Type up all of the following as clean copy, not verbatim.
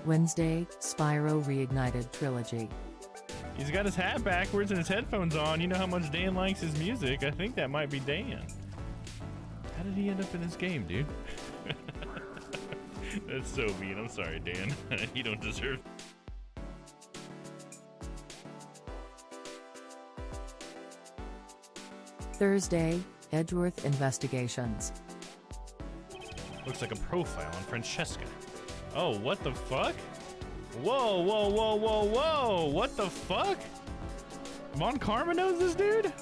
Wednesday, Spyro Reignited Trilogy. He's got his hat backwards and his headphones on. You know how much Dan likes his music. I think that might be Dan. How did he end up in this game, dude? That's so mean. I'm sorry, Dan. You don't deserve. Thursday, Edgeworth Investigations. Looks like a profile on Francesca. Oh, what the fuck? Whoa, whoa, whoa, whoa, whoa! What the fuck? Von Karma knows this dude?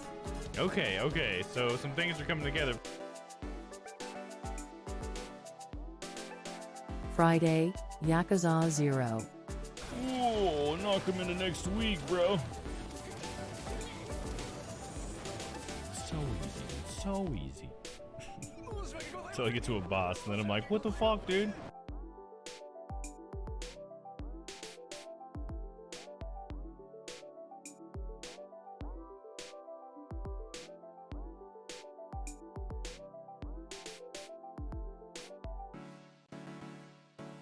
Okay, so some things are coming together. Friday, Yakuza 0. Whoa, knock him into next week, bro. So easy. Till I get to a boss, and then I'm like, what the fuck, dude?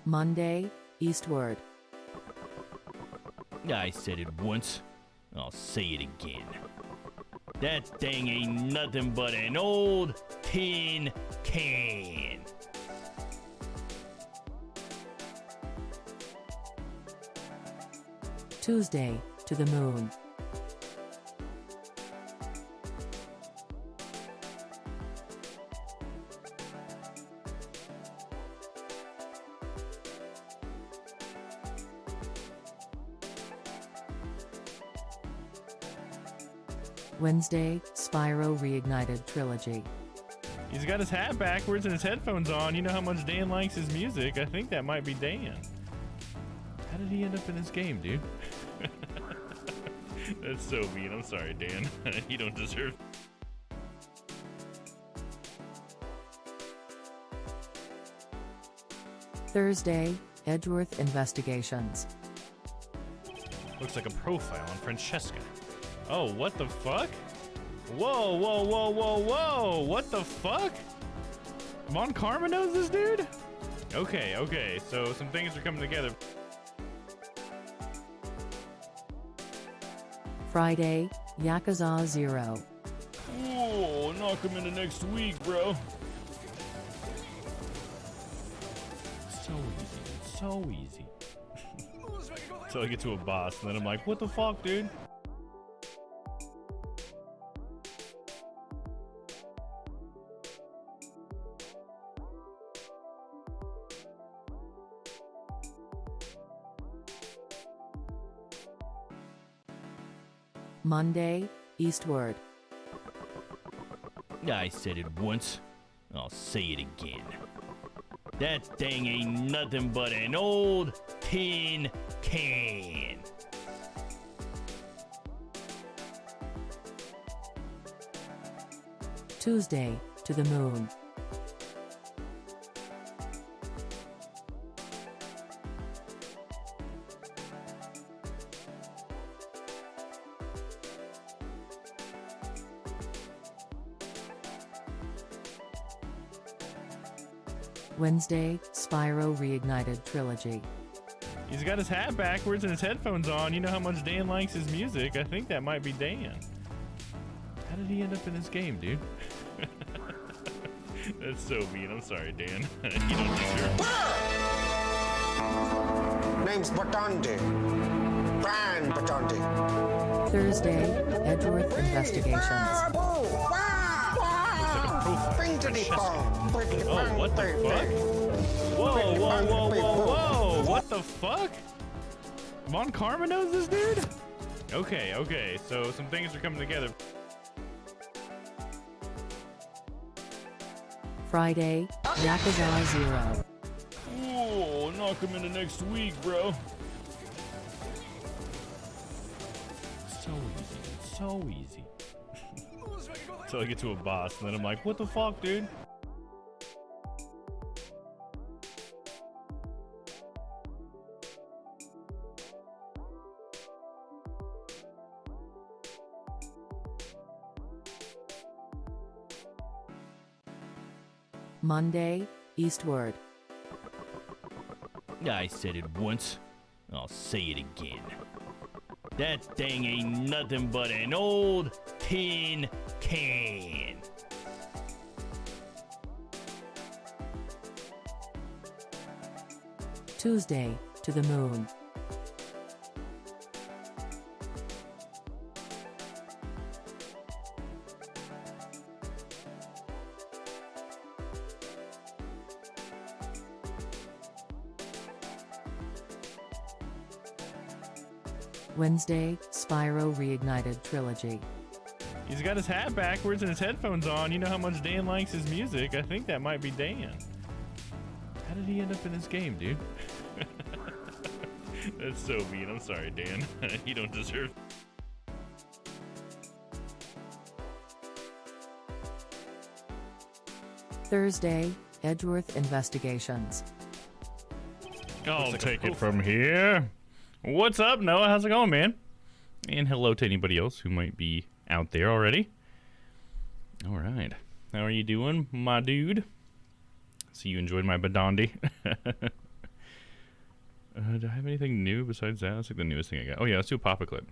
Monday, Eastward. I said it once, I'll say it again. That thing ain't nothing but an old tin can. Tuesday, To the Moon. Wednesday, Spyro Reignited Trilogy. He's got his hat backwards and his headphones on. You know how much Dan likes his music. I think that might be Dan. How did he end up in this game, dude? That's so mean. I'm sorry, Dan. You don't deserve. Thursday, Edgeworth Investigations. Looks like a profile on Francesca. Oh, what the fuck? Whoa, whoa, whoa, whoa, whoa! What the fuck? Von Karma knows this dude? Okay, so some things are coming together. Friday, Yakuza 0. Whoa, knock him into next week, bro. So easy. Till I get to a boss, and then I'm like, what the fuck, dude? Monday, Eastward. I said it once, I'll say it again. That thing ain't nothing but an old tin can. Tuesday, To the Moon. Wednesday, Spyro Reignited Trilogy. He's got his hat backwards and his headphones on. You know how much Dan likes his music. I think that might be Dan. How did he end up in this game, dude? That's so mean. I'm sorry, Dan. You don't deserve. Name's Batante. Brand Batante. Thursday, Edgeworth Investigations. Oh, what the fuck? Whoa, whoa, whoa, whoa, whoa! What the fuck? Von Karma knows this dude? Okay, so some things are coming together. Friday, Yakuza 0. Whoa, knock him into next week, bro. So easy. Till I get to a boss, and then I'm like, what the fuck, dude? Monday, Eastward. I said it once. I'll say it again. That thing ain't nothing but an old tin can. Tuesday, to the moon. Wednesday, Spyro Reignited Trilogy. He's got his hat backwards and his headphones on. You know how much Dan likes his music. I think that might be Dan. How did he end up in this game, dude? That's so mean. I'm sorry, Dan. You don't deserve. Thursday, Edgeworth Investigations. I'll take it from here. What's up, Noah? How's it going, man? And hello to anybody else who might be out there already. All right. How are you doing, my dude? See, you enjoyed my Badandi. Do I have anything new besides that? That's like the newest thing I got. Oh, yeah, let's do a Papa clip.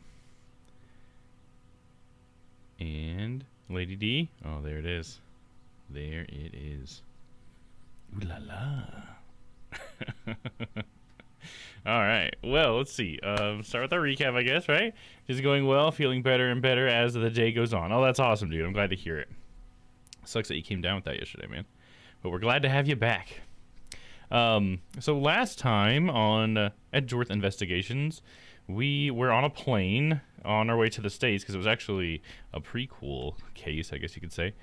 And Lady D. Oh, there it is. There it is. Ooh la la. All right. Well, let's see. Start with our recap, I guess, right? Is going well, feeling better and better as the day goes on. Oh, that's awesome, dude. I'm glad to hear it. Sucks that you came down with that yesterday, man. But we're glad to have you back. So last time on Edgeworth Investigations, we were on a plane on our way to the States because it was actually a prequel case, I guess you could say.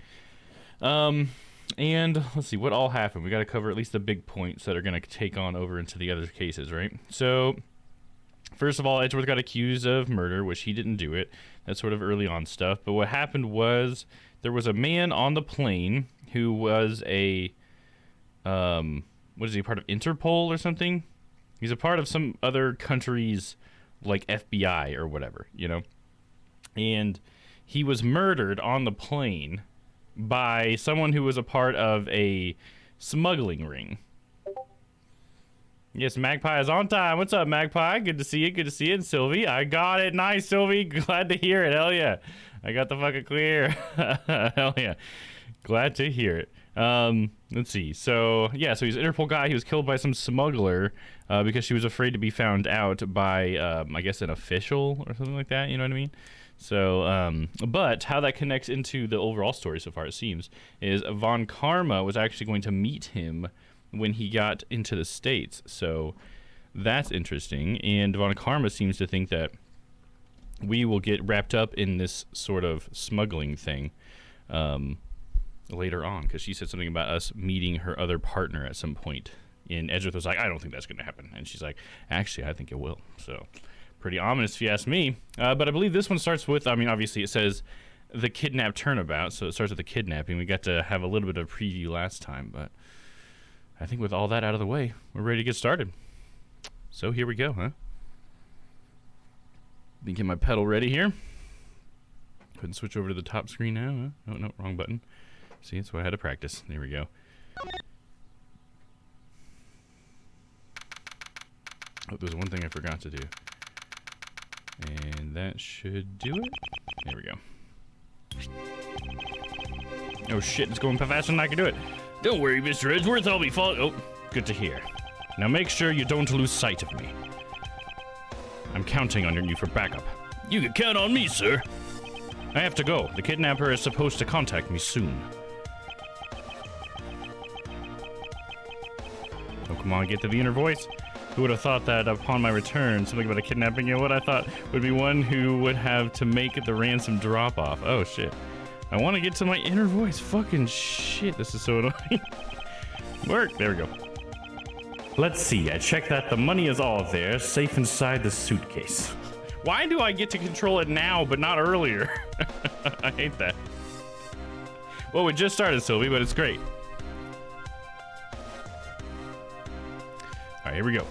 And let's see, what all happened? We got to cover at least the big points that are going to take on over into the other cases, right? So, first of all, Edgeworth got accused of murder, which he didn't do it. That's sort of early on stuff. But what happened was there was a man on the plane who was a, what is he, part of Interpol or something? He's a part of some other country's, like, FBI or whatever, you know? And he was murdered on the plane by someone who was a part of a smuggling ring. Yes, Magpie is on time. What's up, Magpie? Good to see you. Good to see you. And Sylvie, I got it. Nice, Sylvie. Glad to hear it. Hell yeah. I got the fucking clear. Hell yeah. Glad to hear it. Let's see. So, yeah, so he's an Interpol guy. He was killed by some smuggler because she was afraid to be found out by, I guess, an official or something like that. You know what I mean? So, but how that connects into the overall story so far, it seems, is Von Karma was actually going to meet him when he got into the States. So that's interesting. And Von Karma seems to think that we will get wrapped up in this sort of smuggling thing later on, because she said something about us meeting her other partner at some point. And Edgeworth was like, I don't think that's going to happen. And she's like, actually, I think it will. So pretty ominous if you ask me. But I believe this one starts with, I mean, obviously it says the kidnap turnabout, so it starts with the kidnapping. We got to have a little bit of preview last time, but I think with all that out of the way, we're ready to get started. So here we go, huh? Let me get my pedal ready here. Go ahead and switch over to the top screen now. Huh? Oh, no, wrong button. See, that's why I had to practice. There we go. Oh, there's one thing I forgot to do. And that should do it. There we go. Oh shit, it's going faster than I can do it. Don't worry, Mr. Edgeworth, I'll be following. Oh, good to hear. Now make sure you don't lose sight of me. I'm counting on you for backup. You can count on me, sir. I have to go. The kidnapper is supposed to contact me soon. Oh, come on, get to the inner voice. Who would have thought that upon my return, something about a kidnapping, you know what I thought would be one who would have to make the ransom drop off. Oh, shit. I want to get to my inner voice. Fucking shit, this is so annoying. Work, there we go. Let's see, I checked that the money is all there, safe inside the suitcase. Why do I get to control it now, but not earlier? I hate that. Well, we just started, Sylvie, but it's great. All right, here we go.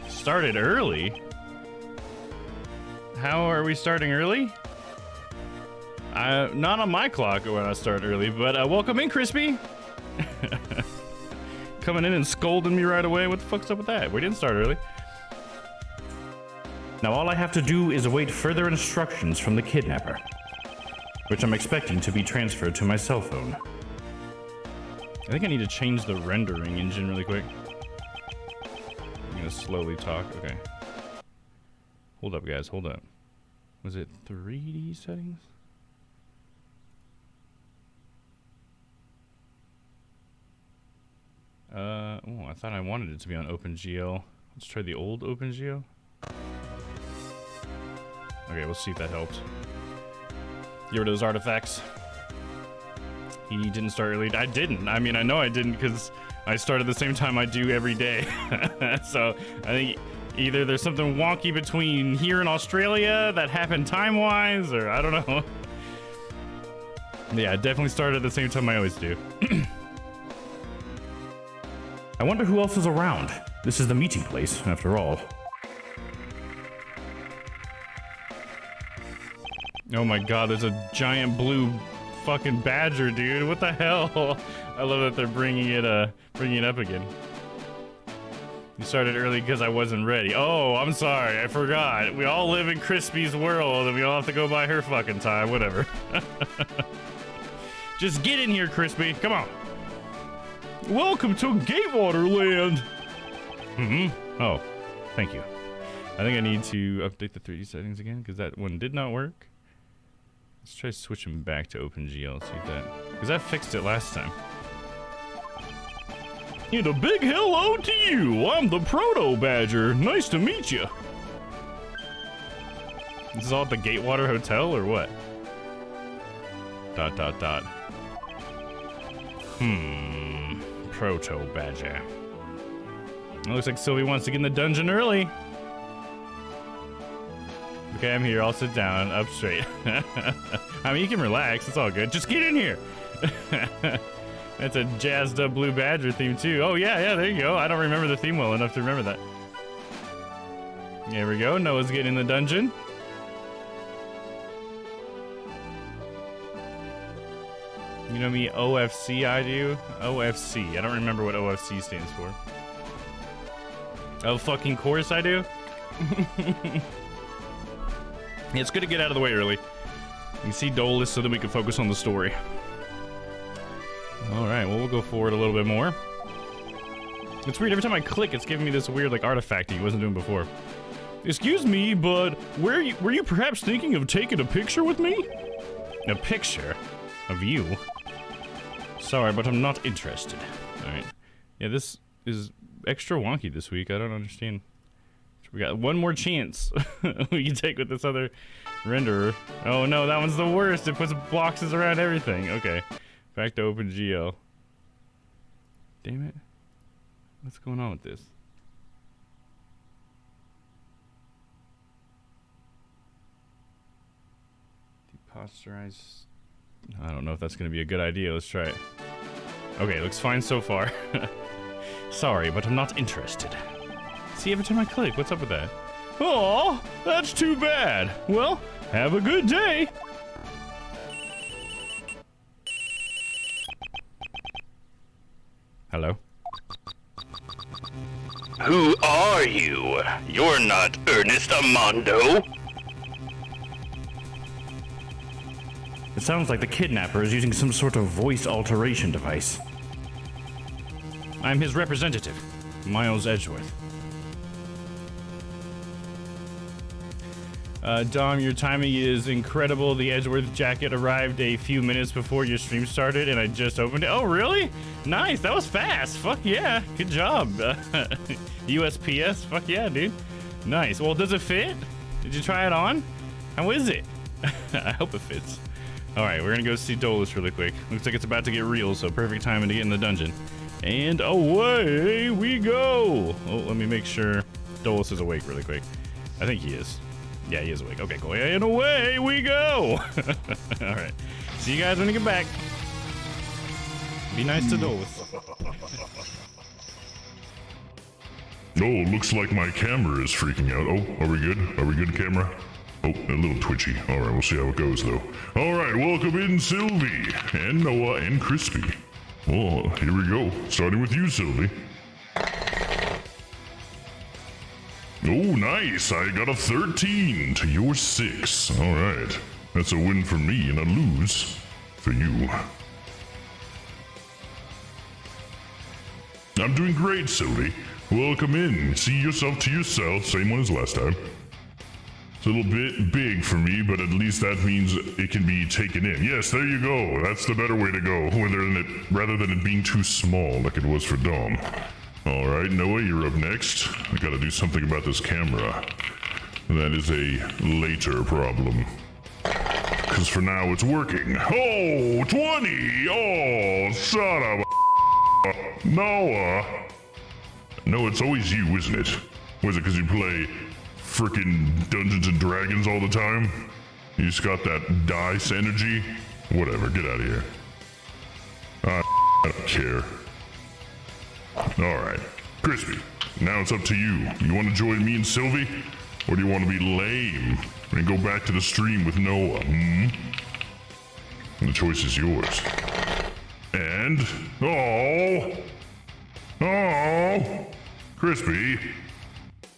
Started early? How are we starting early? Not on my clock when I start early, but welcome in, Crispy. coming in and scolding me right away. What the fuck's up with that? We didn't start early. Now all I have to do is await further instructions from the kidnapper, which I'm expecting to be transferred to my cell phone. I think I need to change the rendering engine really quick. I'm gonna slowly talk. Okay. Hold up, guys. Hold up. Was it 3D settings? Oh, I thought I wanted it to be on OpenGL. Let's try the old OpenGL. Okay, we'll see if that helps. Get rid of those artifacts. He didn't start early. I didn't. I mean, I know I didn't because I started the same time I do every day. So I think either there's something wonky between here and Australia that happened time-wise, or I don't know. Yeah, I definitely started at the same time I always do. I wonder who else is around. This is the meeting place, after all. Oh my god, there's a giant blue fucking badger, dude. What the hell? I love that they're bringing it up again. You started early because I wasn't ready. Oh, I'm sorry. I forgot. We all live in Crispy's world and we all have to go by her fucking time. Whatever. Just get in here, Crispy. Come on. Welcome to Gatewater Land. Oh, thank you. I think I need to update the 3D settings again because that one did not work. Let's try switching back to OpenGL. See if that, because that fixed it last time. And a big hello to you. I'm the Proto Badger. Nice to meet you. This is all at the Gatewater Hotel or what? ... Proto Badger. It looks like Sylvie wants to get in the dungeon early. Okay, I'm here. I'll sit down, up straight. I mean, you can relax. It's all good. Just get in here. That's a jazzed up blue badger theme too. Oh yeah, there you go. I don't remember the theme well enough to remember that. There we go. Noah's getting in the dungeon. You know me, OFC I do? OFC. I don't remember what OFC stands for. Oh, fucking course I do? It's good to get out of the way early. You can see Dolus so that we can focus on the story. Alright, well, we'll go forward a little bit more. It's weird, every time I click, it's giving me this weird, like, artifact he wasn't doing before. Excuse me, but were you perhaps thinking of taking a picture with me? A picture? Of you? Sorry, but I'm not interested. Alright. Yeah, this is extra wonky this week. I don't understand. We got one more chance we can take with this other renderer. Oh no, that one's the worst. It puts boxes around everything. Okay. Back to OpenGL. Damn it. What's going on with this? Deposterize. I don't know if that's going to be a good idea. Let's try it. Okay, looks fine so far. Sorry, but I'm not interested. See, every time I click, what's up with that? Oh, that's too bad. Well, have a good day. Hello? Who are you? You're not Ernest Amano. It sounds like the kidnapper is using some sort of voice alteration device. I'm his representative, Miles Edgeworth. Dom, your timing is incredible. The Edgeworth jacket arrived a few minutes before your stream started, and I just opened it. Oh, really? Nice. That was fast. Fuck yeah. Good job. USPS. Fuck yeah, dude. Nice. Well, does it fit? Did you try it on? How is it? I hope it fits. All right, we're gonna go see Dolus really quick. Looks like it's about to get real, so perfect timing to get in the dungeon. And away we go. Oh, let me make sure Dolus is awake really quick. I think he is. Yeah, he is awake. Okay, cool. And away we go. All right. See you guys when you get back. Be nice to Dolus. Oh, looks like my camera is freaking out. Oh, are we good? Are we good, camera? Oh, a little twitchy. All right, we'll see how it goes, though. All right, welcome in Sylvie, and Noah, and Crispy. Well, here we go. Starting with you, Sylvie. Oh, nice. I got a 13 to your 6. All right. That's a win for me and a lose for you. I'm doing great, Sylvie. Welcome in. See yourself to yourself. Same one as last time. It's a little bit big for me, but at least that means it can be taken in. Yes, there you go. That's the better way to go, rather than it being too small like it was for Domm. All right, Noah, you're up next. I gotta do something about this camera. That is a later problem. Because for now, it's working. Oh, 20! Oh, son of a... Noah! No, it's always you, isn't it? Was it because you play frickin' Dungeons and Dragons all the time? You just got that dice energy? Whatever, get out of here. I don't care. Alright, Crispy, now it's up to you. You want to join me and Sylvie? Or do you want to be lame and go back to the stream with Noah, And the choice is yours. And... Oh! Crispy.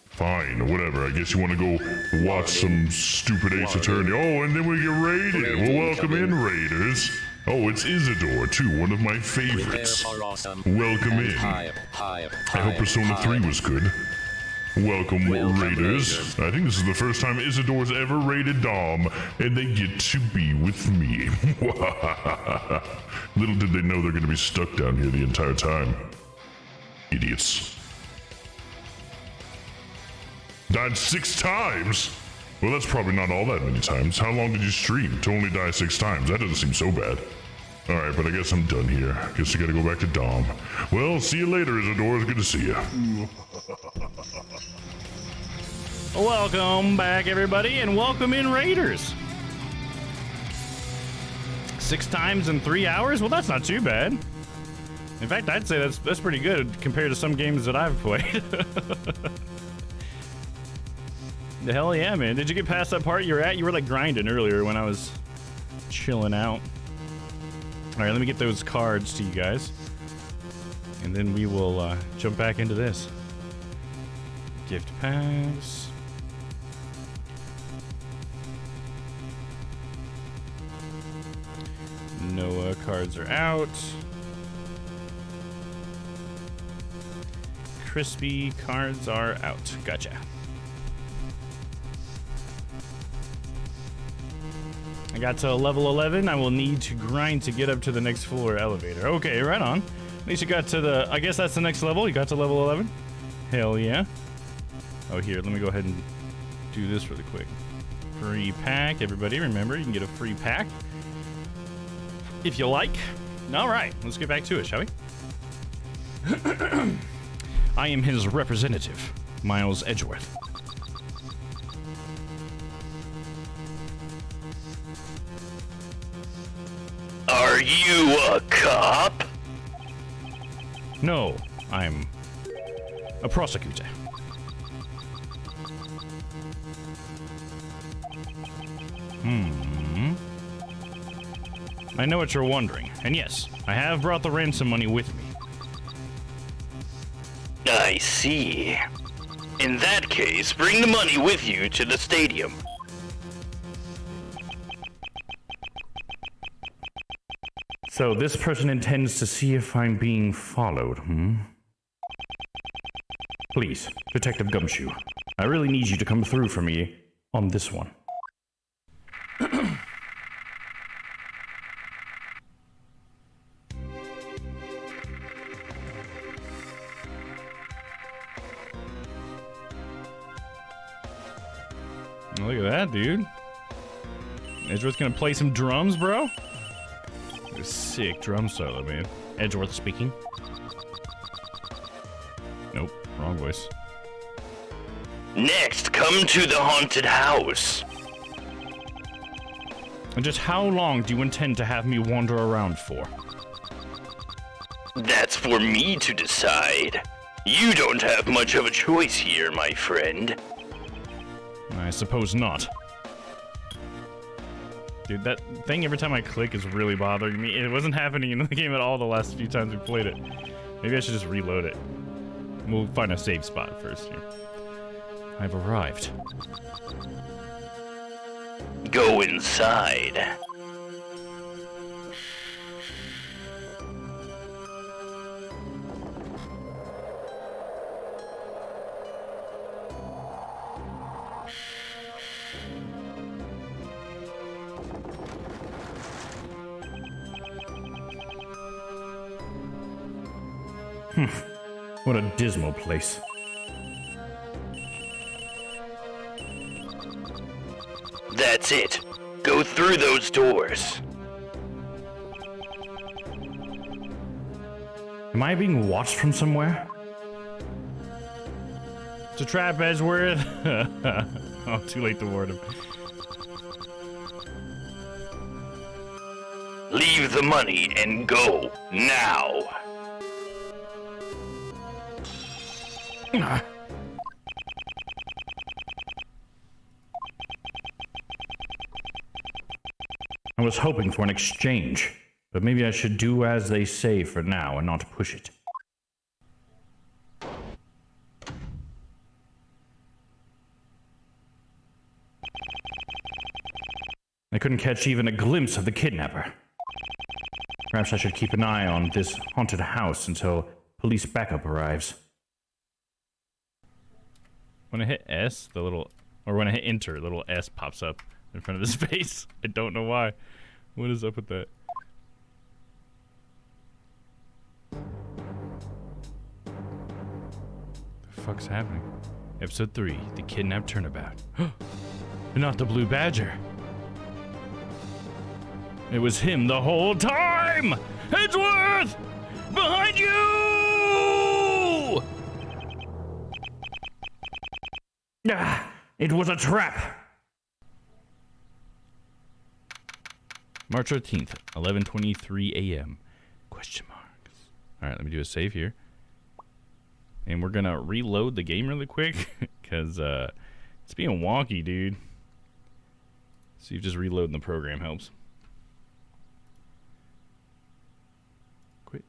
Fine, whatever. I guess you want to go watch some stupid Ace Attorney. Oh, and then we get raided. Well, welcome in, Raiders. Oh, it's Isidore, too, one of my favorites. Welcome in. I hope Persona 3 was good. Welcome, Raiders. I think this is the first time Isidore's ever raided Domm, and they get to be with me. Little did they know they're going to be stuck down here the entire time. Idiots. Died 6 times? Well, that's probably not all that many times. How long did you stream to only die 6 times? That doesn't seem so bad. Alright, but I guess I'm done here. Guess I gotta go back to Domm. Well, see you later, Isidore. It's good to see you. Welcome back, everybody, and welcome in, Raiders. 6 times in 3 hours? Well, that's not too bad. In fact, I'd say that's pretty good compared to some games that I've played. The hell yeah, man. Did you get past that part you're at? You were like grinding earlier when I was chilling out. All right, let me get those cards to you guys. And then we will jump back into this. Gift packs. Noah cards are out. Crispy cards are out. Gotcha. I got to level 11. I will need to grind to get up to the next floor elevator. Okay, right on. At least you got to the... I guess that's the next level. You got to level 11. Hell yeah. Oh, here. Let me go ahead and do this really quick. Free pack. Everybody, remember, you can get a free pack if you like. All right. Let's get back to it, shall we? I am his representative, Miles Edgeworth. Are you a cop? No, I'm a prosecutor. I know what you're wondering, and yes, I have brought the ransom money with me. I see. In that case, bring the money with you to the stadium. So this person intends to see if I'm being followed, Please, Detective Gumshoe, I really need you to come through for me on this one. Look at that, dude. Edgeworth's gonna play some drums, bro? Sick drum solo, man. Edgeworth speaking. Nope, wrong voice. Next, come to the haunted house. And just how long do you intend to have me wander around for? That's for me to decide. You don't have much of a choice here, my friend. I suppose not. Dude, that thing every time I click is really bothering me. It wasn't happening in the game at all the last few times we played it. Maybe I should just reload it. We'll find a safe spot first here. I've arrived. Go inside. What a dismal place. That's it. Go through those doors. Am I being watched from somewhere? It's a trap, Edgeworth. Oh, too late to warn him. Leave the money and go now. I was hoping for an exchange, but maybe I should do as they say for now and not push it. I couldn't catch even a glimpse of the kidnapper. Perhaps I should keep an eye on this haunted house until police backup arrives. When I hit S, when I hit enter, the little S pops up in front of the space. I don't know why. What is up with that? The fuck's happening? Episode 3, The Kidnapped Turnabout. Not the Blue Badger. It was him the whole time! Edgeworth! Behind you! Ah, it was a trap! March 13th, 11:23 a.m. Question marks. Alright, let me do a save here. And we're gonna reload the game really quick, because it's being wonky, dude. See if just reloading the program helps. Quit.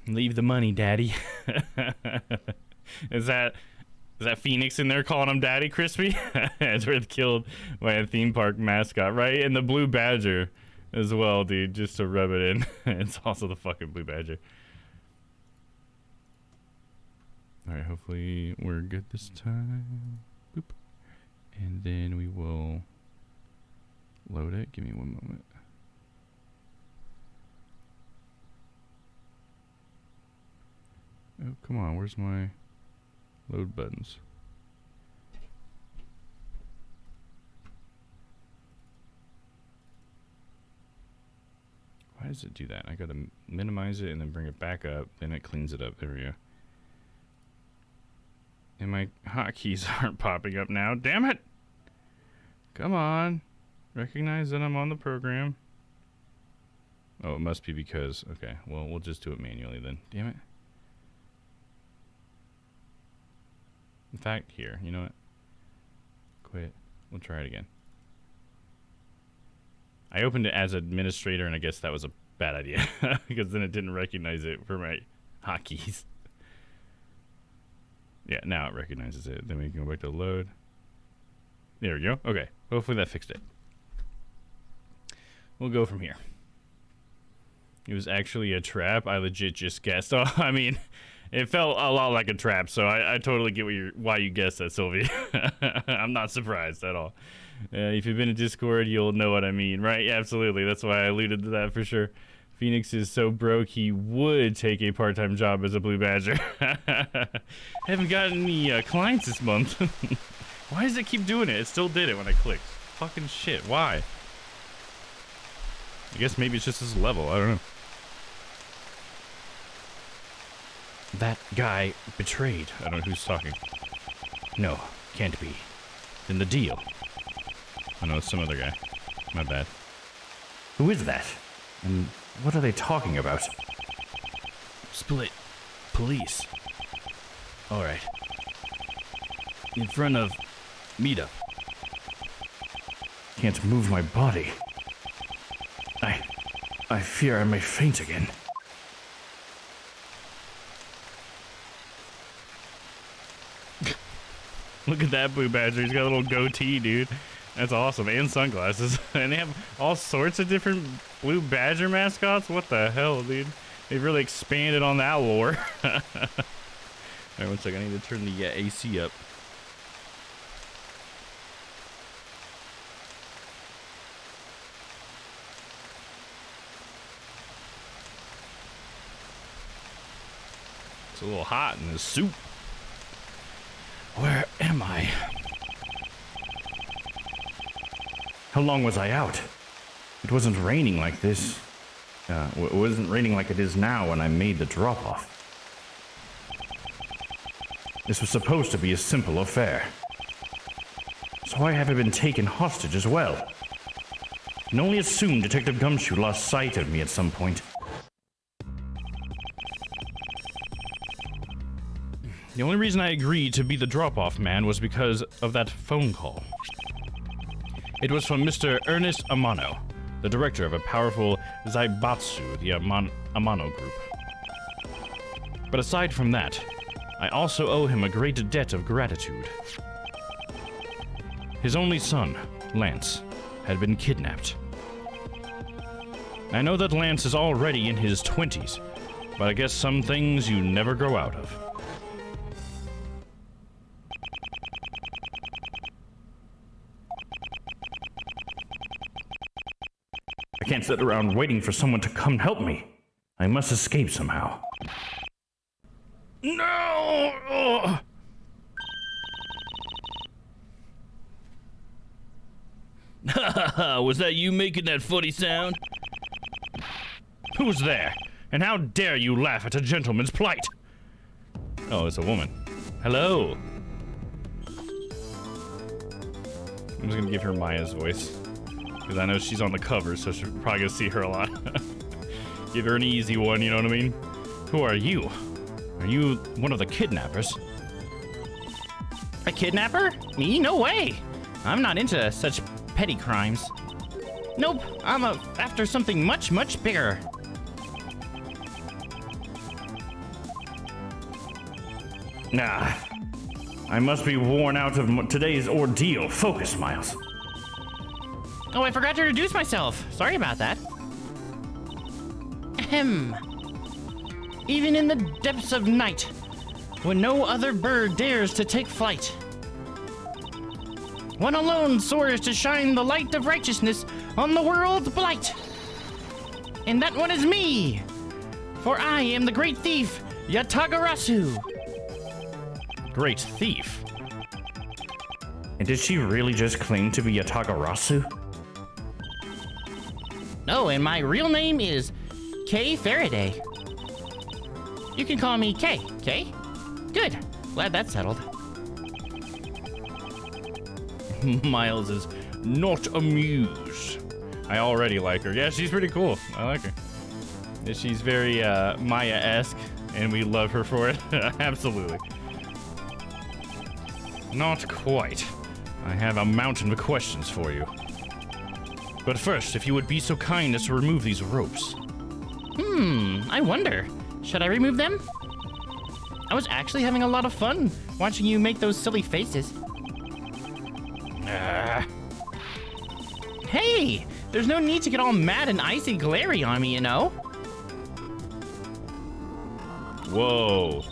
Leave the money, Daddy. Is that Phoenix in there calling him Daddy, Crispy? Edgeworth killed by a theme park mascot, right? And the Blue Badger as well, dude, just to rub it in. It's also the fucking Blue Badger. Alright, hopefully we're good this time. Boop. And then we will load it. Give me one moment. Oh, come on. Where's my load buttons? Why does it do that? I gotta minimize it and then bring it back up. Then it cleans it up. There we go. And my hotkeys aren't popping up now. Damn it! Come on. Recognize that I'm on the program. Oh, it must be because... Okay, well, we'll just do it manually then. Damn it. In fact, here, you know what? Quit. We'll try it again. I opened it as administrator, and I guess that was a bad idea. Because then it didn't recognize it for my hotkeys. Yeah, now it recognizes it. Then we can go back to load. There we go. Okay. Hopefully that fixed it. We'll go from here. It was actually a trap. I legit just guessed. Oh, I mean, it felt a lot like a trap, so I totally get why you guessed that, Sylvie. I'm not surprised at all. If you've been in Discord, you'll know what I mean, right? Yeah, absolutely. That's why I alluded to that for sure. Phoenix is so broke he would take a part-time job as a Blue Badger. Haven't gotten any clients this month. Why does it keep doing it? It still did it when I clicked. Fucking shit. Why? I guess maybe it's just this level. I don't know. That guy betrayed. I don't know who's talking. No, can't be. Then the deal. I know it's some other guy. My bad. Who is that? And what are they talking about? Split. Police. Alright. In front of meetup. Can't move my body. I fear I may faint again. Look at that blue badger. He's got a little goatee, dude. That's awesome. And sunglasses. And they have all sorts of different blue badger mascots. What the hell, dude? They've really expanded on that lore. Alright, one second. I need to turn the AC up. It's a little hot in this soup. Where am I? How long was I out? It wasn't raining like this. It wasn't raining like it is now when I made the drop-off. This was supposed to be a simple affair. So why have I been taken hostage as well? I can only assume Detective Gumshoe lost sight of me at some point. The only reason I agreed to be the drop-off man was because of that phone call. It was from Mr. Ernest Amano, the director of a powerful Zaibatsu, the Amano group. But aside from that, I also owe him a great debt of gratitude. His only son, Lance, had been kidnapped. I know that Lance is already in his 20s, but I guess some things you never grow out of. I can't sit around waiting for someone to come help me. I must escape somehow. No! Ugh. Was that you making that funny sound? Who's there? And how dare you laugh at a gentleman's plight? Oh, it's a woman. Hello. I'm just gonna give her Maya's voice, because I know she's on the cover, so she's probably gonna see her a lot. Give her an easy one, you know what I mean? Who are you? Are you one of the kidnappers? A kidnapper? Me? No way! I'm not into such petty crimes. Nope, I'm after something much, much bigger. Nah, I must be worn out of today's ordeal. Focus, Miles. Oh, I forgot to introduce myself. Sorry about that. Ahem. Even in the depths of night, when no other bird dares to take flight, one alone soars to shine the light of righteousness on the world's blight. And that one is me, for I am the great thief, Yatagarasu. Great thief? And did she really just claim to be Yatagarasu? No, and my real name is K. Faraday. You can call me K. K? Good. Glad that's settled. Miles is not amused. I already like her. Yeah, she's pretty cool. I like her. Yeah, she's very Maya-esque, and we love her for it. Absolutely. Not quite. I have a mountain of questions for you. But first, if you would be so kind as to remove these ropes. I wonder. Should I remove them? I was actually having a lot of fun watching you make those silly faces. Hey! There's no need to get all mad and icy glary on me, you know? Whoa.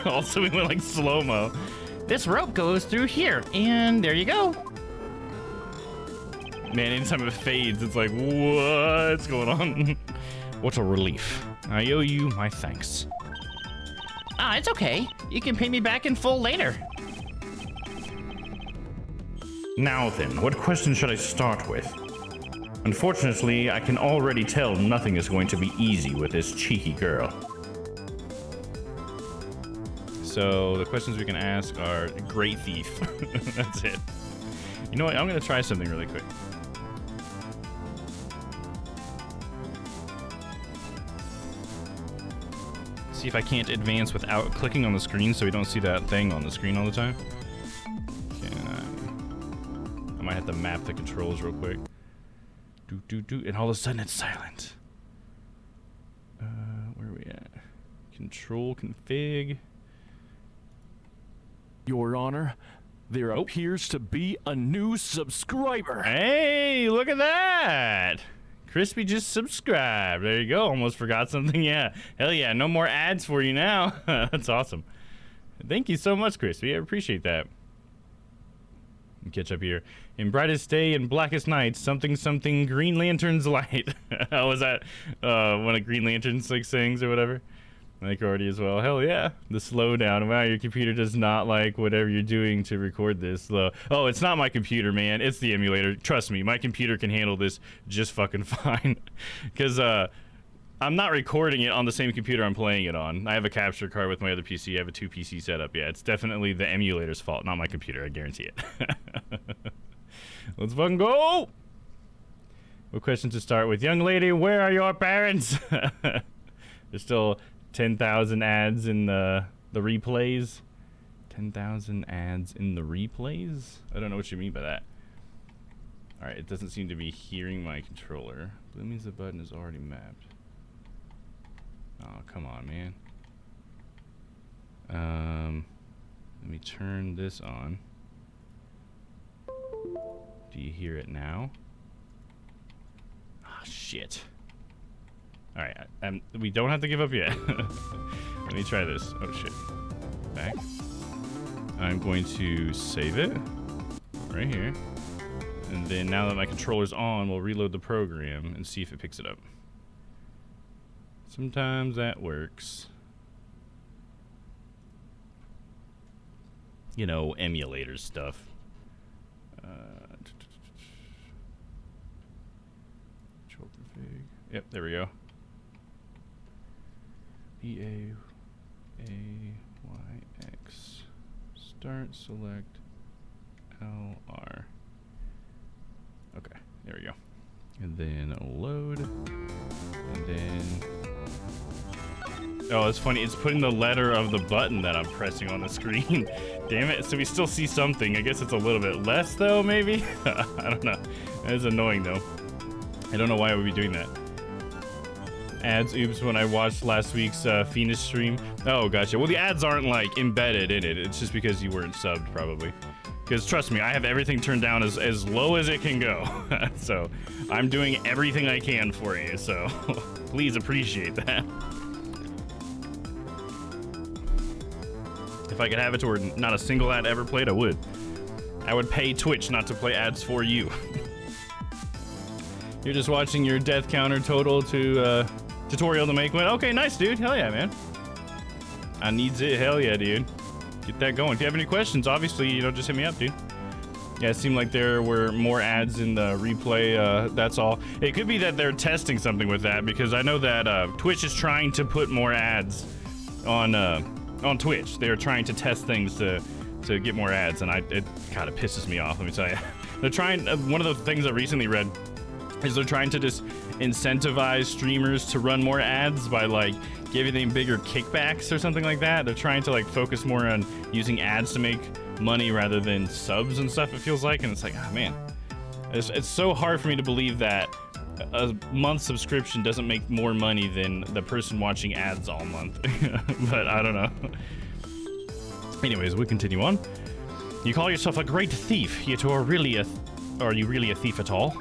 Also, we went like slow-mo. This rope goes through here, and there you go. Man, anytime it fades, it's like, what's going on? What a relief. I owe you my thanks. Ah, it's okay. You can pay me back in full later. Now then, what question should I start with? Unfortunately, I can already tell nothing is going to be easy with this cheeky girl. So the questions we can ask are great thief. That's it. You know what? I'm going to try something really quick. See if I can't advance without clicking on the screen so we don't see that thing on the screen all the time. I might have to map the controls real quick. And all of a sudden it's silent. Where are we at? Control config. Your Honor, there appears to be a new subscriber. Hey, look at that! Crispy just subscribed. There you go. Almost forgot something. Yeah. Hell yeah. No more ads for you now. That's awesome. Thank you so much, Crispy. I appreciate that. Catch up here. In brightest day and blackest night, something something Green Lantern's light. How was that? One of Green Lantern's like sayings or whatever. Like already as well. Hell yeah. The slowdown. Wow, your computer does not like whatever you're doing to record this slow. Oh, it's not my computer, man. It's the emulator. Trust me, my computer can handle this just fucking fine. Because I'm not recording it on the same computer I'm playing it on. I have a capture card with my other PC. I have a 2-PC setup. Yeah, it's definitely the emulator's fault, not my computer. I guarantee it. Let's fucking go! What question to start with? Young lady, where are your parents? There's still 10,000 ads in the replays. 10,000 ads in the replays? I don't know what you mean by that. Alright, it doesn't seem to be hearing my controller. That means the button is already mapped. Oh, come on, man. Let me turn this on. Do you hear it now? Ah, shit. Alright, we don't have to give up yet. Let me try this. Oh, shit. Back. I'm going to save it. Right here. And then now that my controller's on, we'll reload the program and see if it picks it up. Sometimes that works. You know, emulator stuff. Control config. Yep, there we go. EAYX. Start, select, LR. Okay, there we go. And then load. And then... Oh, it's funny. It's putting the letter of the button that I'm pressing on the screen. Damn it. So we still see something. I guess it's a little bit less, though, maybe? I don't know. That is annoying, though. I don't know why I would be doing that. Ads, oops, when I watched last week's Phoenix stream. Oh, gotcha. Well, the ads aren't, like, embedded in it. It's just because you weren't subbed, probably. Because, trust me, I have everything turned down as low as it can go. So, I'm doing everything I can for you, so please appreciate that. If I could have it to where not a single ad ever played, I would. I would pay Twitch not to play ads for you. You're just watching your death counter total to tutorial to make one. Okay, nice, dude. Hell yeah, man. I needs it. Hell yeah, dude. Get that going. If you have any questions, obviously, you know, just hit me up, dude. Yeah, it seemed like there were more ads in the replay. That's all. It could be that they're testing something with that, because I know that Twitch is trying to put more ads on Twitch. They're trying to test things to get more ads, and it kind of pisses me off, let me tell you. They're trying, one of the things I recently read is they're trying to just incentivize streamers to run more ads by like giving them bigger kickbacks or something like that. They're trying to like focus more on using ads to make money rather than subs and stuff, it feels like, and it's like, oh man, it's so hard for me to believe that a month subscription doesn't make more money than the person watching ads all month. But I don't know. Anyways, we continue on. You call yourself a great thief, yet are you really a thief at all?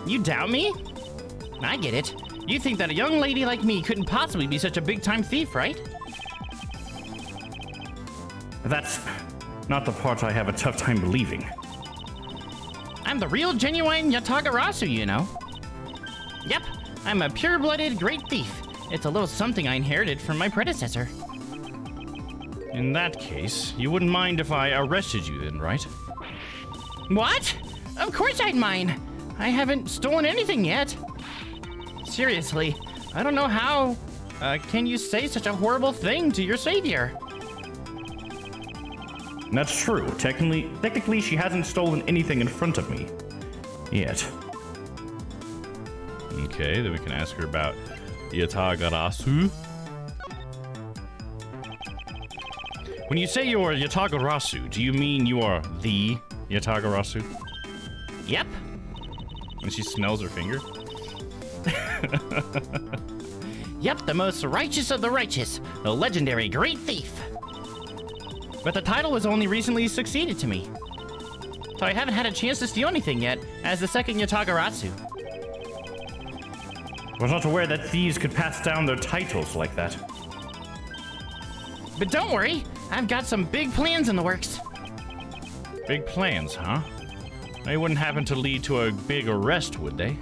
You doubt me? I get it. You think that a young lady like me couldn't possibly be such a big-time thief, right? That's not the part I have a tough time believing. I'm the real genuine Yatagarasu, you know. Yep, I'm a pure-blooded great thief. It's a little something I inherited from my predecessor. In that case, you wouldn't mind if I arrested you then, right? What? Of course I'd mind. I haven't stolen anything yet. Seriously, I don't know how can you say such a horrible thing to your savior? That's true. Technically, she hasn't stolen anything in front of me. Yet. Okay, then we can ask her about Yatagarasu. When you say you're Yatagarasu, do you mean you are the Yatagarasu? Yep. And she smells her finger? Yep, the most righteous of the righteous, the legendary Great Thief. But the title was only recently succeeded to me, so I haven't had a chance to steal anything yet as the second Yatagarasu. Was not aware that thieves could pass down their titles like that. But don't worry, I've got some big plans in the works. Big plans, huh? They wouldn't happen to lead to a big arrest, would they?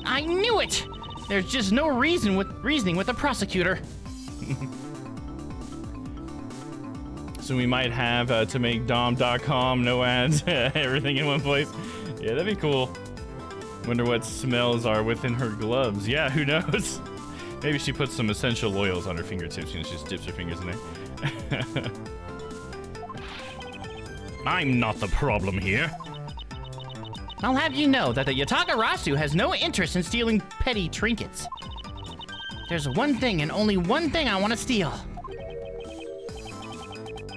I knew it! There's just no reasoning with the prosecutor. So we might have to make Domm.com, no ads, everything in one place. Yeah, that'd be cool. Wonder what smells are within her gloves. Yeah, who knows? Maybe she puts some essential oils on her fingertips and she just dips her fingers in there. I'm not the problem here. I'll have you know that the Yatagarasu has no interest in stealing petty trinkets. There's one thing and only one thing I want to steal.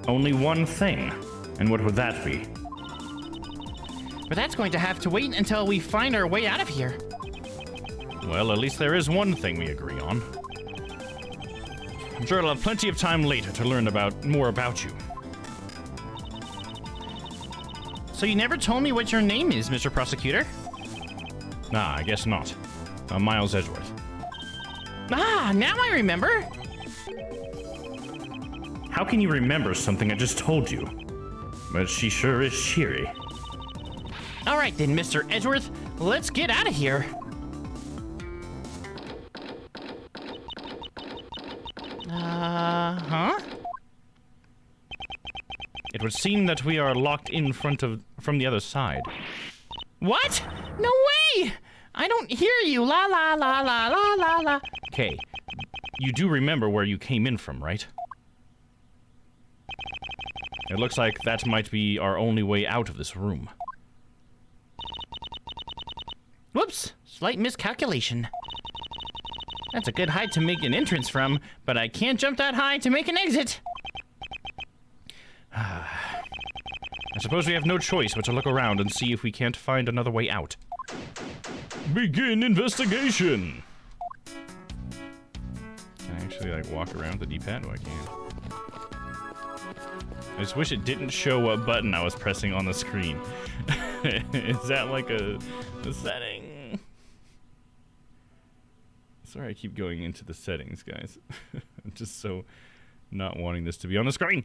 Only one thing. And what would that be? But that's going to have to wait until we find our way out of here. Well, at least there is one thing we agree on. I'm sure I'll have plenty of time later to learn more about you. So you never told me what your name is, Mr. Prosecutor? Nah, I guess not. I'm Miles Edgeworth. Ah, now I remember. How can you remember something I just told you? But she sure is cheery. All right then, Mr. Edgeworth, let's get out of here. Huh? It would seem that we are locked in from the other side. What? No way! I don't hear you. La la la la la la la. Okay, you do remember where you came in from, right? It looks like that might be our only way out of this room. Whoops, slight miscalculation. That's a good height to make an entrance from, but I can't jump that high to make an exit. I suppose we have no choice but to look around and see if we can't find another way out. Begin investigation! Can I actually, like, walk around the D-pad? Oh, I can. I just wish it didn't show what button I was pressing on the screen. Is that like a setting? Sorry, I keep going into the settings, guys. I'm just so not wanting this to be on the screen.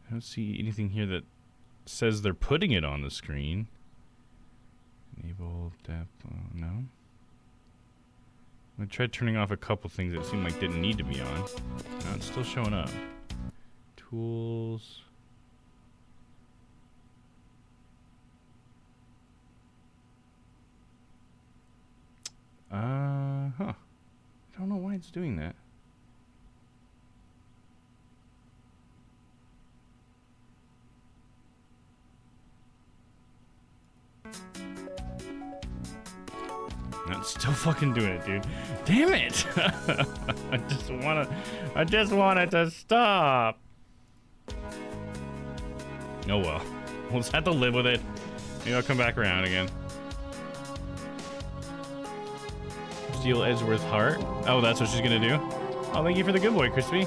I don't see anything here that says they're putting it on the screen. Enable depth, no. I tried turning off a couple things that seemed like didn't need to be on. No, it's still showing up. Tools. Huh. I don't know why it's doing that. That's still fucking doing it, dude. Damn it! I just want it to stop. Oh well. We'll just have to live with it. Maybe I'll come back around again. Steal Edgeworth's heart. Oh, that's what she's gonna do? Oh, thank you for the good boy, Crispy.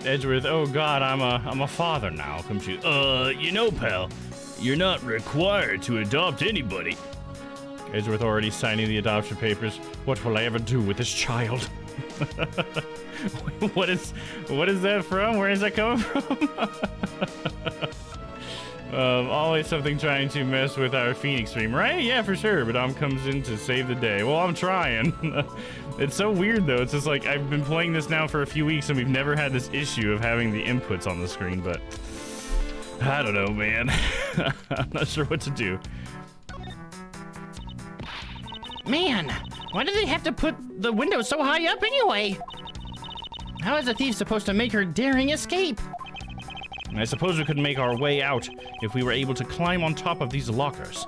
Edgeworth, oh god, I'm a father now. Come shoot. You know, pal, you're not required to adopt anybody. Edgeworth already signing the adoption papers. What will I ever do with this child? What is that from? Where is that coming from? Always something trying to mess with our Phoenix stream, right? Yeah, for sure. But Dom comes in to save the day. Well, I'm trying. It's so weird though. It's just like I've been playing this now for a few weeks and we've never had this issue of having the inputs on the screen, but I don't know, man. I'm not sure what to do. Man, why do they have to put the window so high up anyway? How is a thief supposed to make her daring escape? I suppose we could make our way out if we were able to climb on top of these lockers.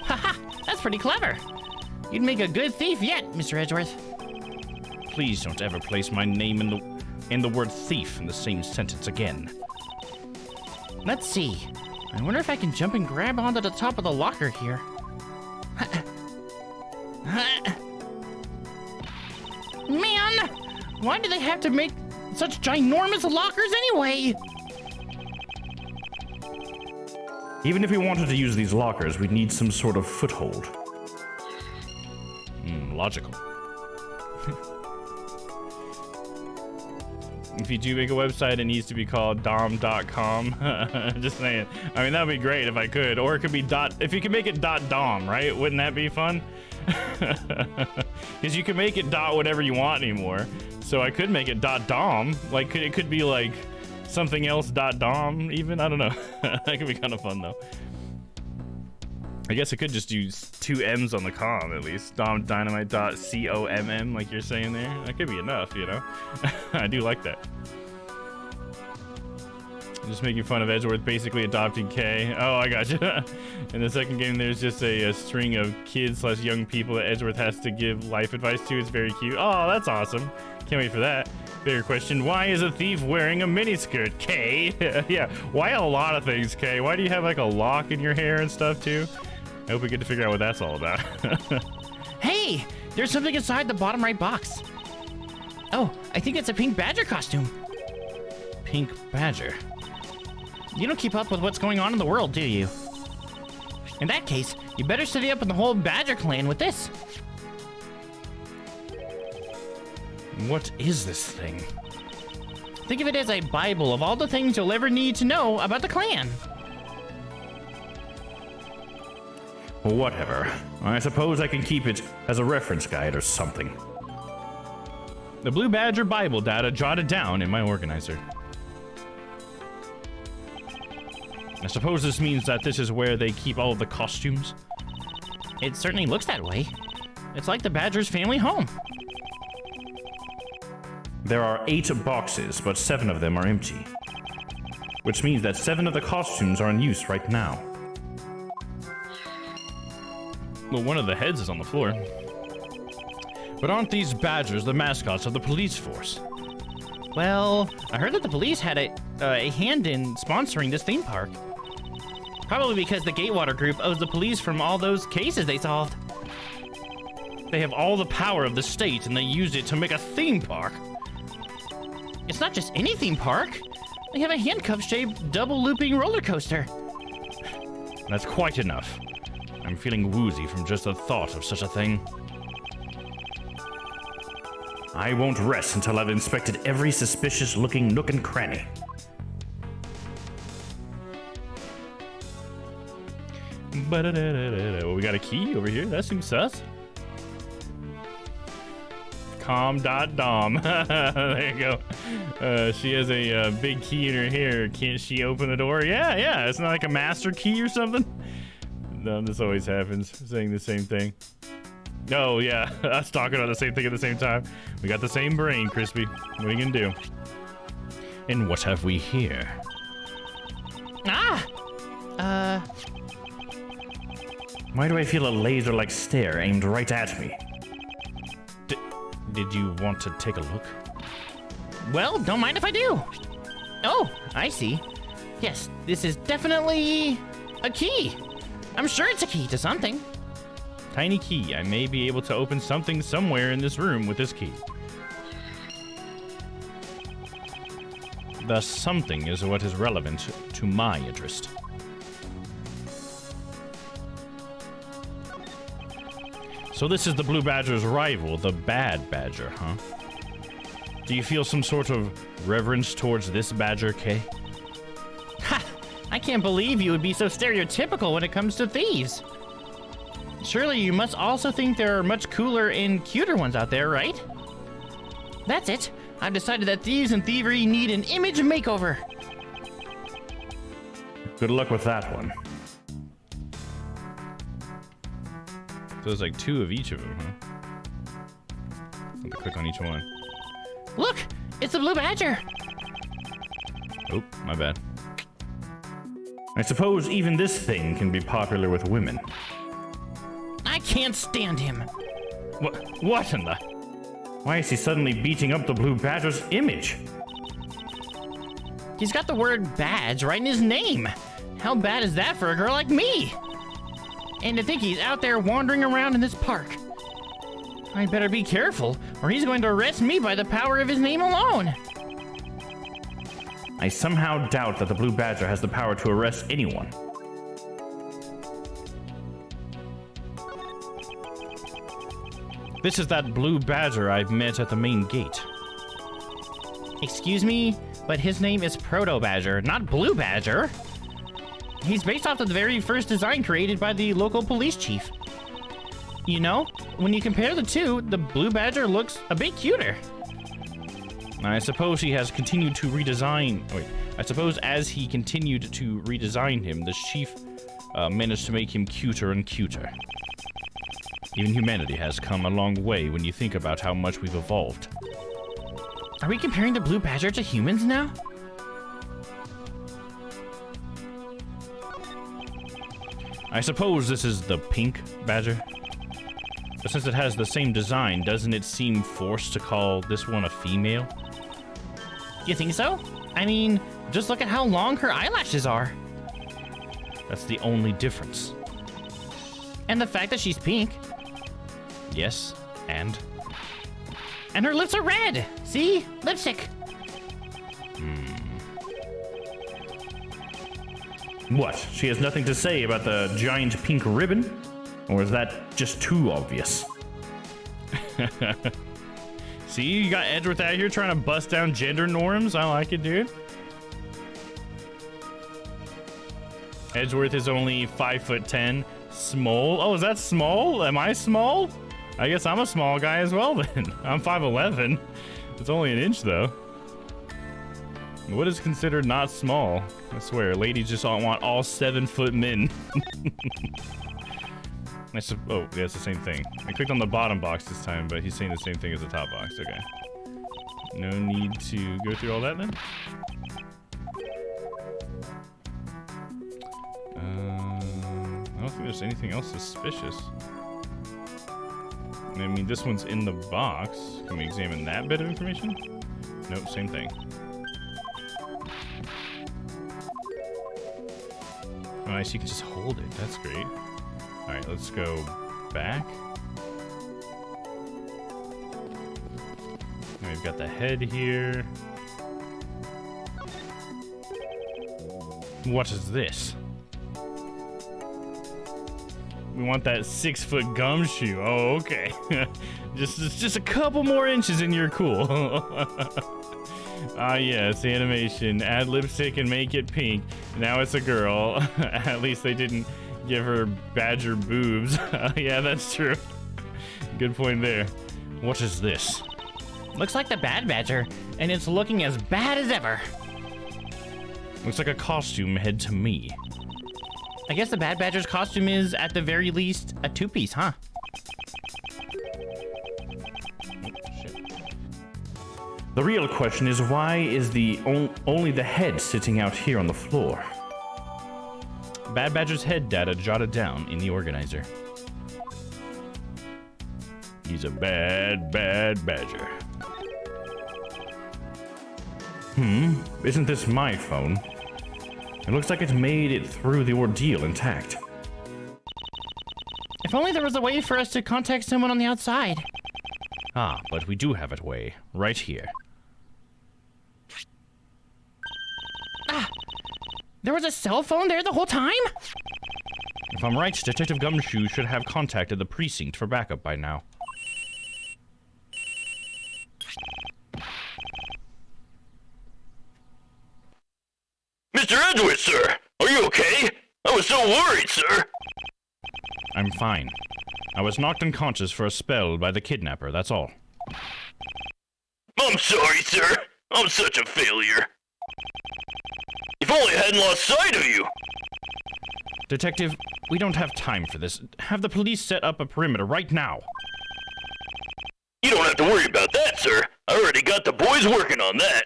Haha, that's pretty clever. You'd make a good thief yet, Mr. Edgeworth. Please don't ever place my name in the word thief in the same sentence again. Let's see. I wonder if I can jump and grab onto the top of the locker here. Man, why do they have to make such ginormous lockers anyway? Even if we wanted to use these lockers, we'd need some sort of foothold. Logical. If you do make a website, it needs to be called Domm.com. Just saying. I mean, that would be great if I could. Or it could be if you could make it .dom, right? Wouldn't that be fun? Because you can make it whatever you want anymore. So I could make it .dom. Like, it could be like something else .dom even. I don't know. That could be kind of fun though. I guess I could just use 2 M's on the com at least. Domm Dynamite.comm, like you're saying there. That could be enough, you know? I do like that. Just making fun of Edgeworth basically adopting Kay. Oh, I got you. In the second game, there's just a string of kids/young people that Edgeworth has to give life advice to. It's very cute. Oh, that's awesome. Can't wait for that. Bigger question, why is a thief wearing a miniskirt, Kay? Yeah, why a lot of things, Kay? Why do you have like a lock in your hair and stuff too? I hope we get to figure out what that's all about. Hey, there's something inside the bottom right box. Oh, I think it's a pink badger costume. Pink badger? You don't keep up with what's going on in the world, do you? In that case, you better study up on the whole badger clan with this. What is this thing? Think of it as a Bible of all the things you'll ever need to know about the clan. Whatever. I suppose I can keep it as a reference guide or something. The Blue Badger Bible data jotted down in my organizer. I suppose this means that this is where they keep all of the costumes? It certainly looks that way. It's like the Badger's family home. There are 8 boxes, but 7 of them are empty. Which means that 7 of the costumes are in use right now. Well, one of the heads is on the floor. But aren't these badgers the mascots of the police force? Well, I heard that the police had a hand in sponsoring this theme park. Probably because the Gatewater group owes the police from all those cases they solved. They have all the power of the state and they use it to make a theme park. It's not just any theme park. They have a handcuff-shaped double-looping roller coaster. That's quite enough. I'm feeling woozy from just the thought of such a thing. I won't rest until I've inspected every suspicious-looking nook and cranny. Well, we got a key over here. That seems sus. Com.dom. There you go. She has a big key in her hair. Can't she open the door? Yeah. It's not like a master key or something. No, this always happens. Saying the same thing. Oh, yeah. Us talking about the same thing at the same time. We got the same brain, Crispy. What are you gonna do? And what have we here? Why do I feel a laser-like stare aimed right at me? Did you want to take a look? Well, don't mind if I do. Oh, I see. Yes, this is definitely a key. I'm sure it's a key to something. Tiny key. I may be able to open something somewhere in this room with this key. The something is what is relevant to my interest. So this is the Blue Badger's rival, the Bad Badger, huh? Do you feel some sort of reverence towards this badger, Kay? Ha! I can't believe you would be so stereotypical when it comes to thieves. Surely you must also think there are much cooler and cuter ones out there, right? That's it. I've decided that thieves and thievery need an image makeover. Good luck with that one. So there's like 2 of each of them, huh? Have to click on each one. Look! It's the blue badger. Oh, my bad. I suppose even this thing can be popular with women. I can't stand him. What in the? Why is he suddenly beating up the blue badger's image? He's got the word badge right in his name. How bad is that for a girl like me? And to think he's out there wandering around in this park. I better be careful, or he's going to arrest me by the power of his name alone. I somehow doubt that the blue badger has the power to arrest anyone. This is that blue badger I've met at the main gate. Excuse me, but his name is Proto Badger, not Blue Badger. He's based off of the very first design created by the local police chief. You know, when you compare the two, the Blue Badger looks a bit cuter. I suppose he has continued to redesign... Wait, I suppose as he continued to redesign him, the chief managed to make him cuter and cuter. Even humanity has come a long way when you think about how much we've evolved. Are we comparing the Blue Badger to humans now? I suppose this is the pink badger. But since it has the same design, doesn't it seem forced to call this one a female? You think so? I mean, just look at how long her eyelashes are. That's the only difference. And the fact that she's pink. Yes, and? And her lips are red. See? Lipstick. What? She has nothing to say about the giant pink ribbon? Or is that just too obvious? See, you got Edgeworth out here trying to bust down gender norms. I like it, dude. Edgeworth is only 5'10". Small? Oh, is that small? Am I small? I guess I'm a small guy as well then. I'm 5'11". It's only an inch though. What is considered not small? I swear, ladies just all want all 7-foot men. Oh, yeah, it's the same thing. I clicked on the bottom box this time, but he's saying the same thing as the top box. Okay. No need to go through all that then? I don't think there's anything else suspicious. I mean, this one's in the box. Can we examine that bit of information? Nope, same thing. Oh, nice, you can just hold it. That's great. Alright, let's go back. And we've got the head here. What is this? We want that 6-foot gumshoe. Oh, okay. just a couple more inches and you're cool. Ah, yes, animation. Add lipstick and make it pink. Now it's a girl. At least they didn't give her badger boobs. Yeah, that's true. Good point there. What is this? Looks like the Bad Badger, and it's looking as bad as ever. Looks like a costume head to me. I guess the Bad Badger's costume is, at the very least, a two-piece, huh? The real question is, why is only the head sitting out here on the floor? Bad Badger's head data jotted down in the organizer. He's a bad badger. Isn't this my phone? It looks like it made it through the ordeal intact. If only there was a way for us to contact someone on the outside. Ah, but we do have a way, right here. There was a cell phone there the whole time? If I'm right, Detective Gumshoe should have contacted the precinct for backup by now. Mr. Edgeworth, sir! Are you okay? I was so worried, sir! I'm fine. I was knocked unconscious for a spell by the kidnapper, that's all. I'm sorry, sir. I'm such a failure. If only I hadn't lost sight of you! Detective, we don't have time for this. Have the police set up a perimeter right now. You don't have to worry about that, sir. I already got the boys working on that.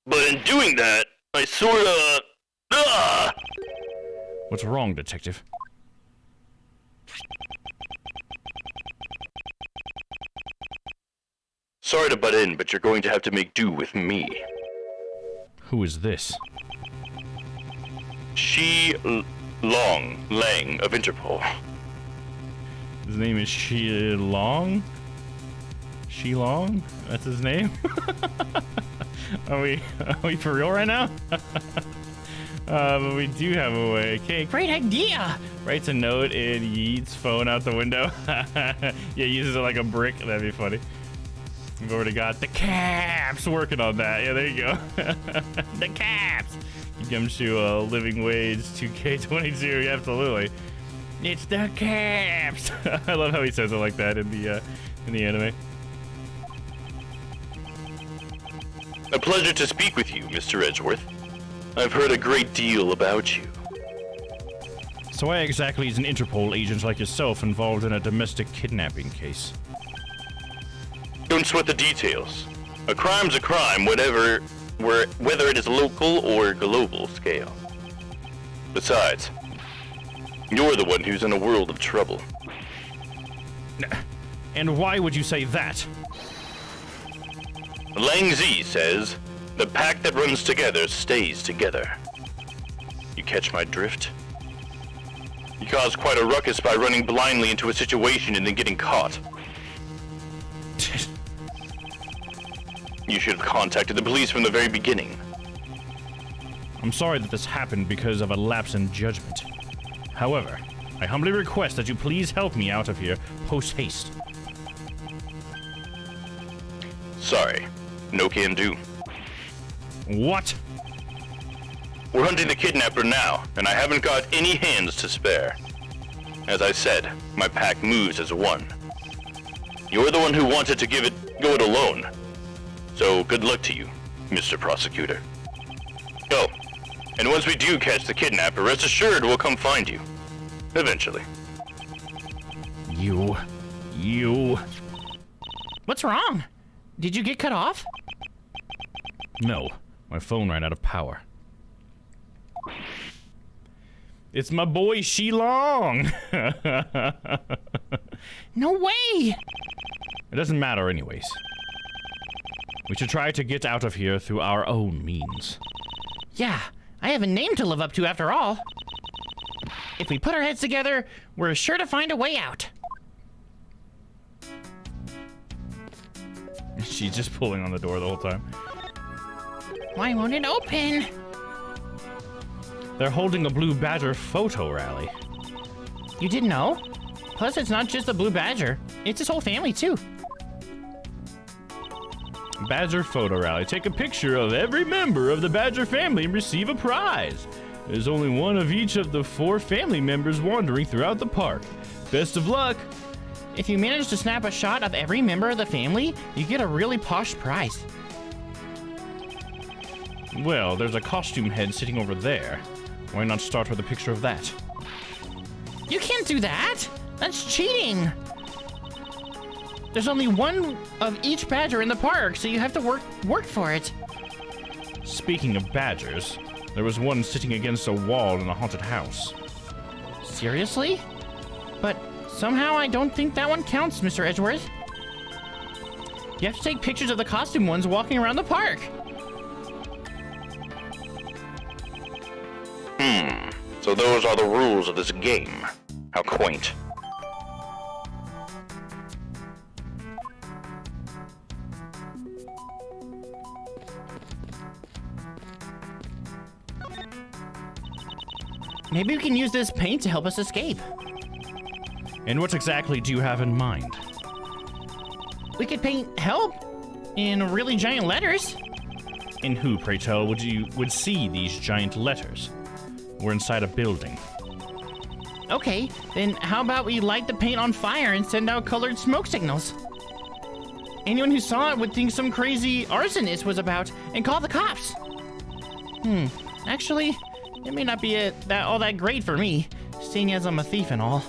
But in doing that, I sorta... What's wrong, detective? Sorry to butt in, but you're going to have to make do with me. Who is this? Lang of Interpol. His name is Shilong? Shilong? That's his name? Are we for real right now? But we do have a way. Okay, great idea! Writes a note and yeets phone out the window. Yeah, uses it like a brick. That'd be funny. We've already got the Caps working on that. Yeah, there you go. The Caps! He comes to a living wage 2K22. Yeah, absolutely. It's the Caps! I love how he says it like that in the anime. A pleasure to speak with you, Mr. Edgeworth. I've heard a great deal about you. So why exactly is an Interpol agent like yourself involved in a domestic kidnapping case? Don't sweat the details. A crime's a crime, whether it is local or global scale. Besides, you're the one who's in a world of trouble. And why would you say that? Lang Z says, the pack that runs together stays together. You catch my drift? You caused quite a ruckus by running blindly into a situation and then getting caught. You should have contacted the police from the very beginning. I'm sorry that this happened because of a lapse in judgment. However, I humbly request that you please help me out of here post-haste. Sorry, no can do. What? We're hunting the kidnapper now, and I haven't got any hands to spare. As I said, my pack moves as one. You're the one who wanted to go it alone. So good luck to you, Mr. Prosecutor. Oh, and once we do catch the kidnapper, rest assured we'll come find you. Eventually. You. What's wrong? Did you get cut off? No, my phone ran out of power. It's my boy Shilong! No way! It doesn't matter anyways. We should try to get out of here through our own means. Yeah, I have a name to live up to after all. If we put our heads together, we're sure to find a way out. She's just pulling on the door the whole time. Why won't it open? They're holding a Blue Badger photo rally. You didn't know? Plus, it's not just the Blue Badger. It's his whole family, too. Badger photo rally. Take a picture of every member of the Badger family and receive a prize. There's only one of each of the 4 family members wandering throughout the park. Best of luck. If you manage to snap a shot of every member of the family, you get a really posh prize. Well, there's a costume head sitting over there. Why not start with a picture of that? You can't do that! That's cheating! There's only one of each badger in the park, so you have to work for it. Speaking of badgers, there was one sitting against a wall in a haunted house. Seriously? But somehow I don't think that one counts, Mr. Edgeworth. You have to take pictures of the costume ones walking around the park. So those are the rules of this game. How quaint. Maybe we can use this paint to help us escape. And what exactly do you have in mind? We could paint help in really giant letters. And who, pray tell, would see these giant letters? We're inside a building. Okay, then how about we light the paint on fire and send out colored smoke signals? Anyone who saw it would think some crazy arsonist was about and call the cops. Actually, it may not be all that great for me, seeing as I'm a thief and all.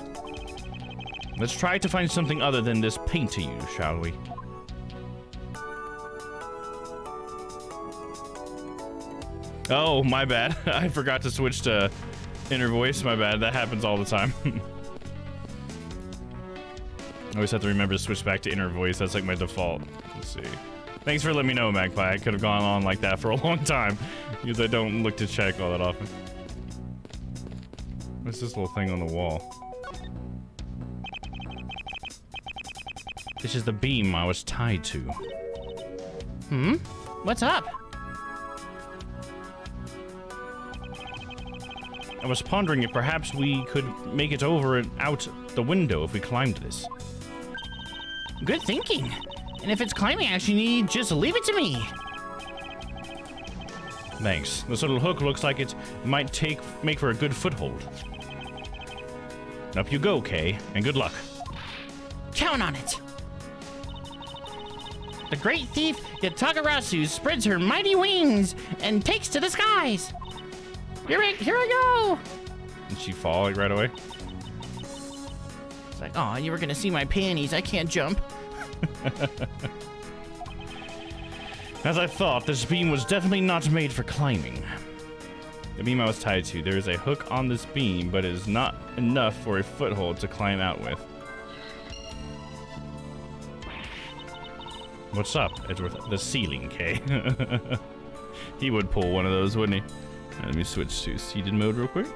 Let's try to find something other than this paint to use, shall we? Oh, my bad. I forgot to switch to inner voice. My bad. That happens all the time. I always have to remember to switch back to inner voice. That's like my default. Let's see. Thanks for letting me know, Magpie. I could have gone on like that for a long time because I don't look to check all that often. What's this little thing on the wall? This is the beam I was tied to. Hmm? What's up? I was pondering if perhaps we could make it over and out the window if we climbed this. Good thinking. And if it's climbing action, you just leave it to me. Thanks. This little hook looks like it might make for a good foothold. Up you go, Kay, and good luck. Count on it. The great thief Yatagarasu spreads her mighty wings and takes to the skies. Here I go. Did she fall like right away? It's like, oh, you were gonna see my panties. I can't jump. As I thought, this beam was definitely not made for climbing. The beam I was tied to. There is a hook on this beam, but it is not enough for a foothold to climb out with. What's up, Edgeworth? The ceiling, Kay. He would pull one of those, wouldn't he? Let me switch to seated mode real quick.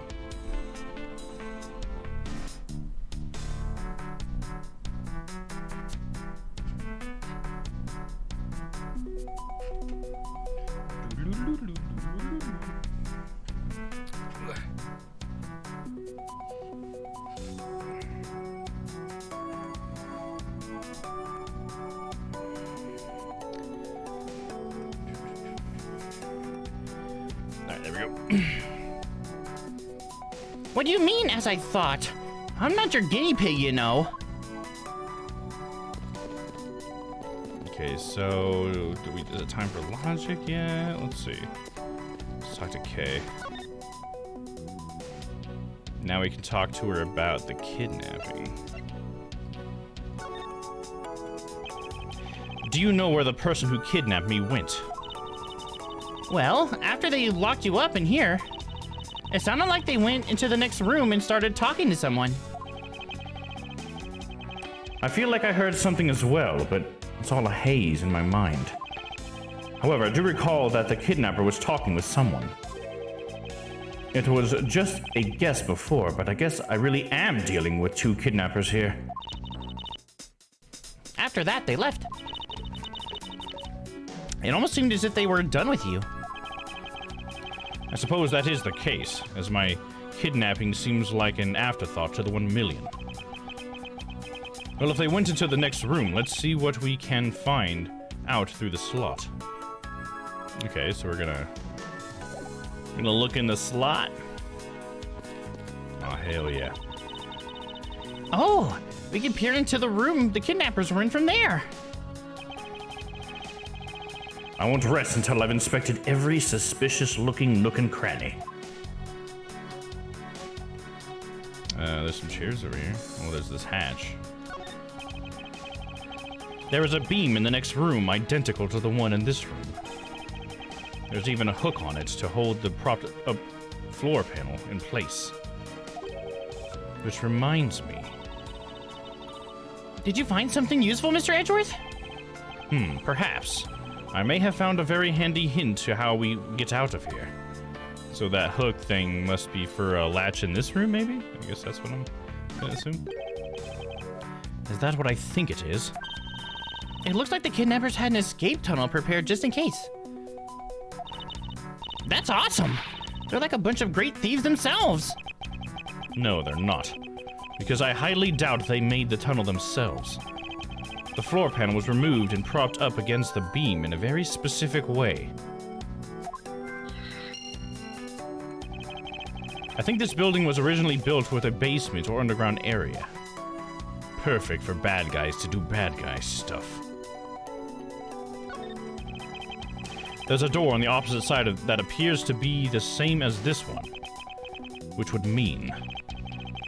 What do you mean, as I thought? I'm not your guinea pig, you know. Okay, so is it time for logic yet? Let's see. Let's talk to Kay. Now we can talk to her about the kidnapping. Do you know where the person who kidnapped me went? Well, after they locked you up in here, it sounded like they went into the next room and started talking to someone. I feel like I heard something as well, but it's all a haze in my mind. However, I do recall that the kidnapper was talking with someone. It was just a guess before, but I guess I really am dealing with two kidnappers here. After that, they left. It almost seemed as if they were done with you. I suppose that is the case, as my kidnapping seems like an afterthought to the 1 million. Well, if they went into the next room, let's see what we can find out through the slot. Okay, so we're gonna look in the slot. Oh, hell yeah. Oh, we can peer into the room the kidnappers were in from there. I won't rest until I've inspected every suspicious-looking nook and cranny. There's some chairs over here. Oh, there's this hatch. There is a beam in the next room identical to the one in this room. There's even a hook on it to hold the propped up floor panel in place. Which reminds me. Did you find something useful, Mr. Edgeworth? Perhaps. I may have found a very handy hint to how we get out of here. So that hook thing must be for a latch in this room, maybe? I guess that's what I'm gonna assume. Is that what I think it is? It looks like the kidnappers had an escape tunnel prepared just in case. That's awesome! They're like a bunch of great thieves themselves. No, they're not. Because I highly doubt they made the tunnel themselves. The floor panel was removed and propped up against the beam in a very specific way. I think this building was originally built with a basement or underground area. Perfect for bad guys to do bad guy stuff. There's a door on the opposite side that appears to be the same as this one, which would mean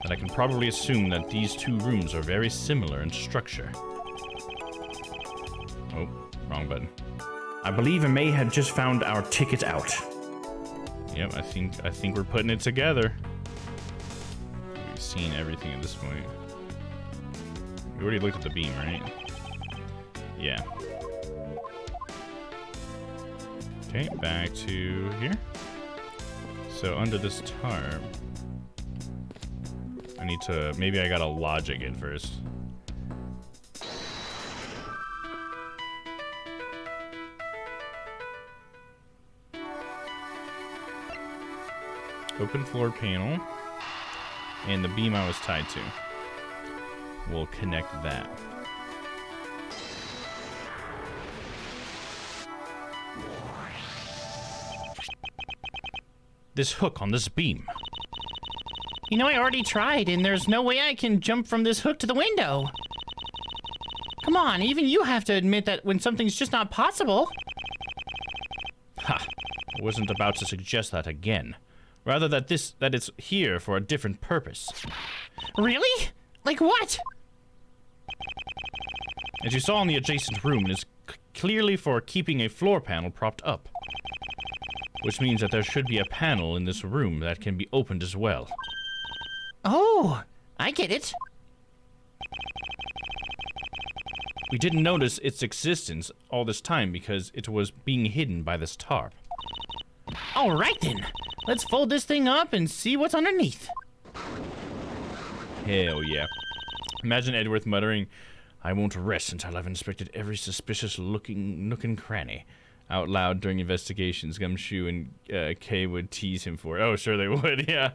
that I can probably assume that these two rooms are very similar in structure. Oh, wrong button. I believe I may have just found our ticket out. Yep, I think we're putting it together. We've seen everything at this point. We already looked at the beam, right? Yeah. Okay, back to here. So under this tarp, I need to, maybe I gotta logic it first. Open floor panel, and the beam I was tied to. We'll connect that. This hook on this beam. You know, I already tried, and there's no way I can jump from this hook to the window. Come on, even you have to admit that when something's just not possible. Ha! I wasn't about to suggest that again. Rather that it's here for a different purpose. Really? Like what? As you saw in the adjacent room, it is clearly for keeping a floor panel propped up. Which means that there should be a panel in this room that can be opened as well. Oh, I get it. We didn't notice its existence all this time because it was being hidden by this tarp. All right then. Let's fold this thing up and see what's underneath. Hell yeah. Imagine Edgeworth muttering, "I won't rest until I've inspected every suspicious-looking nook and cranny," out loud during investigations Gumshoe and Kay would tease him for. Oh, sure they would, yeah.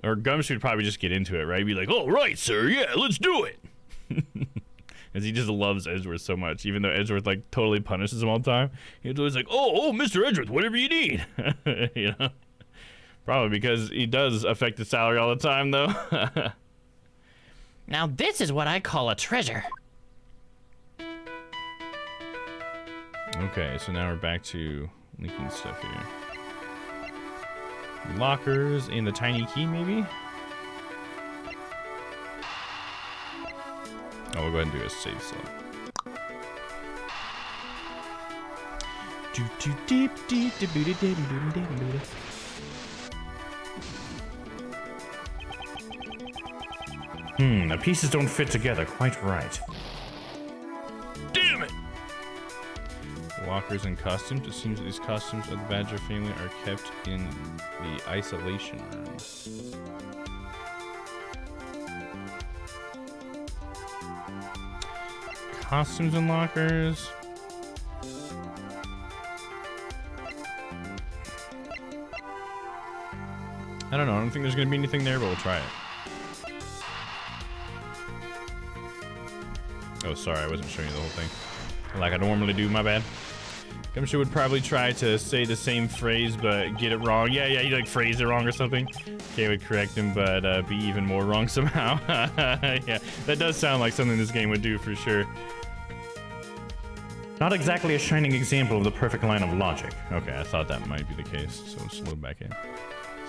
Or Gumshoe would probably just get into it, right? Be like, "Oh, right, sir, yeah, let's do it." Because he just loves Edgeworth so much, even though Edgeworth, like, totally punishes him all the time. He's always like, oh, Mr. Edgeworth, whatever you need. You know? Probably because he does affect his salary all the time, though. Now this is what I call a treasure. Okay, so now we're back to linking stuff here. Lockers and the tiny key, maybe? Oh, we'll go ahead and do a save slot. The pieces don't fit together quite right. Damn it! Lockers and costumes. It seems that these costumes of the Badger family are kept in the isolation room. Costumes and lockers. I don't know. I don't think there's going to be anything there, but we'll try it. Oh, sorry. I wasn't showing you the whole thing. Like I normally do, my bad. Gumshoe would probably try to say the same phrase, but get it wrong. Yeah, he like phrased it wrong or something. Kay would correct him, but be even more wrong somehow. Yeah, that does sound like something this game would do for sure. Not exactly a shining example of the perfect line of logic. Okay, I thought that might be the case, so let's load back in.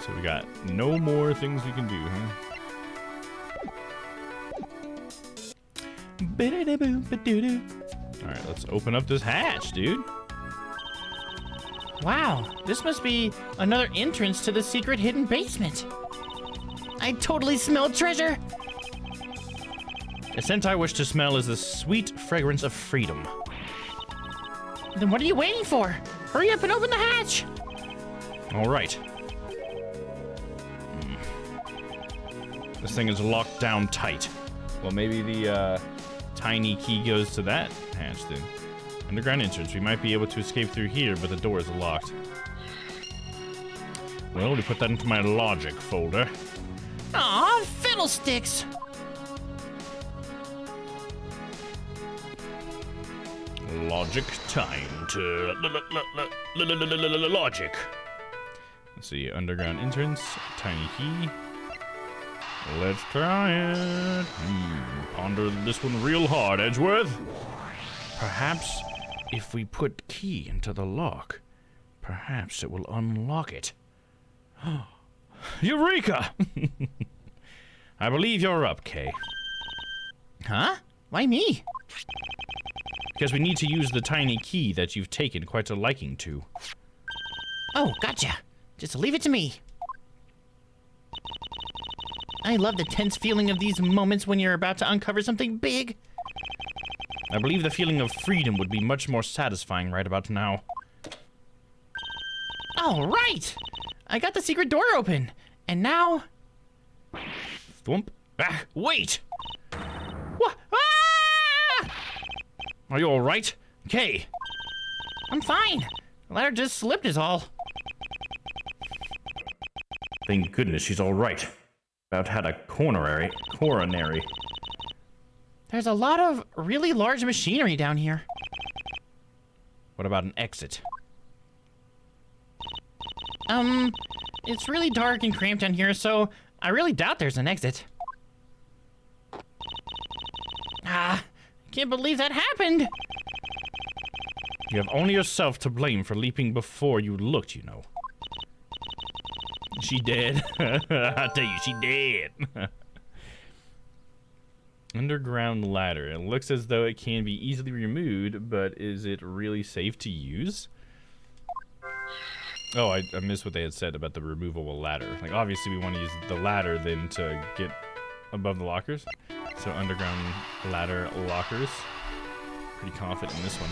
So we got no more things we can do, huh? Alright, let's open up this hatch, dude. Wow, this must be another entrance to the secret hidden basement. I totally smell treasure. The scent I wish to smell is the sweet fragrance of freedom. Then what are you waiting for? Hurry up and open the hatch. All right. This thing is locked down tight. Well, maybe the tiny key goes to that hatch then. Underground entrance. We might be able to escape through here, but the door is locked. Well, we put that into my logic folder. Aw, fiddlesticks. Logic time to logic. Let's see, underground entrance, tiny key. Let's try it. Ponder this one real hard, Edgeworth. Perhaps if we put key into the lock, perhaps it will unlock it. Eureka! I believe you're up, Kay. Huh? Why me? Because we need to use the tiny key that you've taken quite a liking to. Oh, gotcha. Just leave it to me. I love the tense feeling of these moments when you're about to uncover something big. I believe the feeling of freedom would be much more satisfying right about now. All right! I got the secret door open, and now... Thwomp. Ah, wait! What? Ah! Are you alright? Kay! I'm fine. The ladder just slipped is all. Thank goodness she's all right. About had a coronary. There's a lot of really large machinery down here. What about an exit? It's really dark and cramped down here, so I really doubt there's an exit. Ah, I can't believe that happened. You have only yourself to blame for leaping before you looked, you know. She dead. I tell you, she dead. Underground ladder. It looks as though it can be easily removed, but is it really safe to use? Oh, I missed what they had said about the removable ladder. Like, obviously we want to use the ladder then to get above the lockers. So underground ladder lockers. Pretty confident in this one.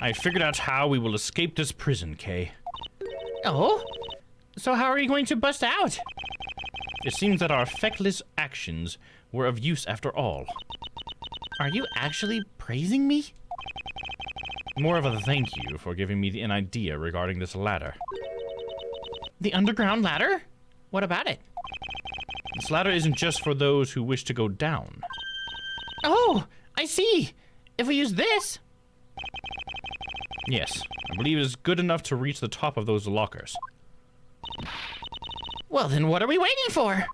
I figured out how we will escape this prison, Kay. Oh? So how are you going to bust out? It seems that our feckless actions were of use after all. Are you actually praising me? More of a thank you for giving me an idea regarding this ladder. The underground ladder? What about it? This ladder isn't just for those who wish to go down. Oh, I see. If we use this... Yes, I believe it is good enough to reach the top of those lockers. Well, then what are we waiting for?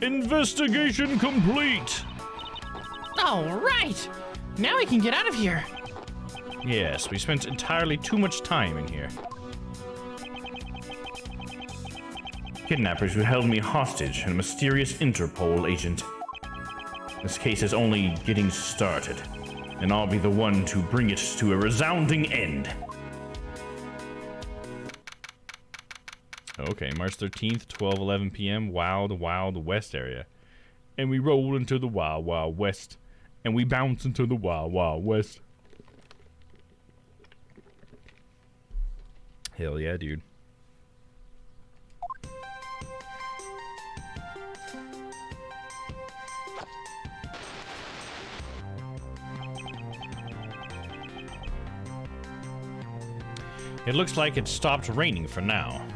Investigation complete! All right. Now we can get out of here. Yes, we spent entirely too much time in here. Kidnappers who held me hostage and a mysterious Interpol agent. This case is only getting started, and I'll be the one to bring it to a resounding end. Okay, March 13th, 12:11 p.m., Wild Wild West area. And we roll into the Wild Wild West. And we bounce into the Wild Wild West. Hell yeah, dude. It looks like it stopped raining for now.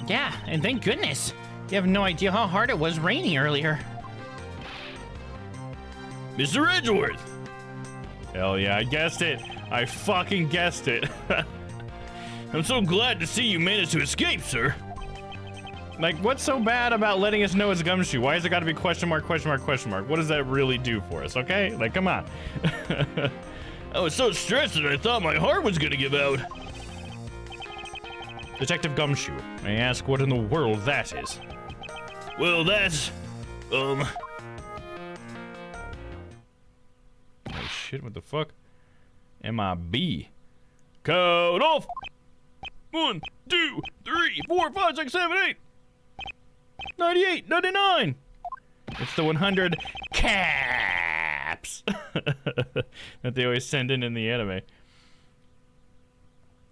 Yeah, and thank goodness. You have no idea how hard it was raining earlier. Mr. Edgeworth! Hell yeah, I guessed it. I fucking guessed it. I'm so glad to see you managed to escape, sir. Like, what's so bad about letting us know it's Gumshoe? Why has it got to be question mark, question mark, question mark? What does that really do for us, okay? Like, come on. I was so stressed that I thought my heart was gonna give out. Detective Gumshoe, may I ask what in the world that is? Well, that's, Oh shit, what the fuck? MIB. Count off! 1, 2, 3, 4, 5, 6, 7, 8! 98, 99! It's the 100 caps that they always send in the anime.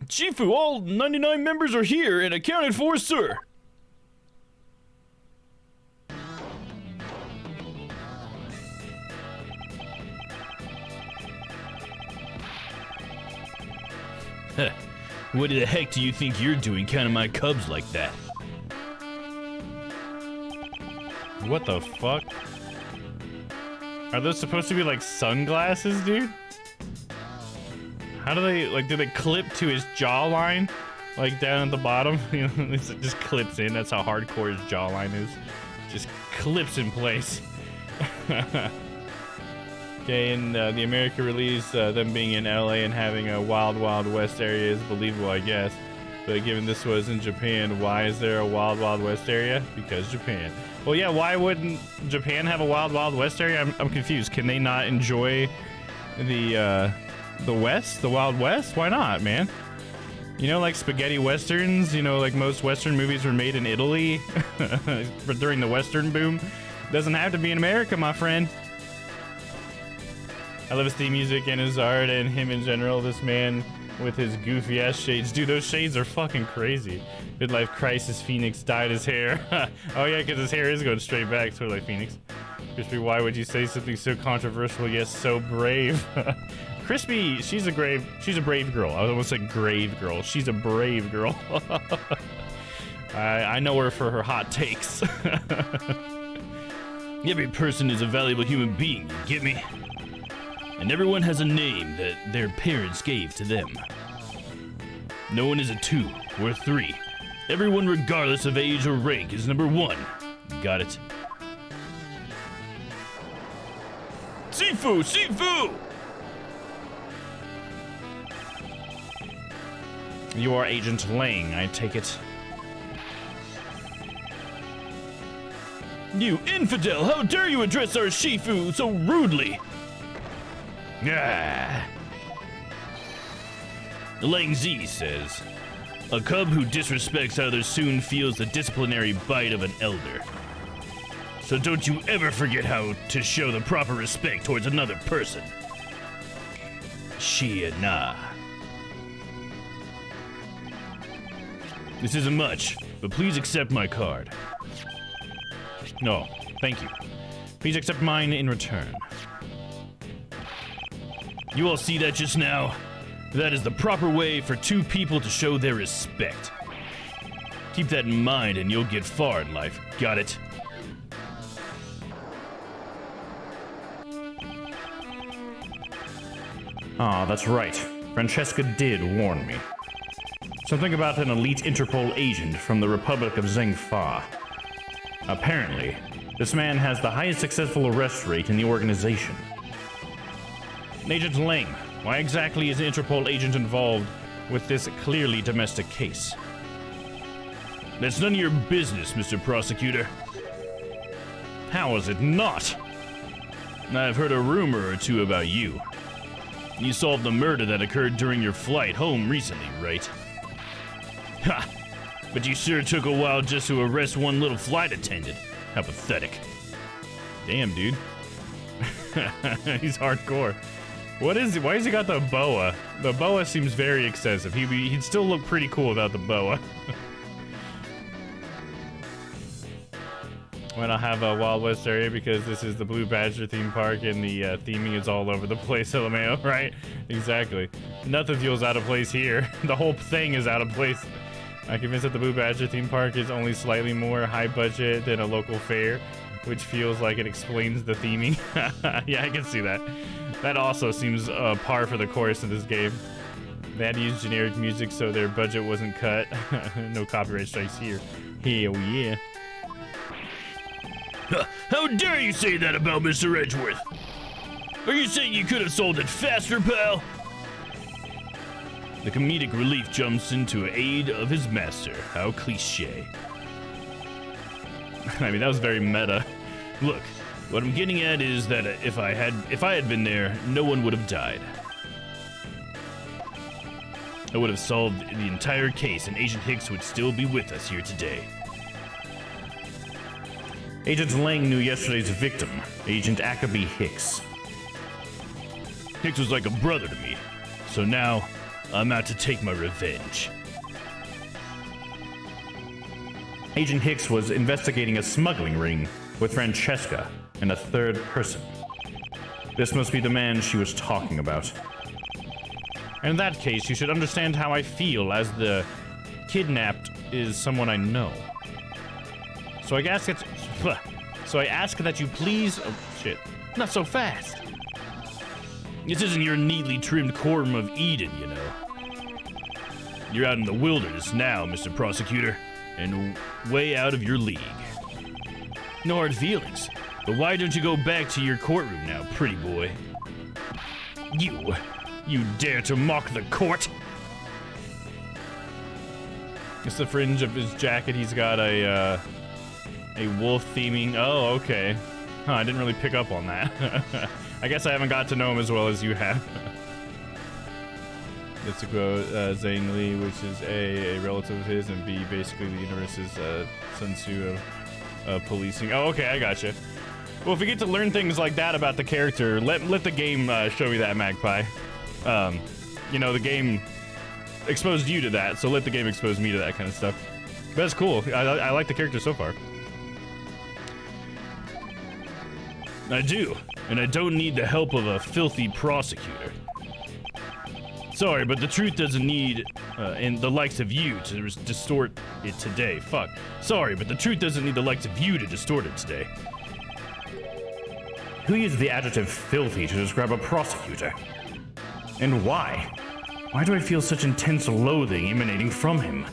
Chifu, all 99 members are here and accounted for, sir. What the heck do you think you're doing counting my cubs like that? What the fuck? Are those supposed to be like sunglasses, dude? How do they, like, do they clip to his jawline? Like down at the bottom? You know, it just clips in. That's how hardcore his jawline is. Just clips in place. Okay, and the America release, them being in LA and having a Wild Wild West area is believable, I guess. But given this was in Japan, why is there a Wild Wild West area? Because Japan. Well, yeah, why wouldn't Japan have a Wild Wild West area? I'm confused. Can they not enjoy the West, the Wild West? Why not, man? You know, like spaghetti westerns, you know, like most Western movies were made in Italy during the Western boom. Doesn't have to be in America, my friend. I love his theme music and his art and him in general. This man with his goofy ass shades. Dude, those shades are fucking crazy. Midlife crisis, Phoenix dyed his hair. Oh yeah, because his hair is going straight back, sort of like Phoenix. Crispy, why would you say something so controversial yet so brave? Crispy, she's a brave girl. I almost said grave girl. She's a brave girl. I know her for her hot takes. Every person is a valuable human being, you get me? And everyone has a name that their parents gave to them. No one is a 2 or a 3. Everyone, regardless of age or rank, is number 1. Got it? Sifu! Sifu! You are Agent Lang, I take it. You infidel! How dare you address our Shifu so rudely? Ah. Lang Zi says, a cub who disrespects others soon feels the disciplinary bite of an elder. So don't you ever forget how to show the proper respect towards another person. Shia na. This isn't much, but please accept my card. No, thank you. Please accept mine in return. You all see that just now? That is the proper way for 2 people to show their respect. Keep that in mind and you'll get far in life. Got it? Ah, that's right. Francesca did warn me. Something about an elite Interpol agent from the Republic of Zhengfa. Apparently, this man has the highest successful arrest rate in the organization. Agent Lang, why exactly is an Interpol agent involved with this clearly domestic case? That's none of your business, Mr. Prosecutor. How is it not? I've heard a rumor or 2 about you. You solved the murder that occurred during your flight home recently, right? Ha! But you sure took a while just to arrest one little flight attendant. How pathetic. Damn, dude. He's hardcore. What is it? Why has he got the boa? The boa seems very excessive. He'd still look pretty cool without the boa. When I have a Wild West area because this is the Blue Badger theme park and the theming is all over the place, LMAO, right? Exactly. Nothing feels out of place here. The whole thing is out of place. I'm convinced that the Blue Badger theme park is only slightly more high budget than a local fair, which feels like it explains the theming. Yeah, I can see that. That also seems par for the course in this game. They had to use generic music so their budget wasn't cut. No copyright strikes here. Hell yeah. How dare you say that about Mr. Edgeworth? Are you saying you could have sold it faster, pal? The comedic relief jumps into aid of his master. How cliche. I mean, that was very meta. Look, what I'm getting at is that if I had been there, no one would have died. I would have solved the entire case and Agent Hicks would still be with us here today. Agent Lang knew yesterday's victim, Agent Ackaby Hicks. Hicks was like a brother to me, so now I'm out to take my revenge. Agent Hicks was investigating a smuggling ring with Francesca and a 3rd person. This must be the man she was talking about. In that case, you should understand how I feel, as the kidnapped is someone I know. So I ask that you please... Oh, shit. Not so fast. This isn't your neatly trimmed courtroom of Eden, you know. You're out in the wilderness now, Mr. Prosecutor, and way out of your league. No hard feelings, but why don't you go back to your courtroom now, pretty boy? You dare to mock the court? It's the fringe of his jacket. He's got a wolf theming. Oh, okay. Huh, I didn't really pick up on that. I guess I haven't got to know him as well as you have. That's to quote Zhang Li, which is A, a relative of his, and B, basically the universe's Sun Tzu of policing. Oh, okay, I gotcha. Well, if we get to learn things like that about the character, let the game show you that, Magpie. You know, the game exposed you to that, so let the game expose me to that kind of stuff. But that's cool. I like the character so far. I do, and I don't need the help of a filthy prosecutor. Sorry, but the truth doesn't need and the likes of you to distort it today. Fuck. Sorry, but the truth doesn't need the likes of you to distort it today. Who used the adjective filthy to describe a prosecutor? And why? Why do I feel such intense loathing emanating from him?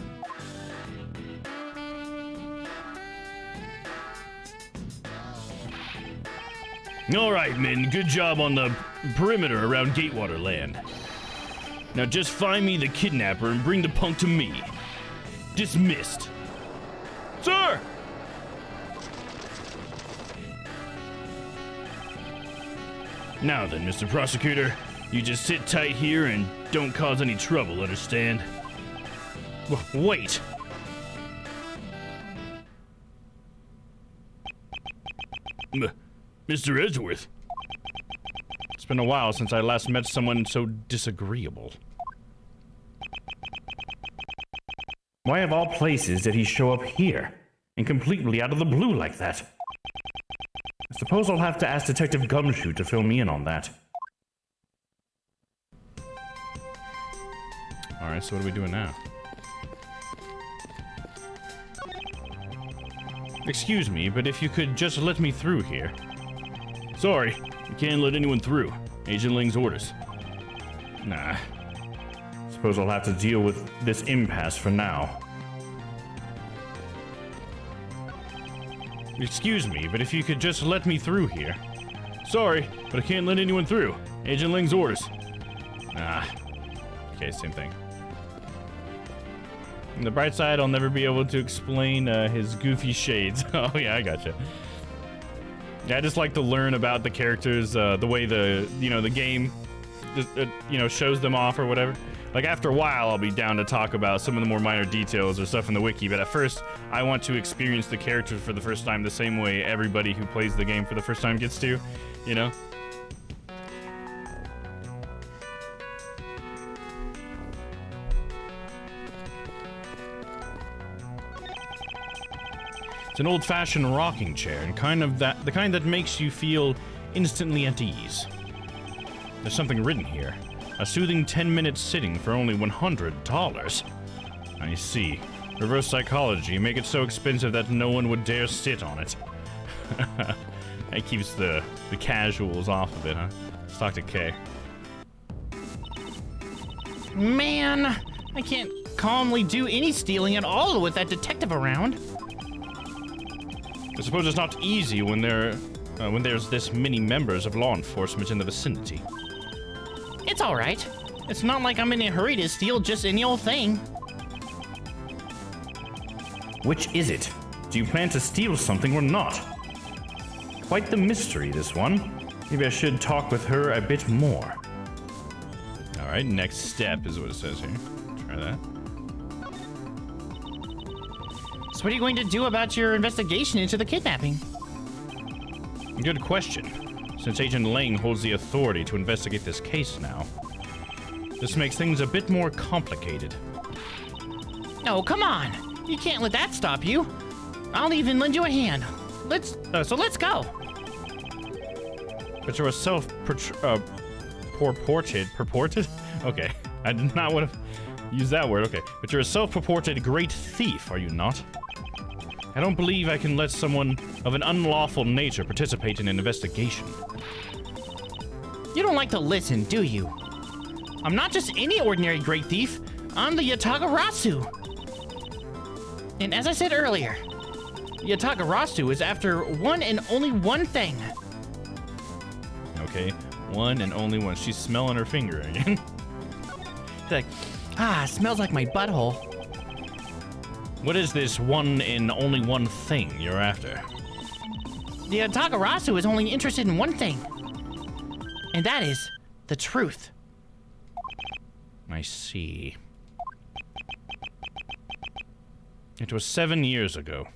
All right, men. Good job on the perimeter around Gatewater Land. Now just find me the kidnapper and bring the punk to me. Dismissed. Sir! Now then, Mr. Prosecutor, you just sit tight here and don't cause any trouble, understand? Wait. Mr. Edgeworth. It's been a while since I last met someone so disagreeable. Why of all places did he show up here? And completely out of the blue like that? I suppose I'll have to ask Detective Gumshoe to fill me in on that. Alright, so what are we doing now? Excuse me, but if you could just let me through here. Sorry, we can't let anyone through. Agent Ling's orders. Nah. Suppose I'll have to deal with this impasse for now. Excuse me, but if you could just let me through here. Sorry, but I can't let anyone through. Agent Ling's orders. Ah. Okay, same thing. On the bright side, I'll never be able to explain his goofy shades. Oh yeah, I gotcha. Yeah, I just like to learn about the characters, the way the game, shows them off or whatever. Like after a while, I'll be down to talk about some of the more minor details or stuff in the wiki, but at first, I want to experience the characters for the first time the same way everybody who plays the game for the first time gets to, you know? It's an old-fashioned rocking chair, and the kind that makes you feel instantly at ease. There's something written here. A soothing 10-minute sitting for only $100. I see. Reverse psychology. Make it so expensive that no one would dare sit on it. That keeps the casuals off of it, huh? Let's talk to Kay. Man, I can't calmly do any stealing at all with that detective around. I suppose it's not easy when there's this many members of law enforcement in the vicinity. It's all right. It's not like I'm in a hurry to steal just any old thing. Which is it? Do you plan to steal something or not? Quite the mystery, this one. Maybe I should talk with her a bit more. All right, next step is what it says here. Try that. So what are you going to do about your investigation into the kidnapping? Good question. Since Agent Lang holds the authority to investigate this case now, this makes things a bit more complicated. Oh, come on. You can't let that stop you. I'll even lend you a hand. Let's go. But you're a purported? Okay, I did not want to use that word, okay. But you're a self-purported great thief, are you not? I don't believe I can let someone of an unlawful nature participate in an investigation. You don't like to listen, do you? I'm not just any ordinary great thief. I'm the Yatagarasu. And as I said earlier, Yatagarasu is after one and only one thing. Okay, one and only one. She's smelling her finger again. She's like, smells like my butthole. What is this one and only one thing you're after? The Atagarasu is only interested in one thing. And that is the truth. I see. It was 7 years ago.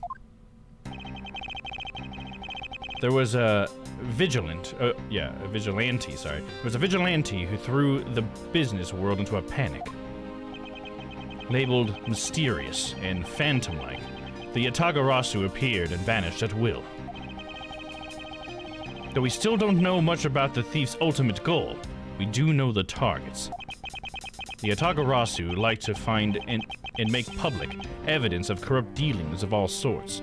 There was a vigilante, sorry. There was a vigilante who threw the business world into a panic. Labeled mysterious and phantom-like, the Atagarasu appeared and vanished at will. Though we still don't know much about the thief's ultimate goal, we do know the targets. The Atagarasu like to find and make public evidence of corrupt dealings of all sorts.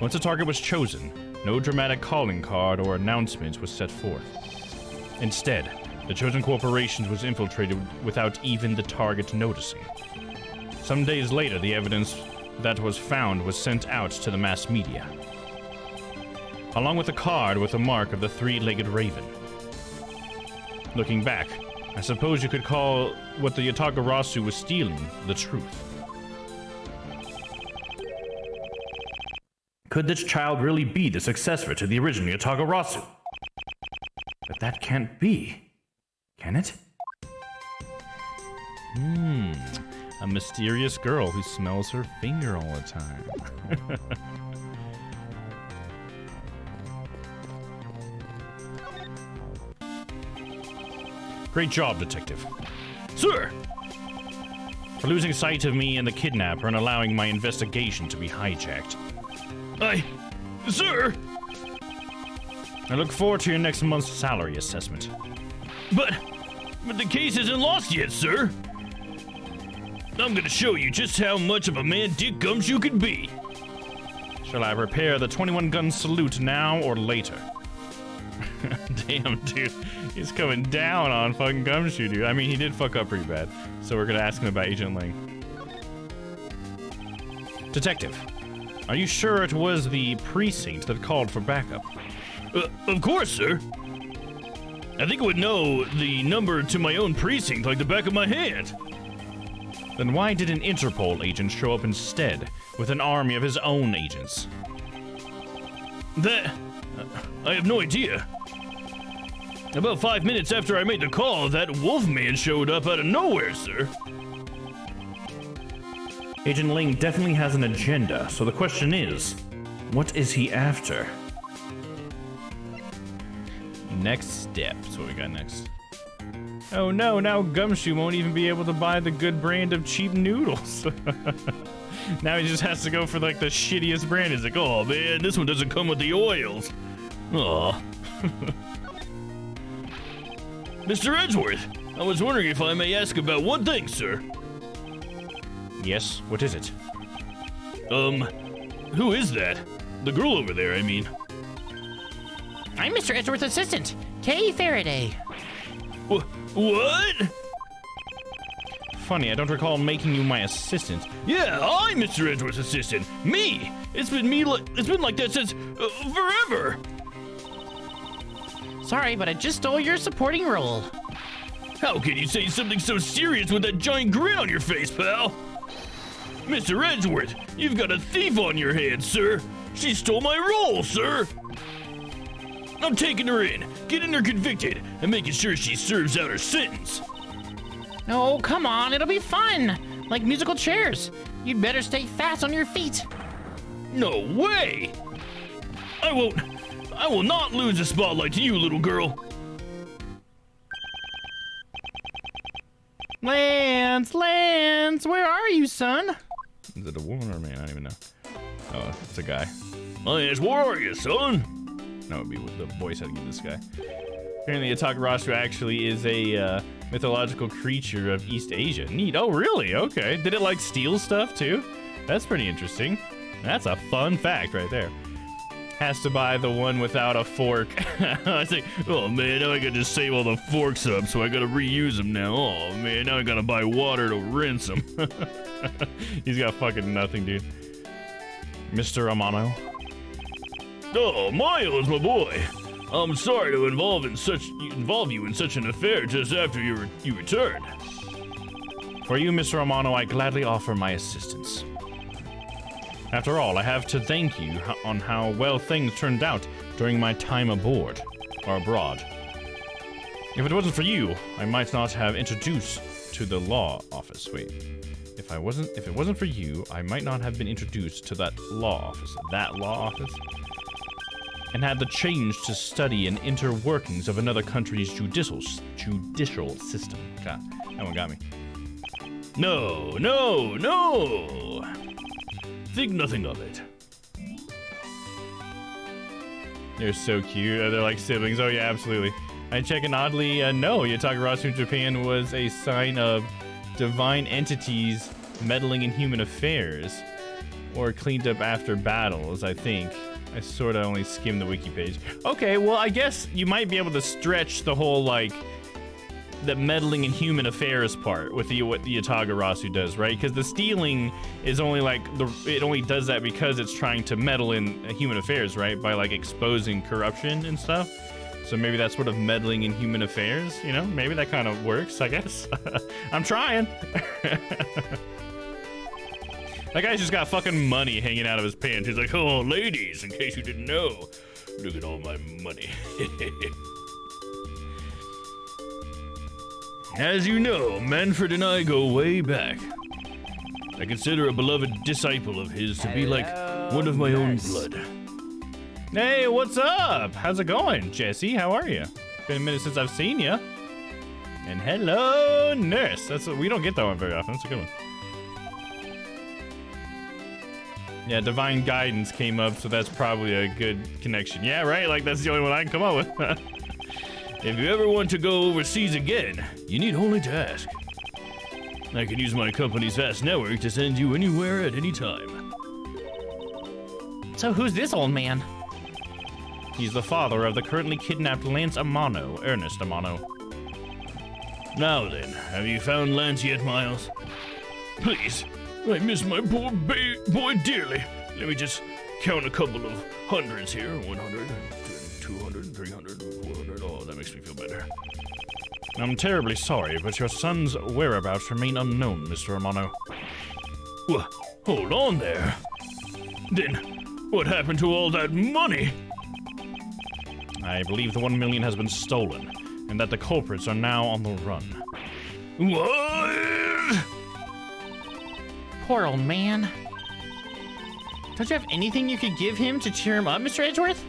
Once a target was chosen, no dramatic calling card or announcement was set forth. Instead, the chosen corporation was infiltrated without even the target noticing. Some days later, the evidence that was found was sent out to the mass media, along with a card with a mark of the three-legged raven. Looking back, I suppose you could call what the Atagarasu was stealing the truth. Could this child really be the successor to the original Atagarasu? But that can't be, can it? A mysterious girl who smells her finger all the time. Great job, Detective. Sir! For losing sight of me and the kidnapper and allowing my investigation to be hijacked. Sir! I look forward to your next month's salary assessment. But the case isn't lost yet, sir. I'm gonna show you just how much of a man Dick Gumshoe can be. Shall I prepare the 21-gun salute now or later? Damn, dude. He's coming down on fucking Gumshoe, dude. I mean, he did fuck up pretty bad. So we're gonna ask him about Agent Ling. Detective, are you sure it was the precinct that called for backup? Of course, sir. I think I would know the number to my own precinct like the back of my hand. Then why did an Interpol agent show up instead with an army of his own agents? I have no idea. About 5 minutes after I made the call, that Wolfman showed up out of nowhere, sir. Agent Ling definitely has an agenda, so the question is, what is he after? Next step. So what we got next? Oh no, now Gumshoe won't even be able to buy the good brand of cheap noodles. Now he just has to go for like the shittiest brand. He's like, oh man, this one doesn't come with the oils. Aw. Mr. Edgeworth, I was wondering if I may ask about one thing, sir. Yes, what is it? Who is that? The girl over there, I mean. I'm Mr. Edgeworth's assistant, Kay Faraday. What? Funny, I don't recall making you my assistant. Yeah, I'm Mr. Edgeworth's assistant. Me! It's been like that since forever. Sorry, but I just stole your supporting role. How can you say something so serious with that giant grin on your face, pal? Mr. Edgeworth, you've got a thief on your hands, sir. She stole my role, sir. I'm taking her in, getting her convicted, and making sure she serves out her sentence. Oh, come on, it'll be fun. Like musical chairs. You'd better stay fast on your feet. No way! I will not lose the spotlight to you, little girl. Lance, where are you, son? Is it a woman or a man? I don't even know. Oh, it's a guy. Lance, where are you, son? No, it'd be the voice I'd give this guy. Apparently, Atagarasu actually is a mythological creature of East Asia. Neat. Oh, really? Okay. Did it like steal stuff too? That's pretty interesting. That's a fun fact right there. Has to buy the one without a fork. I think, oh man, now I gotta just save all the forks up, so I gotta reuse them now. Oh man, now I gotta buy water to rinse them. He's got fucking nothing, dude. Mr. Amano. Oh, Miles, my boy. I'm sorry to involve you in such an affair just after you returned. For you, Mr. Amano, I gladly offer my assistance. After all, I have to thank you on how well things turned out during my time aboard, or abroad. If it wasn't for you, I might not have introduced to the law office. Wait. If it wasn't for you, I might not have been introduced to that law office. That law office? And had the change to study and inner workings of another country's judicial system. God, that one got me. No. Think nothing of it. They're so cute. They're like siblings. Oh yeah, absolutely. I check and oddly, no, Yatagarasu in Japan was a sign of divine entities meddling in human affairs, or cleaned up after battles, I think. I sort of only skimmed the wiki page. Okay, well, I guess you might be able to stretch the whole, like, the meddling in human affairs part with what the Yatagarasu does, right? Because the stealing is only, like, it only does that because it's trying to meddle in human affairs, right? By, like, exposing corruption and stuff. So maybe that's sort of meddling in human affairs, you know? Maybe that kind of works, I guess. I'm trying. That guy's just got fucking money hanging out of his pants. He's like, oh, ladies, in case you didn't know, look at all my money. As you know, Manfred and I go way back. I consider a beloved disciple of his to be like one of my own blood. Hey, what's up? How's it going, Jesse? How are you? Been a minute since I've seen you. And hello, nurse. We don't get that one very often. That's a good one. Yeah, divine guidance came up, so that's probably a good connection. Yeah, right? Like, that's the only one I can come up with. If you ever want to go overseas again, you need only to ask. I can use my company's vast network to send you anywhere at any time. So who's this old man? He's the father of the currently kidnapped Lance Amano, Ernest Amano. Now then, have you found Lance yet, Miles? Please, I miss my poor boy dearly. Let me just count a couple of hundreds here. 100, 200, 300, 400. Oh, that makes me feel better. I'm terribly sorry, but your son's whereabouts remain unknown, Mr. Amano. Hold on there. Then, what happened to all that money? I believe the 1 million has been stolen, and that the culprits are now on the run. What? Poor old man. Don't you have anything you could give him to cheer him up, Mr. Edgeworth?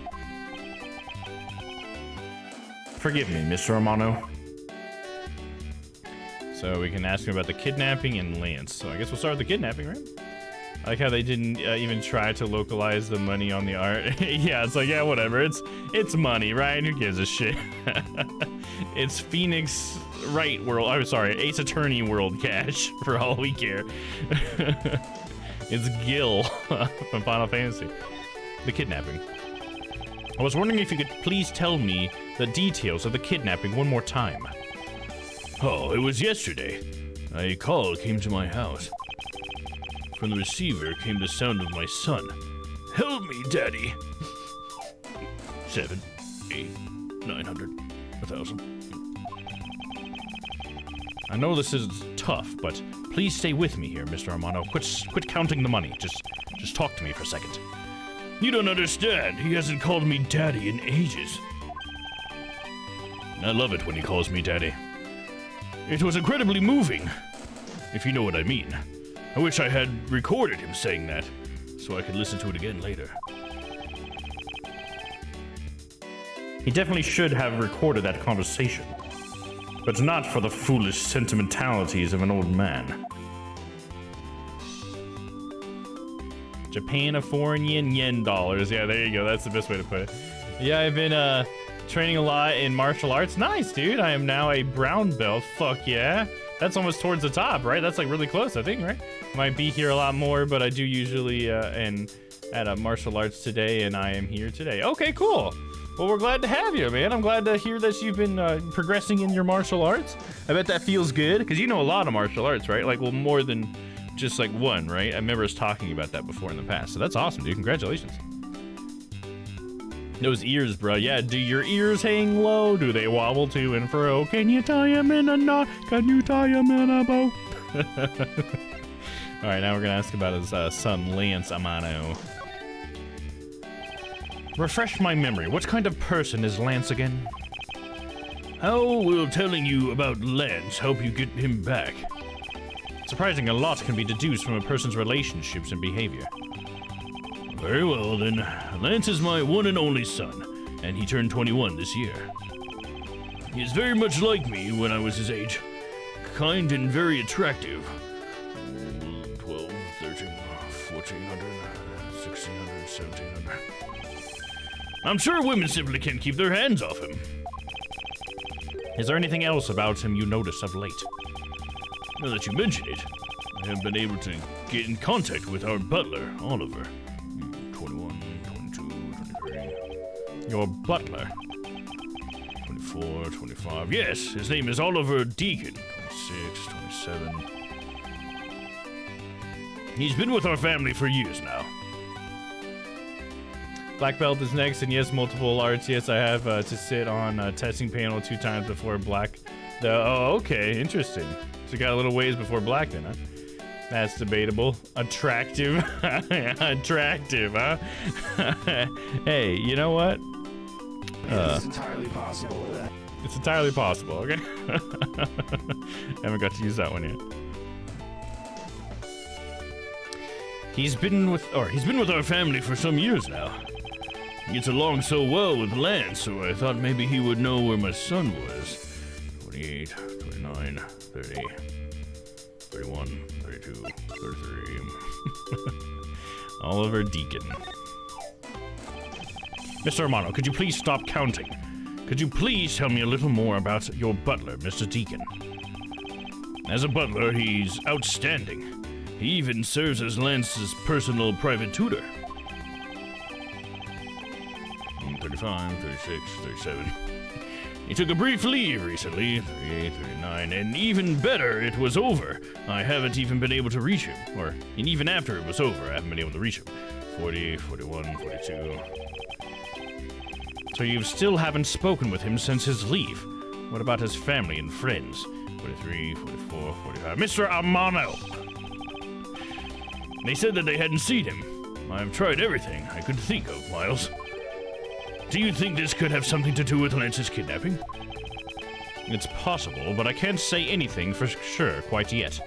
Forgive me, Mr. Amano. So we can ask him about the kidnapping and Lance. So I guess we'll start with the kidnapping, right? I like how they didn't even try to localize the money on the art. Yeah, it's like, yeah, whatever. It's money, right? Who gives a shit? It's Phoenix Wright world. I'm sorry, Ace Attorney world cash for all we care. It's Gil from Final Fantasy. The kidnapping. I was wondering if you could please tell me the details of the kidnapping one more time. Oh, it was yesterday. A call came to my house. From the receiver came the sound of my son. Help me, Daddy. 7, 8, 900, 1,000. I know this is tough, but please stay with me here, Mr. Amano. Quit counting the money. Just talk to me for a second. You don't understand. He hasn't called me Daddy in ages. I love it when he calls me Daddy. It was incredibly moving, if you know what I mean. I wish I had recorded him saying that, so I could listen to it again later. He definitely should have recorded that conversation, but not for the foolish sentimentalities of an old man. Japan, a foreign yen dollars. Yeah, there you go. That's the best way to put it. Yeah, I've been training a lot in martial arts. Nice, dude. I am now a brown belt. Fuck yeah. That's almost towards the top, right? That's like really close, I think, right? Might be here a lot more, but I do usually and at a martial arts today, and I am here today. Okay, cool. Well, we're glad to have you, man. I'm glad to hear that you've been progressing in your martial arts. I bet that feels good, because you know a lot of martial arts, right? Like, well, more than just like one, right? I remember us talking about that before in the past. So that's awesome, dude. Congratulations. Those ears, bro. Yeah, do your ears hang low? Do they wobble to and fro? Can you tie them in a knot? Can you tie them in a bow? All right, now we're gonna ask about his son, Lance Amano. Refresh my memory. What kind of person is Lance again? How will telling you about Lance help you get him back? Surprising, a lot can be deduced from a person's relationships and behavior. Very well, then. Lance is my one and only son, and he turned 21 this year. He is very much like me when I was his age. Kind and very attractive. 12, 13, 1400, 1600, 1700. I'm sure women simply can't keep their hands off him. Is there anything else about him you notice of late? Now that you mention it, I have been able to get in contact with our butler, Oliver. 21, 22, 23. Your butler? 24, 25. Yes, his name is Oliver Deacon. 26, 27. He's been with our family for years now. Black belt is next, and yes, multiple arts. Yes, I have to sit on a testing panel 2 times before black. Oh, okay, interesting. So you got a little ways before black then, huh? That's debatable. Attractive. Attractive, huh? Hey, you know what? It's entirely possible. It's entirely possible, okay? Haven't got to use that one yet. He's been with our family for some years now. He gets along so well with Lance, so I thought maybe he would know where my son was. 28, 29, 30, 31, 32, 33. Oliver Deacon. Mr. Amano, could you please stop counting? Could you please tell me a little more about your butler, Mr. Deacon? As a butler, he's outstanding. He even serves as Lance's personal private tutor. 35, 36, 37. He took a brief leave recently, 38, 39, and even better, it was over. I haven't even been able to reach him, and even after it was over, I haven't been able to reach him. 40, 41, 42. So you still haven't spoken with him since his leave. What about his family and friends? 43, 44, 45. Mr. Amano! They said that they hadn't seen him. I've tried everything I could think of, Miles. Do you think this could have something to do with Lance's kidnapping? It's possible, but I can't say anything for sure quite yet.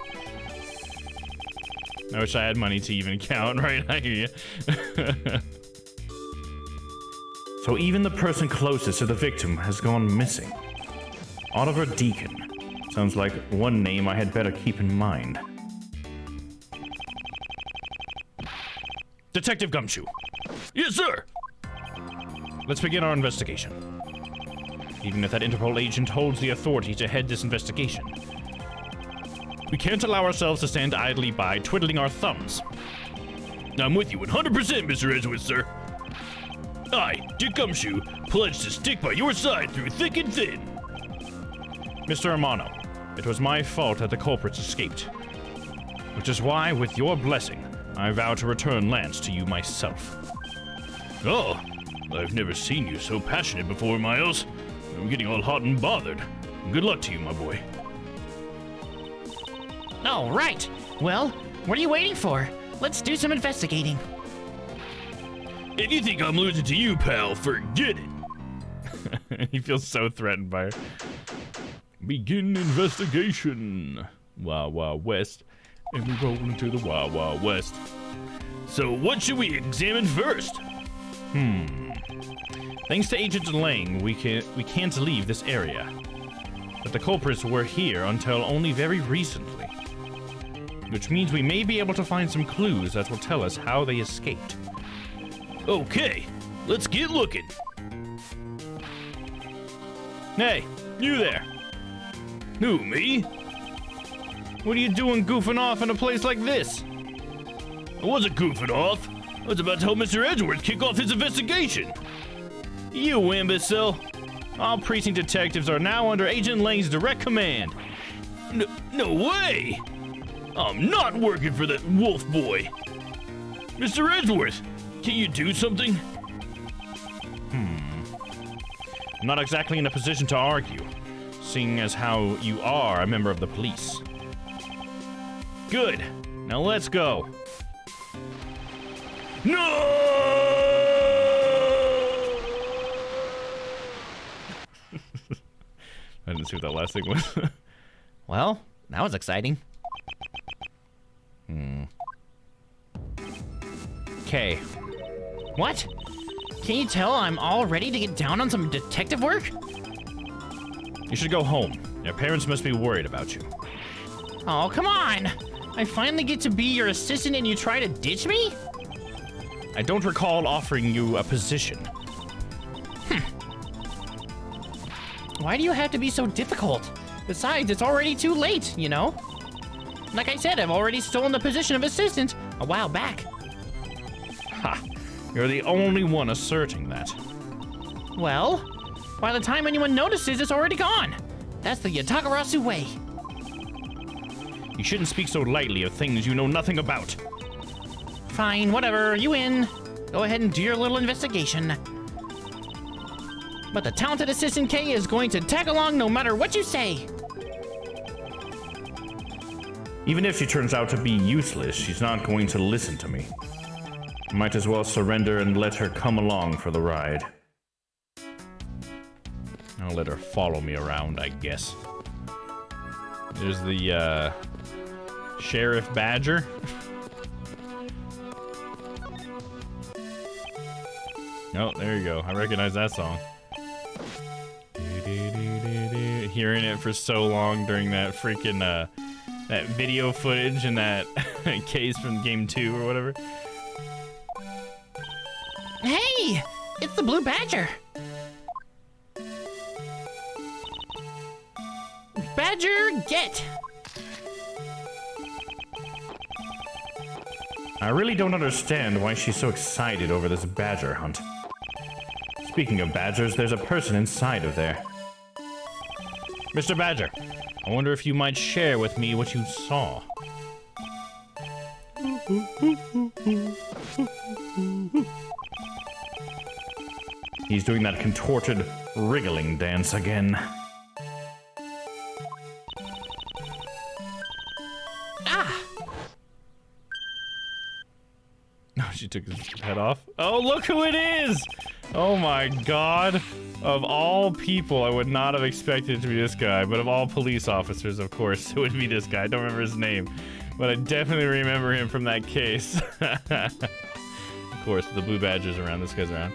I wish I had money to even count, right? I hear you. So even the person closest to the victim has gone missing. Oliver Deacon. Sounds like one name I had better keep in mind. Detective Gumshoe. Yes, sir! Let's begin our investigation. Even if that Interpol agent holds the authority to head this investigation, we can't allow ourselves to stand idly by, twiddling our thumbs. I'm with you 100%, Mr. Edgeworth, sir. I, Dick Gumshoe, pledge to stick by your side through thick and thin. Mr. Amano, it was my fault that the culprits escaped. Which is why, with your blessing, I vow to return Lance to you myself. Oh, I've never seen you so passionate before, Miles. I'm getting all hot and bothered. Good luck to you, my boy. All right. Well, what are you waiting for? Let's do some investigating. If you think I'm losing to you, pal, forget it. He feels so threatened by her. Begin investigation. Wild Wild West. And we roll into the Wild Wild West. So what should we examine first? Thanks to Agent Lang, we can't leave this area. But the culprits were here until only very recently. Which means we may be able to find some clues that will tell us how they escaped. Okay, let's get looking. Hey, you there. Who, me? What are you doing goofing off in a place like this? I wasn't goofing off. I was about to help Mr. Edgeworth kick off his investigation. You imbecile. All precinct detectives are now under Agent Lang's direct command. No way! I'm not working for that wolf boy. Mr. Edgeworth, can you do something? I'm not exactly in a position to argue, seeing as how you are a member of the police. Good. Now let's go. No! I didn't see what that last thing was. Well, that was exciting. Okay. What? Can you tell I'm all ready to get down on some detective work? You should go home. Your parents must be worried about you. Oh, come on! I finally get to be your assistant and you try to ditch me? I don't recall offering you a position. Why do you have to be so difficult? Besides, it's already too late, you know? Like I said, I've already stolen the position of assistant a while back. Ha! You're the only one asserting that. Well, by the time anyone notices, it's already gone. That's the Yatagarasu way. You shouldn't speak so lightly of things you know nothing about. Fine, whatever, you win. Go ahead and do your little investigation. But the talented Assistant K is going to tag along no matter what you say. Even if she turns out to be useless, she's not going to listen to me. Might as well surrender and let her come along for the ride. I'll let her follow me around, I guess. There's the, Sheriff Badger. Oh, there you go. I recognize that song. Hearing it for so long during that freaking, that video footage and that case from game 2 or whatever. Hey! It's the Blue Badger! Badger, get! I really don't understand why she's so excited over this badger hunt. Speaking of badgers, there's a person inside of there. Mr. Badger, I wonder if you might share with me what you saw. He's doing that contorted, wriggling dance again. Oh, she took his head off. Oh, look who it is! Oh my god. Of all people, I would not have expected it to be this guy, but of all police officers, of course, it would be this guy. I don't remember his name, but I definitely remember him from that case. Of course, the Blue Badger's around, this guy's around.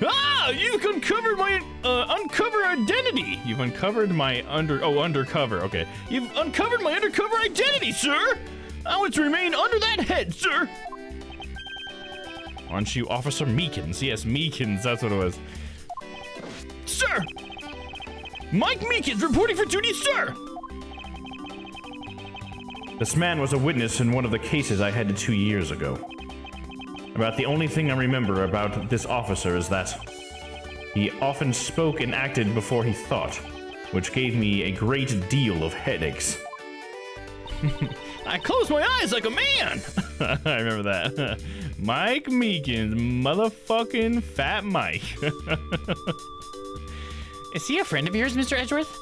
Ah! You've uncovered my, uncover identity! You've uncovered my undercover, okay. You've uncovered my undercover identity, sir! I want to remain under that head, sir! Aren't you Officer Meekins? Yes, Meekins, that's what it was. Sir! Mike Meekins reporting for duty, sir! This man was a witness in one of the cases I had 2 years ago. About the only thing I remember about this officer is that he often spoke and acted before he thought, which gave me a great deal of headaches. I close my eyes like a man! I remember that. Mike Meekins, motherfucking Fat Mike. Is he a friend of yours, Mr. Edgeworth?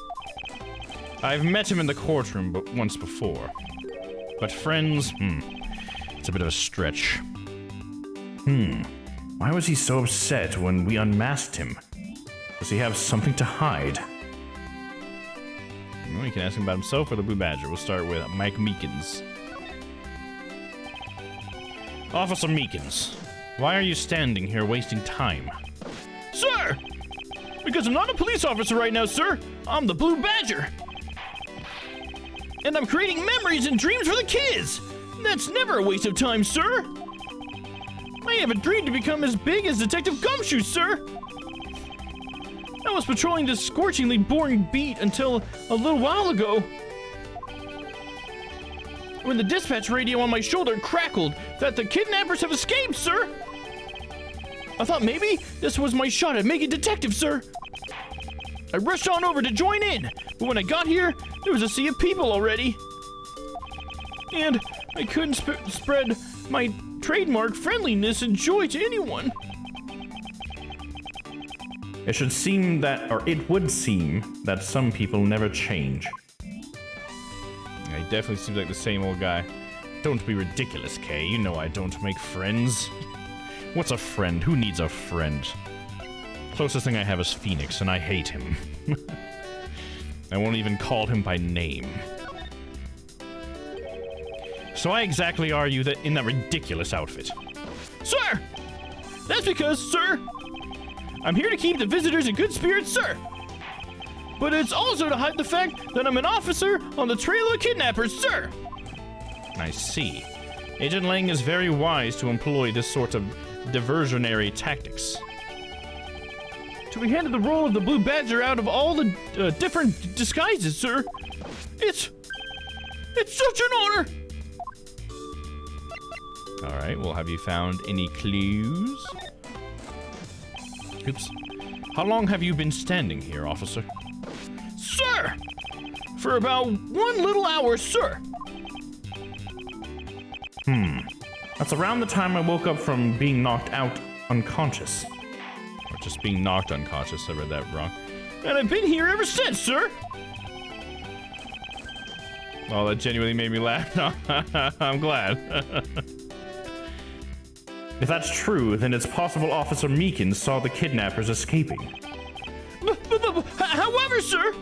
I've met him in the courtroom once before. But friends, it's a bit of a stretch. Why was he so upset when we unmasked him? Does he have something to hide? Well, you can ask him about himself or the Blue Badger. We'll start with Mike Meekins. Officer Meekins, why are you standing here wasting time? Sir! Because I'm not a police officer right now, sir! I'm the Blue Badger! And I'm creating memories and dreams for the kids! That's never a waste of time, sir! I have a dream to become as big as Detective Gumshoe, sir! I was patrolling this scorchingly boring beat until a little while ago, when the dispatch radio on my shoulder crackled that the kidnappers have escaped, sir! I thought maybe this was my shot at making detective, sir! I rushed on over to join in, but when I got here, there was a sea of people already. And I couldn't spread my trademark friendliness and joy to anyone. It should seem that, or it would seem that some people never change. Yeah, he definitely seems like the same old guy. Don't be ridiculous, Kay. You know I don't make friends. What's a friend? Who needs a friend? Closest thing I have is Phoenix, and I hate him. I won't even call him by name. So why exactly are you in that ridiculous outfit? Sir! That's because, sir, I'm here to keep the visitors in good spirits, sir. But it's also to hide the fact that I'm an officer on the trail of kidnappers, sir. I see. Agent Lang is very wise to employ this sort of diversionary tactics. To be handed the role of the Blue Badger out of all the different disguises, sir. It's such an honor. All right, well, have you found any clues? Oops. How long have you been standing here, officer? Sir! For about 1 little hour, sir. That's around the time I woke up from being knocked out unconscious. Or just being knocked unconscious, I read that wrong. And I've been here ever since, sir! Well, that genuinely made me laugh. I'm glad. If that's true, then it's possible Officer Meekins saw the kidnappers escaping. However, sir,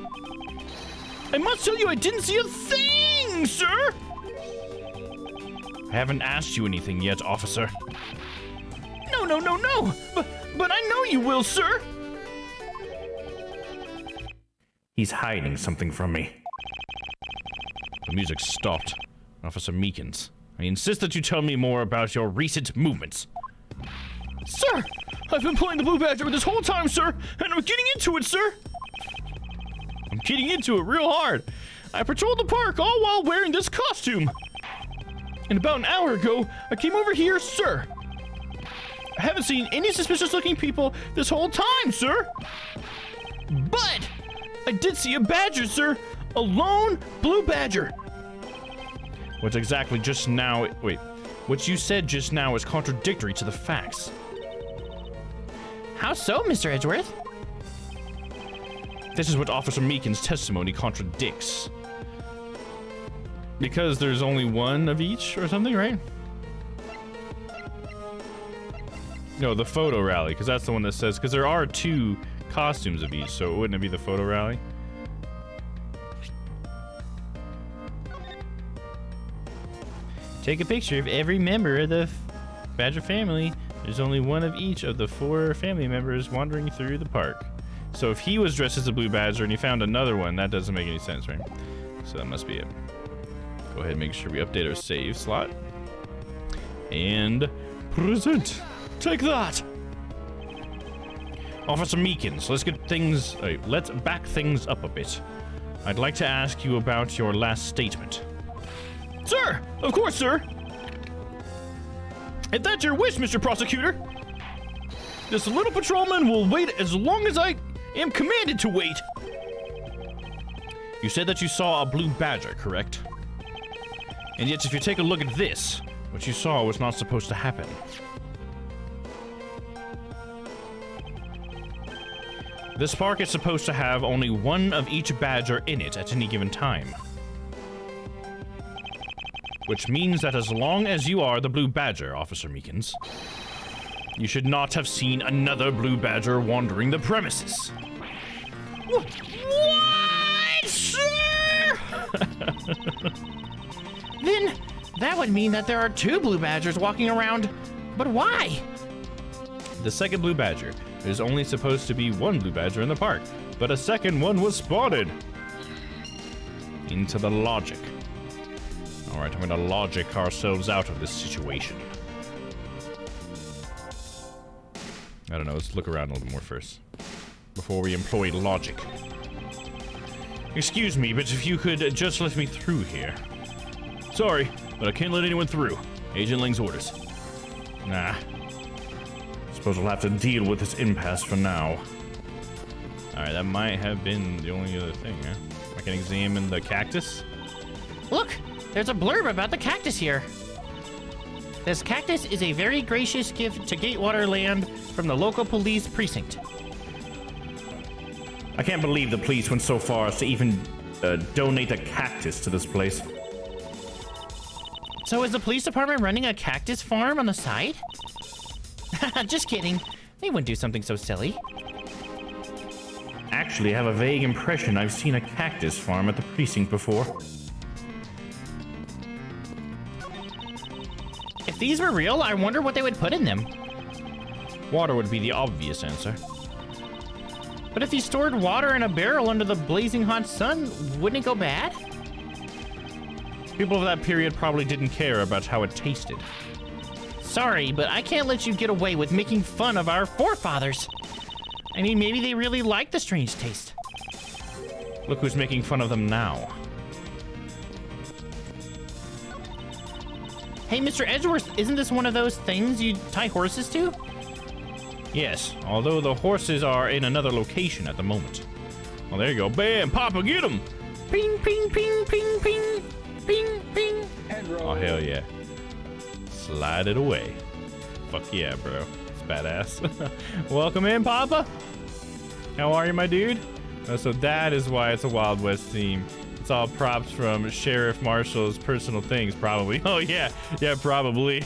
I must tell you I didn't see a thing, sir! I haven't asked you anything yet, officer. No. But I know you will, sir! He's hiding something from me. The music stopped. Officer Meekins, I insist that you tell me more about your recent movements. Sir! I've been playing the Blue Badger this whole time, sir, and I'm getting into it, sir! I'm getting into it real hard. I patrolled the park all while wearing this costume. And about an hour ago, I came over here, sir. I haven't seen any suspicious-looking people this whole time, sir. But I did see a badger, sir. A lone blue badger. What's exactly just now... Wait. What you said just now is contradictory to the facts. How so, Mr. Edgeworth? This is what Officer Meekins' testimony contradicts. Because there's only one of each or something, right? No, the photo rally, because that's the one that says... Because there are 2 costumes of each, so wouldn't it be the photo rally? Take a picture of every member of the Badger family. There's only one of each of the 4 family members wandering through the park. So if he was dressed as a Blue Badger and he found another one, that doesn't make any sense, right? So that must be it. Go ahead and make sure we update our save slot. And present. Take that. Officer Meekins, let's back things up a bit. I'd like to ask you about your last statement. Sir! Of course, sir! If that's your wish, Mr. Prosecutor, this little patrolman will wait as long as I am commanded to wait. You said that you saw a Blue Badger, correct? And yet, if you take a look at this, what you saw was not supposed to happen. This park is supposed to have only one of each badger in it at any given time. Which means that as long as you are the Blue Badger, Officer Meekins, you should not have seen another Blue Badger wandering the premises. What, sir? Then that would mean that there are 2 Blue Badgers walking around. But why? The second Blue Badger. There's only supposed to be 1 Blue Badger in the park, but a second one was spotted. Into the logic. Alright, I'm gonna logic ourselves out of this situation. I don't know, let's look around a little bit more first. Before we employ logic. Excuse me, but if you could just let me through here. Sorry, but I can't let anyone through. Agent Lang's orders. Nah. Suppose we'll have to deal with this impasse for now. Alright, that might have been the only other thing, huh? I can examine the cactus. Look, there's a blurb about the cactus here. This cactus is a very gracious gift to Gatewater Land from the local police precinct. I can't believe the police went so far as to even donate a cactus to this place. So is the police department running a cactus farm on the side? Just kidding. They wouldn't do something so silly. Actually, I have a vague impression I've seen a cactus farm at the precinct before. If these were real, I wonder what they would put in them. Water would be the obvious answer. But if you stored water in a barrel under the blazing hot sun, wouldn't it go bad? People of that period probably didn't care about how it tasted. Sorry, but I can't let you get away with making fun of our forefathers. I mean, maybe they really like the strange taste. Look who's making fun of them now. Hey, Mr. Edgeworth, isn't this one of those things you tie horses to? Yes, although the horses are in another location at the moment. Well, there you go. Bam! Papa, get him! Ping, ping, ping, ping, ping, ping, ping. Oh, hell yeah. Slide it away. Fuck yeah, bro. It's badass. Welcome in, Papa. How are you, my dude? So that is why it's a Wild West theme. It's all props from Sheriff Marshall's personal things, probably. Oh, yeah. Yeah, probably.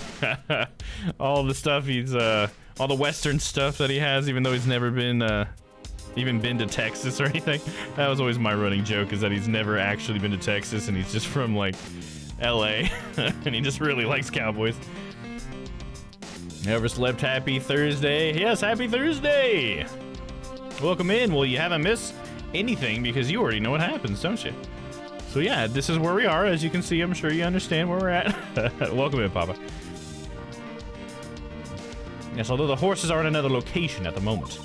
All the stuff he's, all the Western stuff that he has, even though he's never been, even been to Texas or anything. That was always my running joke, is that he's never actually been to Texas and he's just from, like, LA. And he just really likes cowboys. Never slept. Happy Thursday. Yes, happy Thursday. Welcome in. Well, you haven't missed anything because you already know what happens, don't you? So yeah, this is where we are. As you can see, I'm sure you understand where we're at. Welcome in, Papa. Yes, although the horses are in another location at the moment.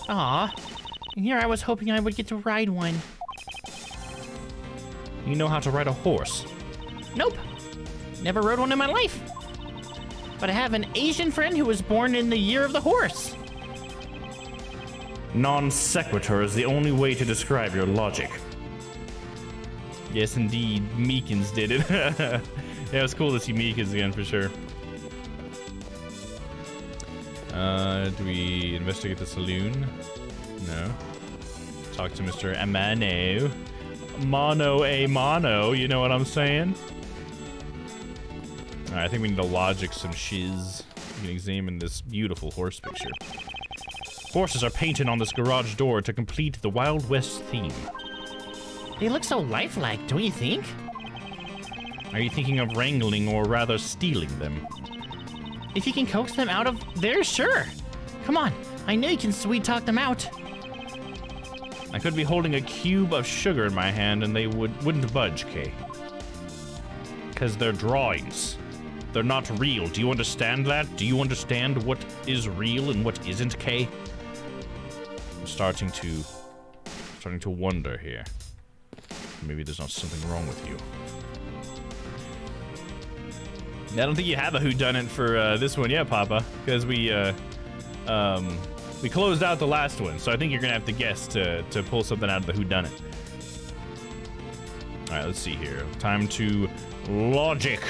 Aw, here I was hoping I would get to ride one. You know how to ride a horse? Nope, never rode one in my life. But I have an Asian friend who was born in the year of the horse. Non sequitur is the only way to describe your logic. Yes, indeed. Meekins did it. Yeah, it was cool to see Meekins again for sure. Do we investigate the saloon? No. Talk to Mr. Amano. Mano, you know what I'm saying? Alright, I think we need to logic some shiz. We can examine this beautiful horse picture. Horses are painted on this garage door to complete the Wild West theme. They look so lifelike, don't you think? Are you thinking of wrangling or rather stealing them? If you can coax them out of there, sure. Come on, I know you can sweet talk them out. I could be holding a cube of sugar in my hand and they wouldn't budge, Kay. Because they're drawings. They're not real. Do you understand that? Do you understand what is real and what isn't, Kay? I'm starting to wonder here. Maybe there's not something wrong with you. I don't think you have a whodunit for this one yet, Papa, because we closed out the last one, so I think you're gonna have to guess to pull something out of the whodunit. All right, let's see here. Time to logic.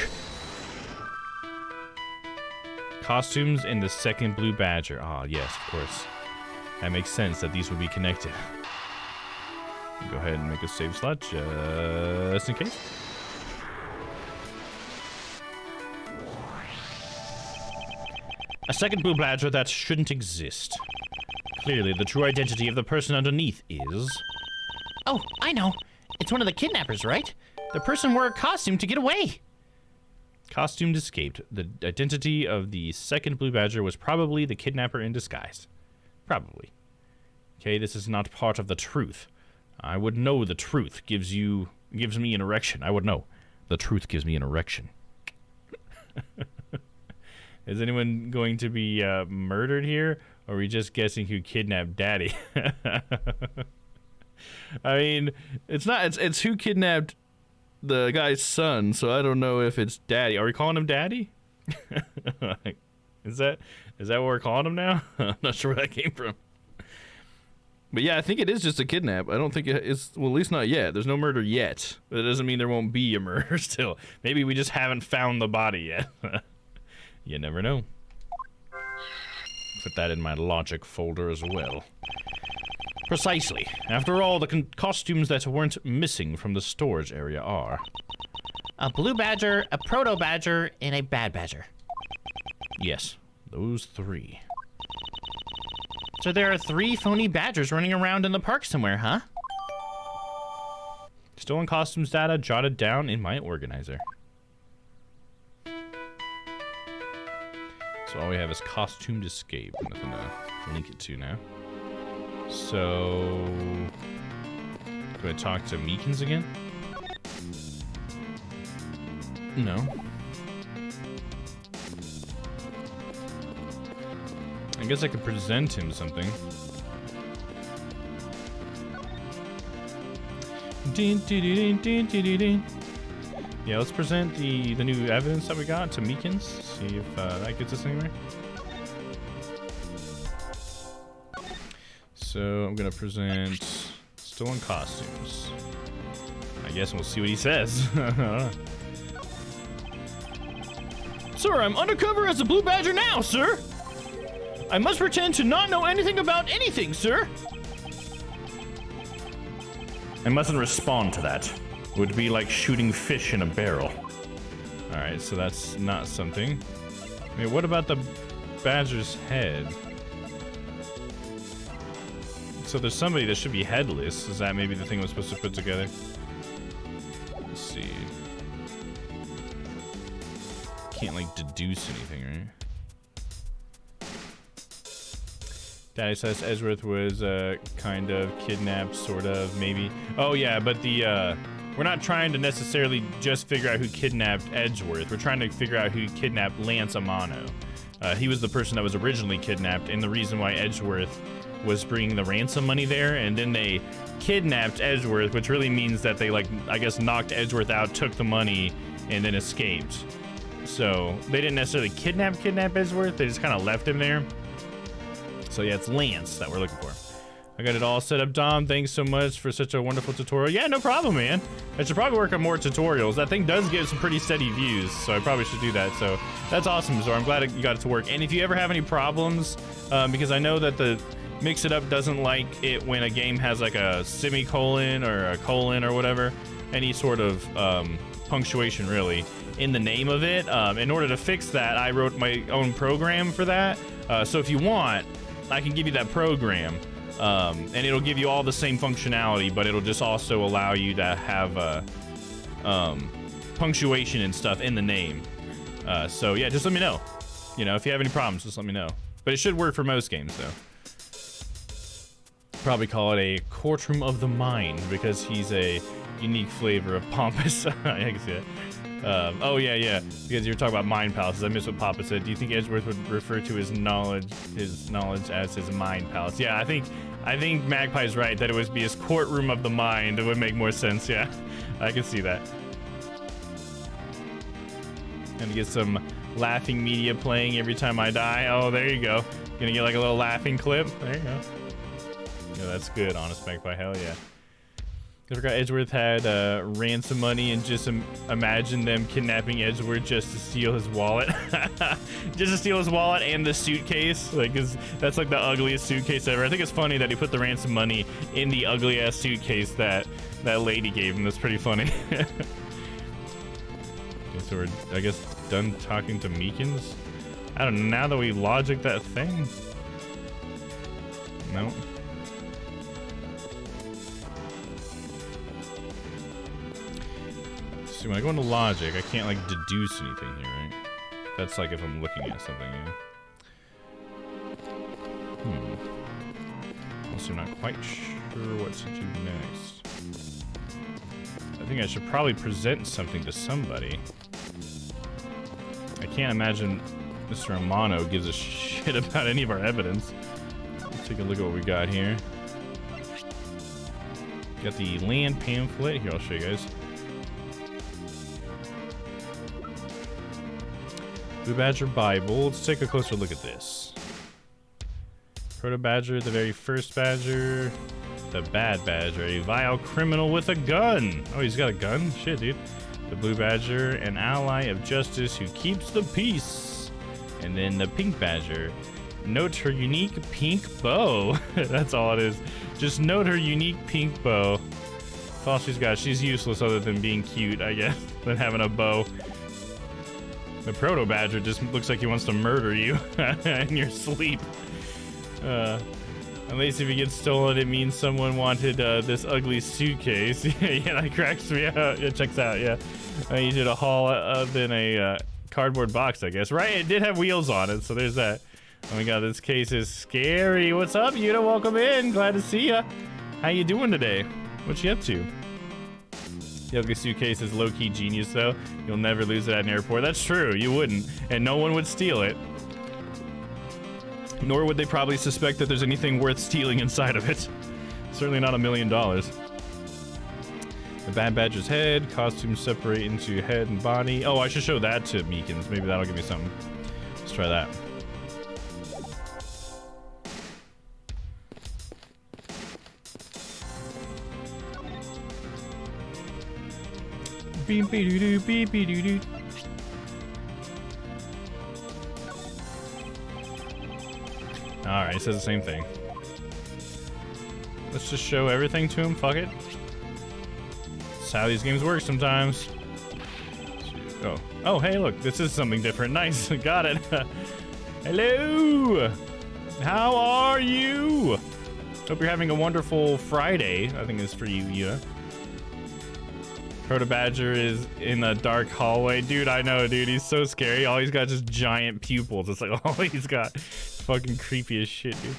Costumes in the second Blue Badger. Ah, yes, of course. That makes sense that these would be connected. Go ahead and make a save slot just in case. A second Blue Badger that shouldn't exist. Clearly, the true identity of the person underneath is... Oh, I know. It's one of the kidnappers, right? The person wore a costume to get away. Costumed escaped. The identity of the second Blue Badger was probably the kidnapper in disguise. Probably. Okay, this is not part of the truth. I would know the truth gives me an erection. I would know. The truth gives me an erection. Is anyone going to be murdered here? Or are we just guessing who kidnapped Daddy? I mean, it's who kidnapped the guy's son, so I don't know if it's Daddy. Are we calling him Daddy? Is that what we're calling him now? I'm not sure where that came from. But yeah, I think it is just a kidnap. I don't think it's, well, at least not yet. There's no murder yet. But it doesn't mean there won't be a murder still. Maybe we just haven't found the body yet. You never know. Put that in my logic folder as well. Precisely. After all, the costumes that weren't missing from the storage area are... A blue badger, a proto badger, and a bad badger. Yes, those 3. So there are 3 phony badgers running around in the park somewhere, huh? Stolen costumes data jotted down in my organizer. So all we have is costumed escape. Nothing to link it to now. So... do I talk to Meekins again? No. I guess I could present him something. Yeah, let's present the new evidence that we got to Meekins. See if that gets us anywhere. So I'm gonna present stolen costumes. I guess we'll see what he says. Sir, I'm undercover as a blue badger now, sir. I must pretend to not know anything about anything, sir. I mustn't respond to that. It would be like shooting fish in a barrel. Alright, so that's not something. I mean, what about the badger's head? So there's somebody that should be headless. Is that maybe the thing we're supposed to put together? Let's see. Can't like deduce anything, right? Daddy says Edgeworth was kind of kidnapped, sort of, maybe. Oh yeah, but the we're not trying to necessarily just figure out who kidnapped Edgeworth. We're trying to figure out who kidnapped Lance Amano. He was the person that was originally kidnapped, and the reason why Edgeworth was bringing the ransom money there, and then they kidnapped Edgeworth, which really means that they, like, I guess knocked Edgeworth out, took the money, and then escaped. So they didn't necessarily kidnap Edgeworth, they just kind of left him there. So yeah, it's Lance that we're looking for. I got it all set up, Dom. Thanks so much for such a wonderful tutorial. Yeah, no problem, man. I should probably work on more tutorials. That thing does get some pretty steady views, so I probably should do that. So that's awesome, Zor. I'm glad you got it to work. And if you ever have any problems, because I know that the Mix It Up doesn't like it when a game has like a semicolon or a colon or whatever, any sort of punctuation really in the name of it. In order to fix that, I wrote my own program for that. So if you want, I can give you that program. And it'll give you all the same functionality, but it'll just also allow you to have punctuation and stuff in the name. So yeah, just let me know. You know, if you have any problems, just let me know. But it should work for most games, though. Probably call it a courtroom of the mind because he's a unique flavor of pompous. I can see that. Oh yeah, because you're talking about mind palaces. I missed what Papa said. Do you think Edgeworth would refer to his knowledge as his mind palace? Yeah, I think Magpie's right that it would be his courtroom of the mind. It would make more sense. Yeah, I can see that. Gonna get some laughing media playing every time I die. Oh, there you go. Gonna get like a little laughing clip. There you go. Yeah, that's good, Honest Magpie. Hell yeah. I forgot Edgeworth had ransom money, and just imagine them kidnapping Edgeworth just to steal his wallet. Just to steal his wallet and the suitcase. Like, that's like the ugliest suitcase ever. I think it's funny that he put the ransom money in the ugly ass suitcase that lady gave him. That's pretty funny. Okay, so we're, I guess, done talking to Meekins. I don't know, now that we logic that thing. No. See, when I go into logic, I can't like deduce anything here, right? That's like if I'm looking at something, yeah. Also, I'm not quite sure what to do next. I think I should probably present something to somebody. I can't imagine Mr. Amano gives a shit about any of our evidence. Let's take a look at what we got here. Got the land pamphlet. Here, I'll show you guys. Blue Badger Bible. Let's take a closer look at this. Proto Badger, the very first Badger. The bad Badger, a vile criminal with a gun. Oh, he's got a gun? Shit, dude. The Blue Badger, an ally of justice who keeps the peace. And then the Pink Badger. Note her unique pink bow. That's all it is. Just note her unique pink bow. That's all she's got. She's useless other than being cute, I guess, than having a bow. The Proto Badger just looks like he wants to murder you in your sleep. At least if it gets stolen, it means someone wanted this ugly suitcase. Yeah, that cracks me out. It checks out, yeah. You did a haul in a cardboard box, I guess. Right, it did have wheels on it, so there's that. Oh my god, this case is scary. What's up, Yuta? Welcome in. Glad to see ya. How you doing today? What you up to? The ugly suitcase is low-key genius, though. You'll never lose it at an airport. That's true, you wouldn't. And no one would steal it. Nor would they probably suspect that there's anything worth stealing inside of it. Certainly not $1 million. The Bad Badger's head. Costumes separate into head and body. Oh, I should show that to Meekins. Maybe that'll give me something. Let's try that. Beep doo doo beep doo doo. Alright, he says the same thing. Let's just show everything to him, fuck it. That's how these games work sometimes. Oh. Oh, hey, look, this is something different. Nice, got it. Hello! How are you? Hope you're having a wonderful Friday. I think it's for you, Yuta. Proto Badger is in a dark hallway. Dude, I know, dude. He's so scary. All he's got is just giant pupils. It's like all he's got. Fucking creepy as shit, dude.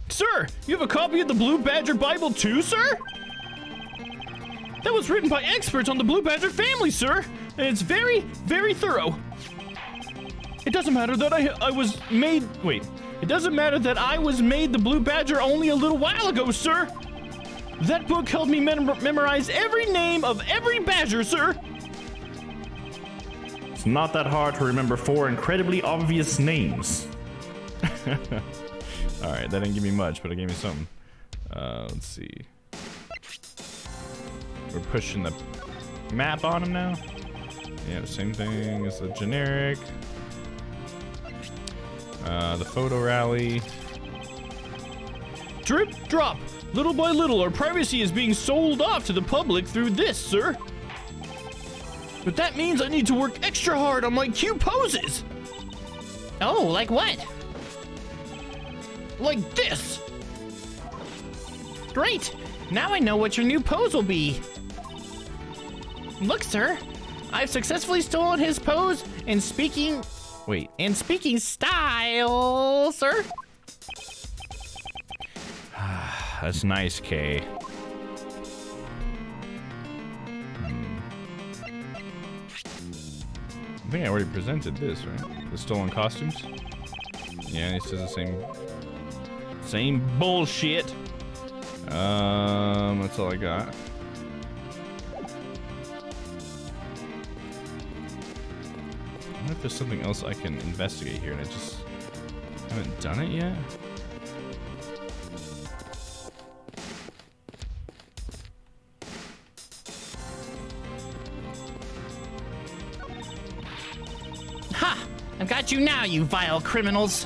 Sir, you have a copy of the Blue Badger Bible too, sir? That was written by experts on the Blue Badger family, sir. And it's very, very thorough. It doesn't matter that I was made... Wait. It doesn't matter that I was made the Blue Badger only a little while ago, sir. That book helped me memorize every name of every badger, sir. It's not that hard to remember 4 incredibly obvious names. Alright, that didn't give me much, but it gave me something. Let's see. We're pushing the map on him now. Yeah, same thing as the generic. The photo rally. Drip, drop. Little by little, our privacy is being sold off to the public through this, sir. But that means I need to work extra hard on my cute poses. Oh, like what? Like this. Great. Now I know what your new pose will be. Look, sir. I've successfully stolen his pose and speaking style, sir. That's nice, Kay. I think I already presented this, right? The stolen costumes? Yeah, he says the same bullshit. That's all I got. I wonder if there's something else I can investigate here and I just haven't done it yet. I've got you now, you vile criminals.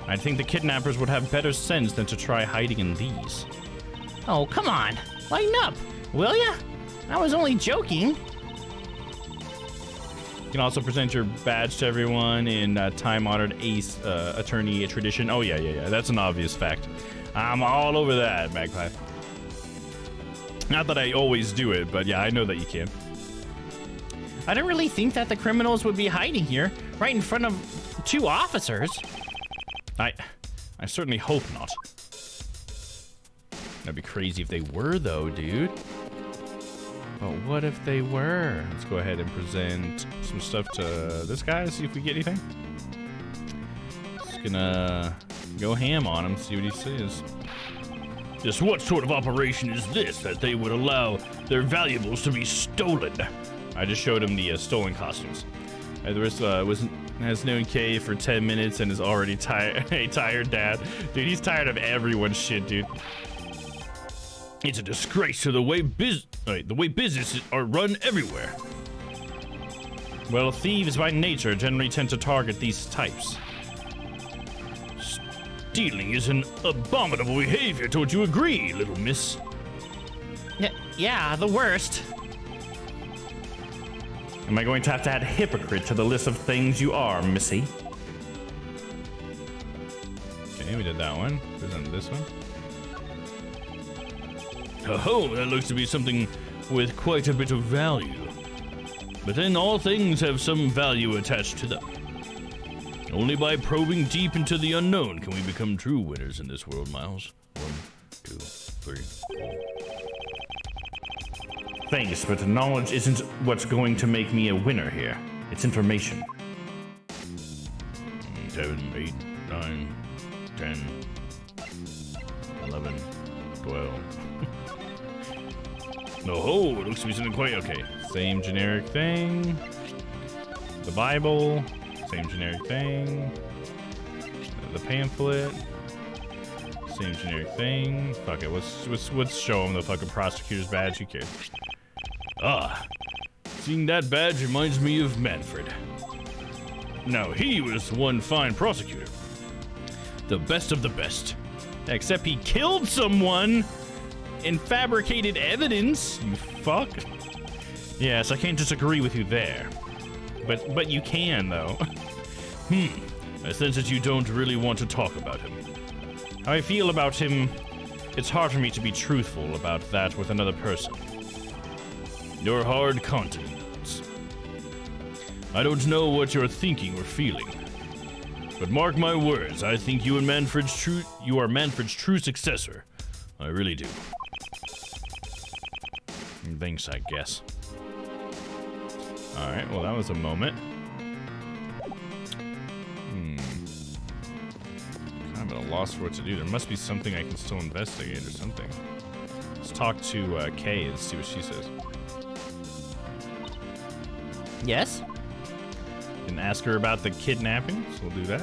I think the kidnappers would have better sense than to try hiding in these. Oh, come on. Lighten up, will ya? I was only joking. You can also present your badge to everyone in time-honored ace attorney tradition. Oh, yeah. That's an obvious fact. I'm all over that, Magpie. Not that I always do it, but yeah, I know that you can. I didn't really think that the criminals would be hiding here, right in front of 2 officers. I certainly hope not. That'd be crazy if they were, though, dude. But what if they were? Let's go ahead and present some stuff to this guy, see if we get anything. Just gonna go ham on him, see what he says. Just what sort of operation is this that they would allow their valuables to be stolen? I just showed him the stolen costumes. Has known Kay for 10 minutes and is already tired. A tired dad. Dude, he's tired of everyone's shit, dude. It's a disgrace to the way businesses are run everywhere. Well, thieves by nature generally tend to target these types. stealing is an abominable behavior. Don't you agree, little miss? Yeah, the worst. Am I going to have to add hypocrite to the list of things you are, missy? Okay, we did that one. Present this one. Oh, that looks to be something with quite a bit of value. But then all things have some value attached to them. Only by probing deep into the unknown can we become true winners in this world, Miles. 1, 2, 3, 4. Thanks, but knowledge isn't what's going to make me a winner here. It's information. 7, 8, 9, 10, 11, 12. Oh, it looks to be something quite okay. Same generic thing. The Bible. Same generic thing. The pamphlet. Same generic thing. Fuck it. Let's show him the fucking prosecutor's badge. Who cares? Ah, seeing that badge reminds me of Manfred. Now he was one fine prosecutor. The best of the best. Except he killed someone and fabricated evidence, you fuck. Yes, I can't disagree with you there. But you can, though. I sense that you don't really want to talk about him. How I feel about him, it's hard for me to be truthful about that with another person. You're hard continents. I don't know what you're thinking or feeling. But mark my words, I think you are Manfred's true successor. I really do. Thanks, I guess. Alright, well that was a moment. Kind of at a loss for what to do. There must be something I can still investigate or something. Let's talk to Kay and see what she says. Yes? And ask her about the kidnapping, so we'll do that.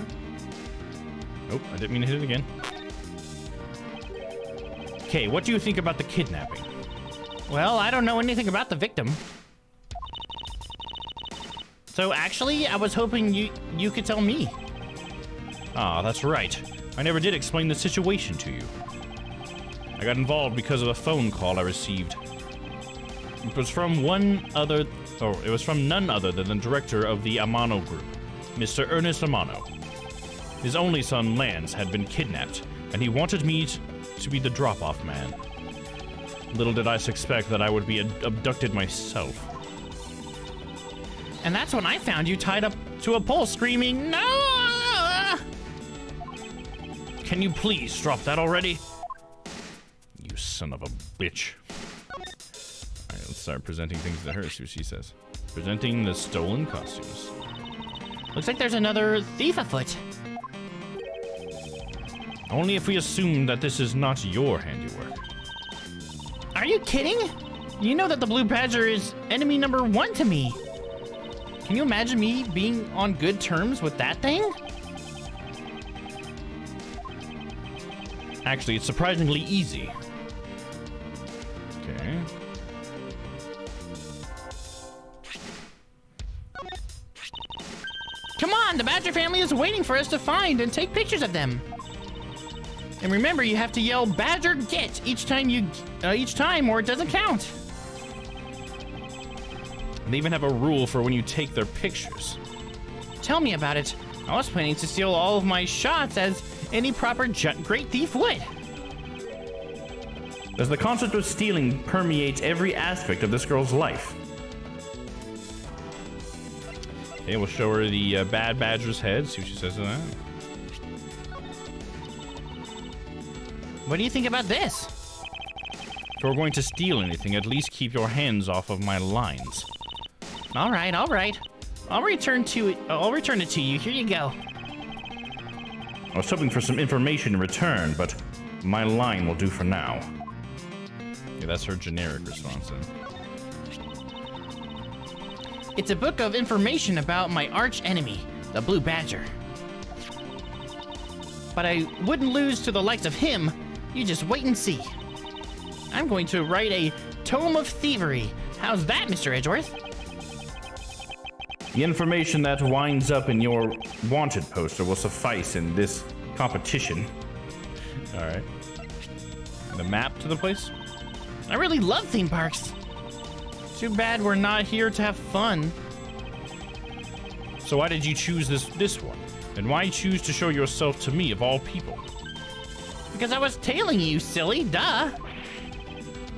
Oh, I didn't mean to hit it again. Kay, what do you think about the kidnapping? Well, I don't know anything about the victim. So actually, I was hoping you could tell me. Ah, that's right. I never did explain the situation to you. I got involved because of a phone call I received. It was from none other than the director of the Amano Group, Mr. Ernest Amano. His only son, Lance, had been kidnapped, and he wanted me to be the drop-off man. Little did I suspect that I would be abducted myself. And that's when I found you tied up to a pole screaming, "No!" Can you please drop that already? You son of a bitch. Alright, let's start presenting things to her, see what she says. Presenting the stolen costumes. Looks like there's another thief afoot. Only if we assume that this is not your handiwork. Are you kidding? You know that the Blue Badger is enemy number 1 to me. Can you imagine me being on good terms with that thing? Actually, it's surprisingly easy. Okay. Come on, the Badger family is waiting for us to find and take pictures of them. And remember, you have to yell "Badger get" each time or it doesn't count. They even have a rule for when you take their pictures. Tell me about it. I was planning to steal all of my shots as any proper great thief would. Does the concept of stealing permeate every aspect of this girl's life? Okay, we'll show her the bad badger's head, see what she says to that. What do you think about this? If we're going to steal anything, at least keep your hands off of my lines. All right. I'll return it to you. Here you go. I was hoping for some information in return, but my line will do for now. Yeah, that's her generic response then. It's a book of information about my arch enemy, the Blue Badger. But I wouldn't lose to the likes of him. You just wait and see. I'm going to write a tome of thievery. How's that, Mr. Edgeworth? The information that winds up in your wanted poster will suffice in this competition. All right. The map to the place? I really love theme parks. Too bad we're not here to have fun. So why did you choose this one? And why choose to show yourself to me of all people? Because I was tailing you, silly. Duh.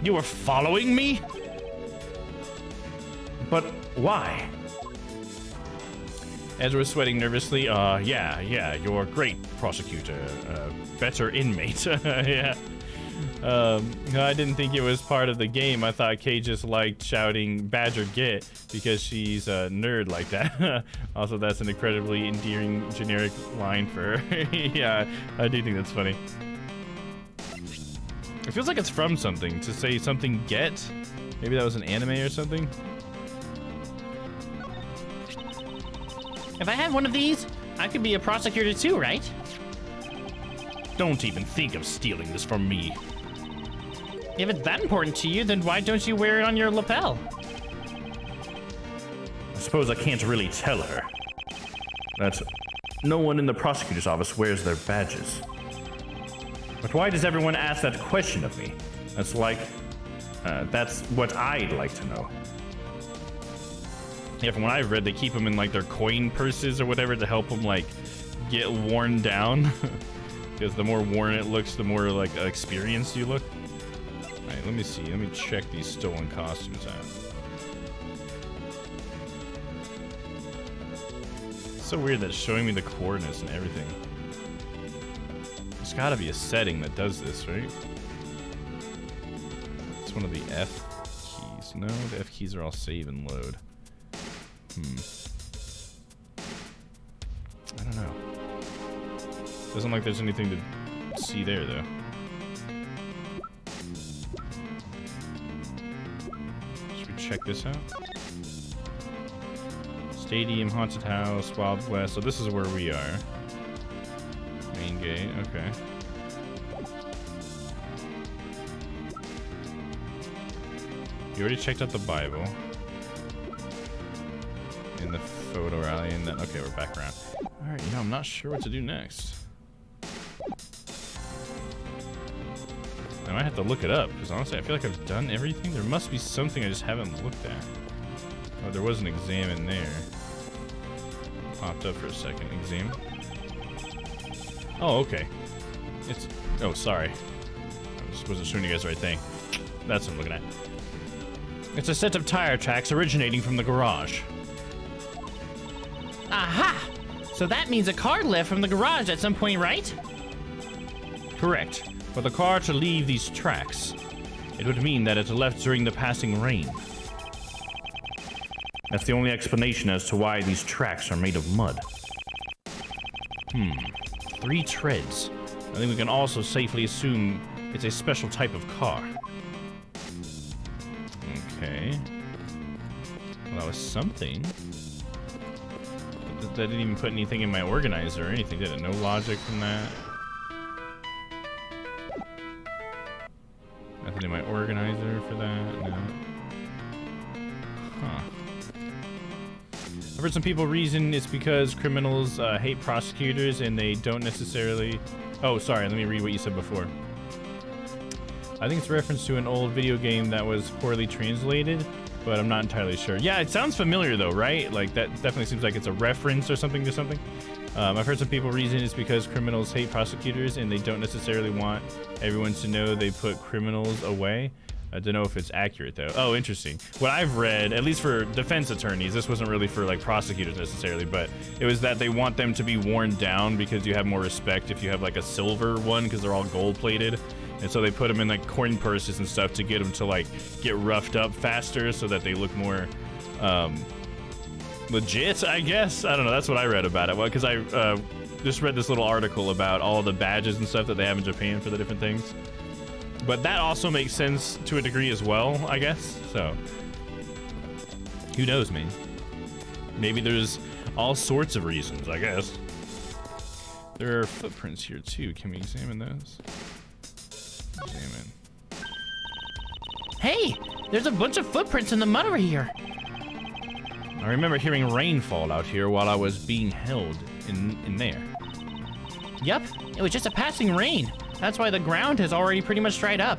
You were following me? But why? Ezra was sweating nervously. Yeah, you're a great prosecutor. Better inmate. Yeah. I didn't think it was part of the game. I thought Kay just liked shouting Badger get because she's a nerd like that. Also, that's an incredibly endearing generic line for her. Yeah, I do think that's funny. It feels like it's from something to say something get. Maybe that was an anime or something. If I had one of these, I could be a prosecutor too, right? Don't even think of stealing this from me. If it's that important to you, then why don't you wear it on your lapel? I suppose I can't really tell her that no one in the prosecutor's office wears their badges. But why does everyone ask that question of me? That's what I'd like to know. Yeah, from what I've read, they keep them in like their coin purses or whatever to help them like get worn down. Because the more worn it looks, the more like experienced you look. All right, let me see. Let me check these stolen costumes out. It's so weird that it's showing me the coordinates and everything. There's gotta be a setting that does this, right? It's one of the F keys. No, the F keys are all save and load. I don't know. Doesn't like there's anything to see there, though. Should we check this out? Stadium, Haunted House, Wild West. So this is where we are. Main gate, okay. You already checked out the Bible. In the photo rally, and then, okay, we're back around. Alright, I'm not sure what to do next. I might have to look it up, because honestly, I feel like I've done everything. There must be something I just haven't looked at. Oh, there was an exam in there. Popped up for a second. Exam. Oh, okay. Oh, sorry. I just wasn't showing you guys the right thing. That's what I'm looking at. It's a set of tire tracks originating from the garage. Aha! So that means a car left from the garage at some point, right? Correct. For the car to leave these tracks, it would mean that it left during the passing rain. That's the only explanation as to why these tracks are made of mud. 3 treads. I think we can also safely assume it's a special type of car. Okay. Well, that was something. That didn't even put anything in my organizer or anything, did it? No logic from that. Nothing in my organizer for that, no. Huh. I've heard some people reason it's because criminals hate prosecutors and they don't necessarily... Oh, sorry, let me read what you said before. I think it's a reference to an old video game that was poorly translated, but I'm not entirely sure. Yeah, it sounds familiar though, right? Like that definitely seems like it's a reference or something to something. I've heard some people reason it's because criminals hate prosecutors and they don't necessarily want everyone to know they put criminals away. I don't know if it's accurate though. Oh, interesting. What I've read, at least for defense attorneys, this wasn't really for like prosecutors necessarily, but it was that they want them to be worn down because you have more respect if you have like a silver one because they're all gold plated. And so they put them in like coin purses and stuff to get them to like get roughed up faster so that they look more legit, I guess. I don't know. That's what I read about it. Well, because I just read this little article about all the badges and stuff that they have in Japan for the different things. But that also makes sense to a degree as well, I guess. So who knows, man? Maybe there's all sorts of reasons, I guess. There are footprints here too. Can we examine those? Examine. Hey, there's a bunch of footprints in the mud over here. I remember hearing rainfall out here while I was being held in there. Yep, it was just a passing rain. That's why the ground has already pretty much dried up.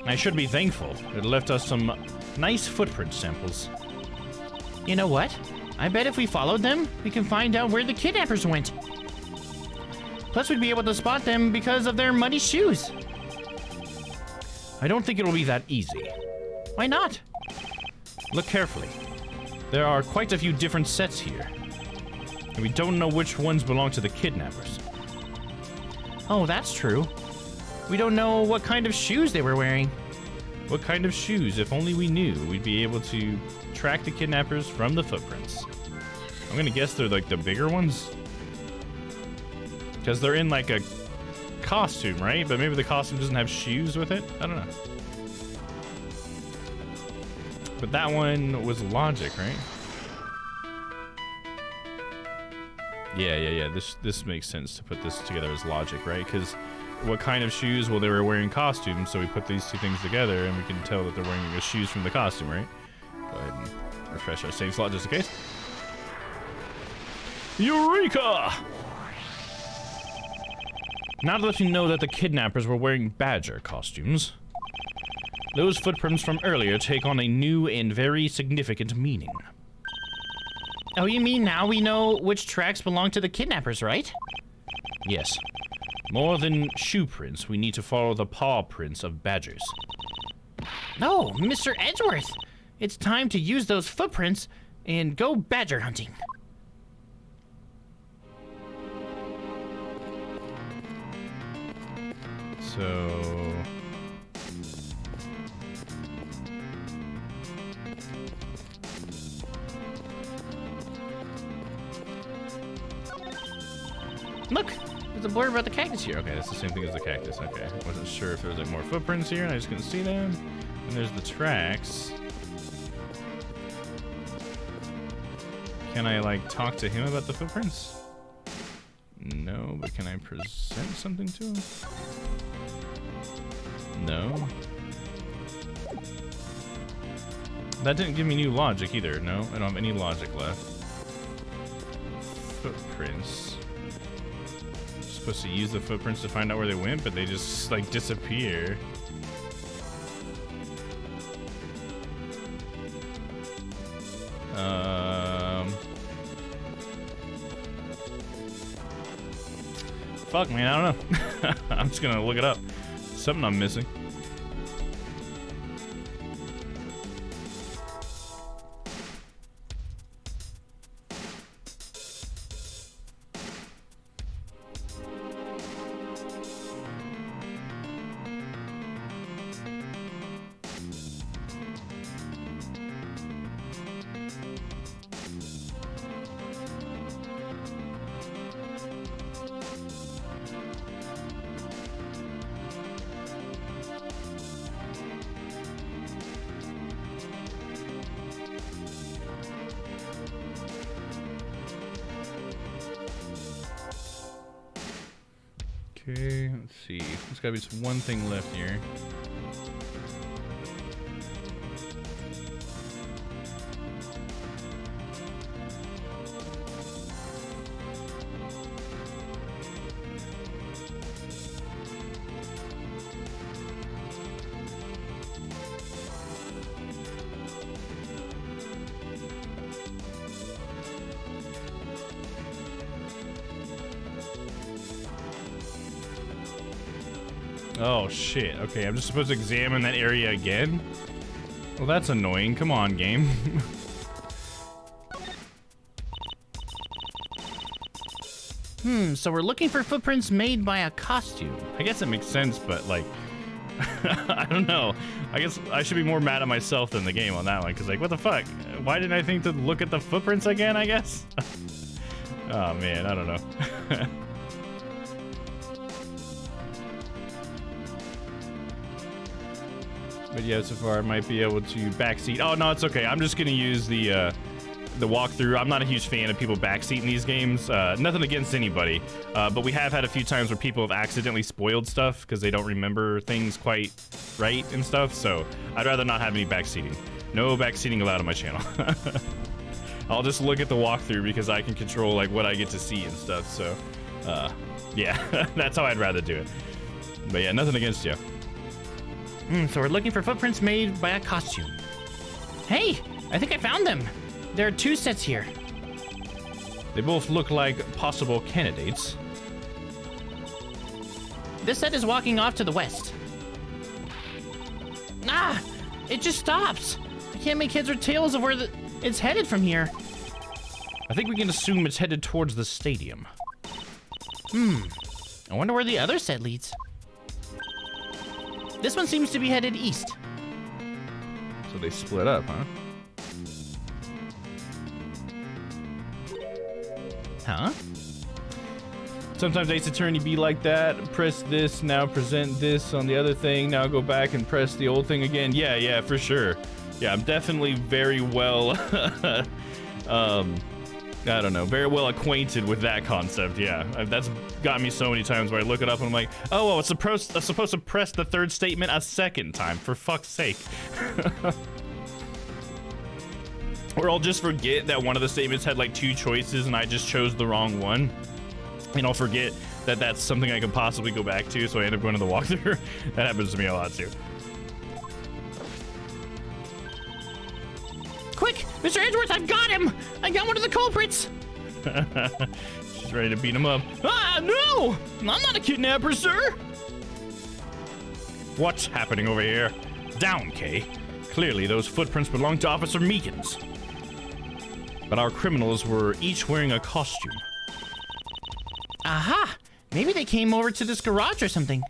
I should be thankful. It left us some nice footprint samples. You know what? I bet if we followed them, we can find out where the kidnappers went. Plus, we'd be able to spot them because of their muddy shoes. I don't think it'll be that easy. Why not? Look carefully. There are quite a few different sets here. And we don't know which ones belong to the kidnappers. Oh, that's true. We don't know what kind of shoes they were wearing. What kind of shoes? If only we knew, we'd be able to track the kidnappers from the footprints. I'm gonna guess they're like the bigger ones. Because they're in like a costume, right? But maybe the costume doesn't have shoes with it? I don't know. But that one was logic, right? Yeah. This makes sense to put this together as logic, right? Because what kind of shoes? Well, they were wearing costumes, so we put these two things together, and we can tell that they're wearing the shoes from the costume, right? Go ahead and refresh our save slot just in case. Eureka! Now that you know that the kidnappers were wearing badger costumes, those footprints from earlier take on a new and very significant meaning. Oh, you mean now we know which tracks belong to the kidnappers, right? Yes. More than shoe prints, we need to follow the paw prints of badgers. Oh, Mr. Edgeworth! It's time to use those footprints and go badger hunting. So... Look, there's a blurb about the cactus here. Okay, that's the same thing as the cactus. Okay, I wasn't sure if there was like more footprints here, and I just couldn't see them. And there's the tracks. Can I like talk to him about the footprints? No, but can I present something to him? No. That didn't give me new logic either. No, I don't have any logic left. Footprints. Supposed to use the footprints to find out where they went, but they just like disappear. Fuck, man, I don't know. I'm just gonna look it up. Something I'm missing. Okay, let's see. There's gotta be just one thing left here. Oh shit, okay, I'm just supposed to examine that area again? Well, that's annoying. Come on, game. So we're looking for footprints made by a costume. I guess it makes sense, but like, I don't know. I guess I should be more mad at myself than the game on that one, because like, what the fuck? Why didn't I think to look at the footprints again, I guess? Oh man, I don't know. But yeah, so far I might be able to backseat. Oh no, it's okay. I'm just gonna use the walkthrough. I'm not a huge fan of people backseating these games. Nothing against anybody, but we have had a few times where people have accidentally spoiled stuff because they don't remember things quite right and stuff. So I'd rather not have any backseating. No backseating allowed on my channel. I'll just look at the walkthrough because I can control like what I get to see and stuff. So Yeah, that's how I'd rather do it. But yeah, nothing against you. So we're looking for footprints made by a costume. Hey, I think I found them. There are 2 sets here. They both look like possible candidates. This set is walking off to the west. Ah, it just stops. I can't make heads or tails of where it's headed from here. I think we can assume it's headed towards the stadium. I wonder where the other set leads. This one seems to be headed east. So they split up, huh? Huh? Sometimes Ace Attorney be like that. Press this, now present this on the other thing. Now go back and press the old thing again. Yeah, for sure. Yeah, I'm definitely very well, I don't know, very well acquainted with that concept. Yeah, that's got me so many times where I look it up and I'm like, oh, well, it's supposed to press the third statement a second time, for fuck's sake. Or I'll just forget that one of the statements had like 2 choices and I just chose the wrong one. And I'll forget that that's something I could possibly go back to, so I end up going to the walkthrough. That happens to me a lot too. Quick, Mr. Edgeworth, I've got him! I got one of the culprits! She's ready to beat him up. Ah, no! I'm not a kidnapper, sir! What's happening over here? Down, Kay. Clearly, those footprints belong to Officer Meekins. But our criminals were each wearing a costume. Aha! Maybe they came over to this garage or something.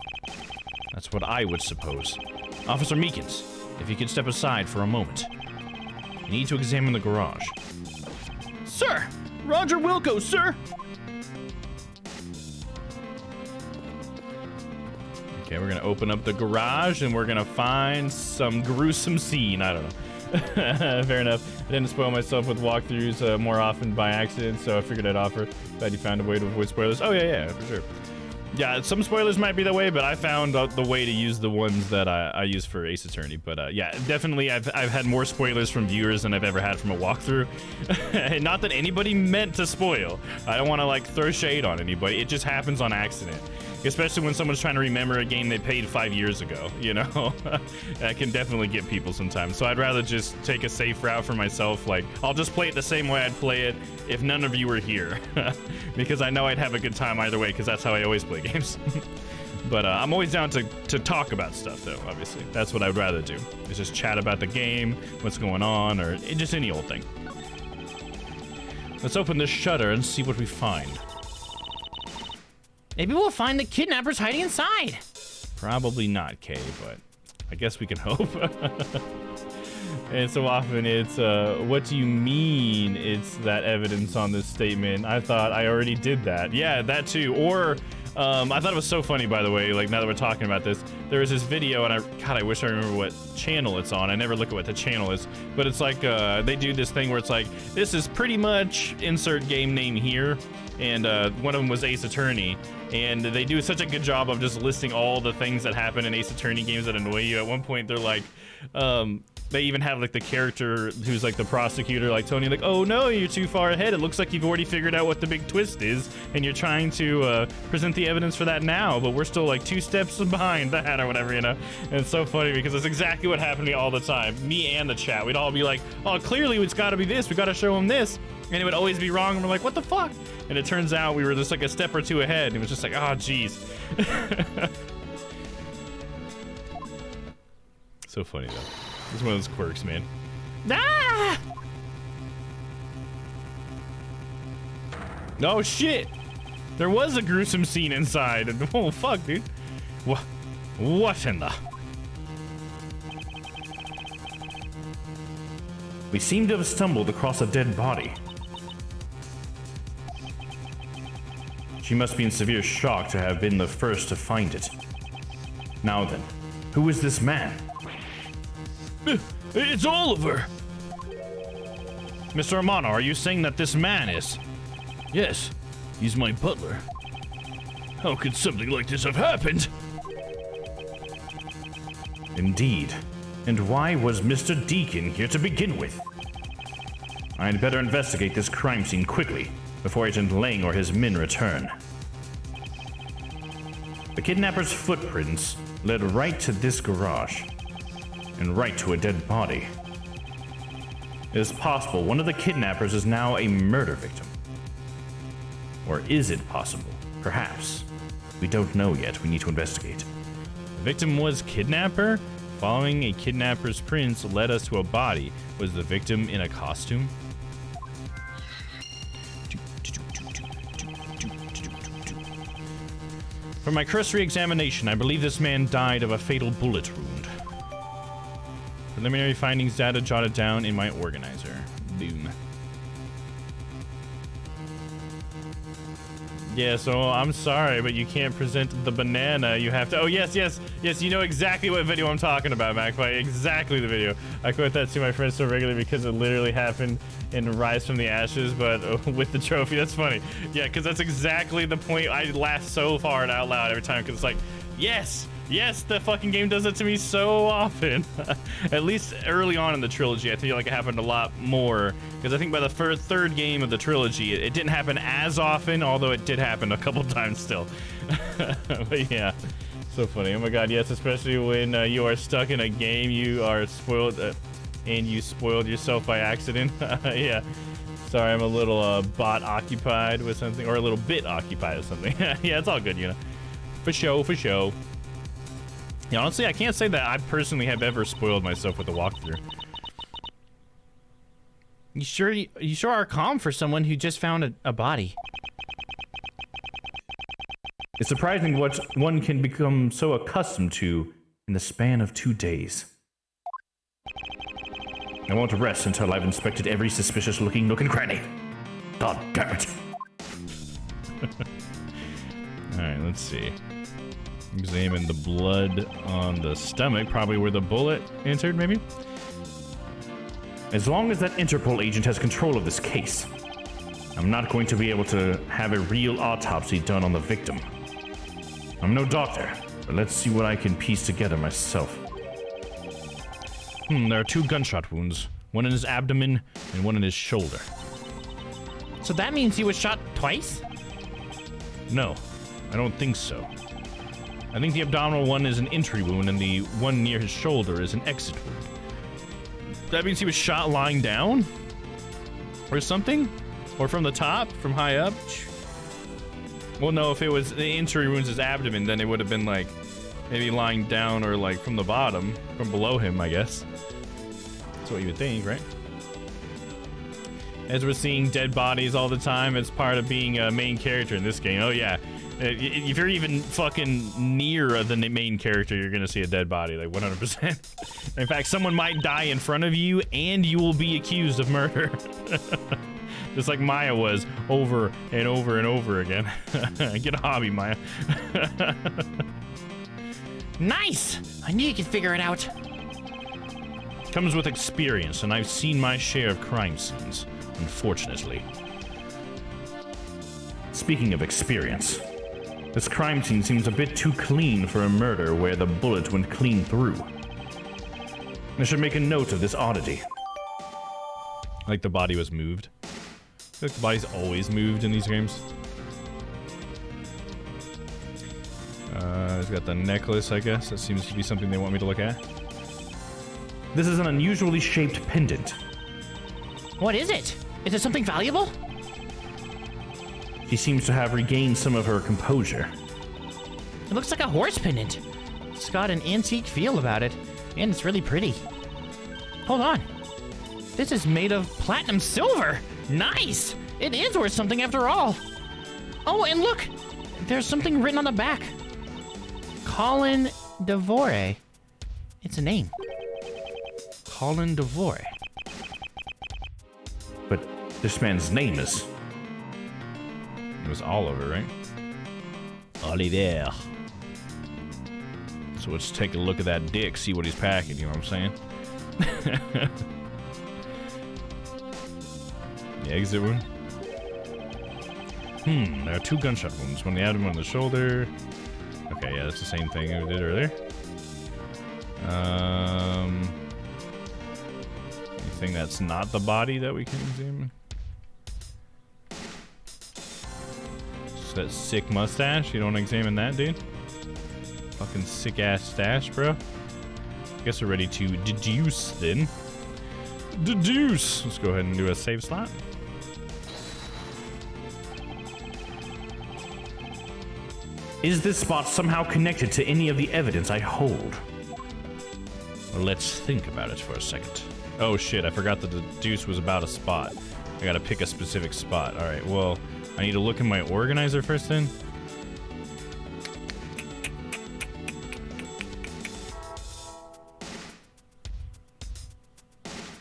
That's what I would suppose. Officer Meekins, if you could step aside for a moment. You need to examine the garage. Sir! Roger Wilco, sir! Okay, we're gonna open up the garage and we're gonna find some gruesome scene. I don't know. Fair enough. I didn't spoil myself with walkthroughs more often by accident, so I figured I'd offer. Glad you found a way to avoid spoilers. Oh yeah, for sure. Yeah, some spoilers might be the way, but I found the way to use the ones that I use for Ace Attorney. But yeah, definitely I've had more spoilers from viewers than I've ever had from a walkthrough. Not that anybody meant to spoil. I don't want to like throw shade on anybody. It just happens on accident. Especially when someone's trying to remember a game they played 5 years ago, you know? That can definitely get people sometimes. So I'd rather just take a safe route for myself. Like, I'll just play it the same way I'd play it if none of you were here. Because I know I'd have a good time either way, because that's how I always play games. But I'm always down to talk about stuff, though, obviously. That's what I'd rather do, is just chat about the game, what's going on, or just any old thing. Let's open this shutter and see what we find. Maybe we'll find the kidnappers hiding inside. Probably not, Kay, but I guess we can hope. And so often it's, what do you mean it's that evidence on this statement? I thought I already did that. Yeah, that too. Or, I thought it was so funny, by the way, like now that we're talking about this, there was this video and I wish I remember what channel it's on. I never look at what the channel is, but it's like, they do this thing where it's like, this is pretty much insert game name here. And one of them was Ace Attorney, and they do such a good job of just listing all the things that happen in Ace Attorney games that annoy you. At one point, they're like, they even have like the character who's like the prosecutor, like Tony, like, oh no, you're too far ahead. It looks like you've already figured out what the big twist is, and you're trying to present the evidence for that now, but we're still like 2 steps behind that or whatever, you know? And it's so funny because it's exactly what happened to me all the time. Me and the chat, we'd all be like, oh, clearly it's gotta be this. We gotta show them this. And it would always be wrong, and we're like, what the fuck? And it turns out we were just like a step or 2 ahead, and it was just like, oh, jeez. So funny, though. It's one of those quirks, man. Ah! Oh, shit! There was a gruesome scene inside. Oh, fuck, dude. What in the... We seem to have stumbled across a dead body. She must be in severe shock to have been the first to find it. Now then, who is this man? It's Oliver! Mr. Amano, are you saying that this man is? Yes, he's my butler. How could something like this have happened? Indeed. And why was Mr. Deacon here to begin with? I'd better investigate this crime scene quickly before Agent Lang or his men return. The kidnapper's footprints led right to this garage, and right to a dead body. It is possible one of the kidnappers is now a murder victim. Or is it possible? Perhaps. We don't know yet. We need to investigate. The victim was kidnapper? Following a kidnapper's prints led us to a body. Was the victim in a costume? From my cursory examination, I believe this man died of a fatal bullet wound. Preliminary findings data jotted down in my organizer. Boom. Yeah, so I'm sorry, but you can't present the banana. You have to. Oh, yes. You know exactly what video I'm talking about, McFly. Exactly the video. I quote that to my friends so regularly because it literally happened in Rise from the Ashes, but with the trophy. That's funny. Yeah, because that's exactly the point. I laugh so hard out loud every time because it's like, yes, the fucking game does it to me so often. At least early on in the trilogy, I feel like it happened a lot more. Because I think by the third game of the trilogy, it didn't happen as often, although it did happen a couple times still. But yeah, so funny. Oh my god, yes, especially when you are stuck in a game, you are spoiled, and you spoiled yourself by accident. Yeah. Sorry, I'm a little bot occupied with something, or a little bit occupied with something. Yeah, it's all good, you know. For show. Yeah, honestly, I can't say that I personally have ever spoiled myself with a walkthrough. You sure are calm for someone who just found a body. It's surprising what one can become so accustomed to in the span of 2 days. I won't rest until I've inspected every suspicious-looking nook and cranny. God damn it. Alright, let's see. Examine the blood on the stomach, probably where the bullet entered, maybe? As long as that Interpol agent has control of this case, I'm not going to be able to have a real autopsy done on the victim. I'm no doctor, but let's see what I can piece together myself. There are 2 gunshot wounds. One in his abdomen and one in his shoulder. So that means he was shot twice? No, I don't think so. I think the abdominal one is an entry wound and the one near his shoulder is an exit wound. That means he was shot lying down? Or something? Or from the top? From high up? Well, no, if it was the entry wounds his abdomen, then it would have been like maybe lying down or like from the bottom, from below him, I guess. That's what you would think, right? As we're seeing dead bodies all the time, it's part of being a main character in this game. Oh yeah. If you're even fucking near the main character, you're gonna see a dead body, like 100%. In fact, someone might die in front of you, and you will be accused of murder. Just like Maya was, over and over and over again. Get a hobby, Maya. Nice! I knew you could figure it out. Comes with experience, and I've seen my share of crime scenes, unfortunately. Speaking of experience, this crime scene seems a bit too clean for a murder where the bullet went clean through. I should make a note of this oddity. Like the body was moved. I feel like the body's always moved in these games. He's got the necklace, I guess. That seems to be something they want me to look at. This is an unusually shaped pendant. What is it? Is it something valuable? She seems to have regained some of her composure. It looks like a horse pendant. It's got an antique feel about it, and it's really pretty. Hold on. This is made of platinum silver. Nice! It is worth something after all. Oh, and look! There's something written on the back. Colin Devore. It's a name. Colin Devore. But this man's name is... It was Oliver, right? Oliver. So let's take a look at that dick, see what he's packing, you know what I'm saying? The exit wound. There are 2 gunshot wounds. One in the abdomen, one in the shoulder. Okay, yeah, that's the same thing we did earlier. Anything that's not the body that we can examine? That sick mustache, you don't examine that, dude? Fucking sick ass stash, bro. Guess we're ready to deduce then. Deduce. Let's go ahead and do a save slot. Is this spot somehow connected to any of the evidence I hold? Well, let's think about it for a second. Oh shit, I forgot that the deduce was about a spot. I gotta pick a specific spot. Alright, well, I need to look in my organizer first then.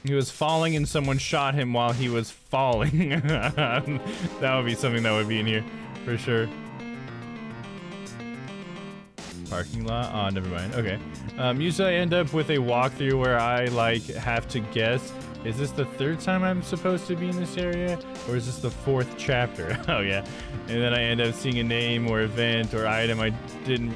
He was falling and someone shot him while he was falling. That would be something that would be in here for sure. Parking lot? Oh, never mind. Okay. Usually I end up with a walkthrough where I like have to guess, is this the third time I'm supposed to be in this area? Or is this the fourth chapter? Oh yeah. And then I end up seeing a name or event or item I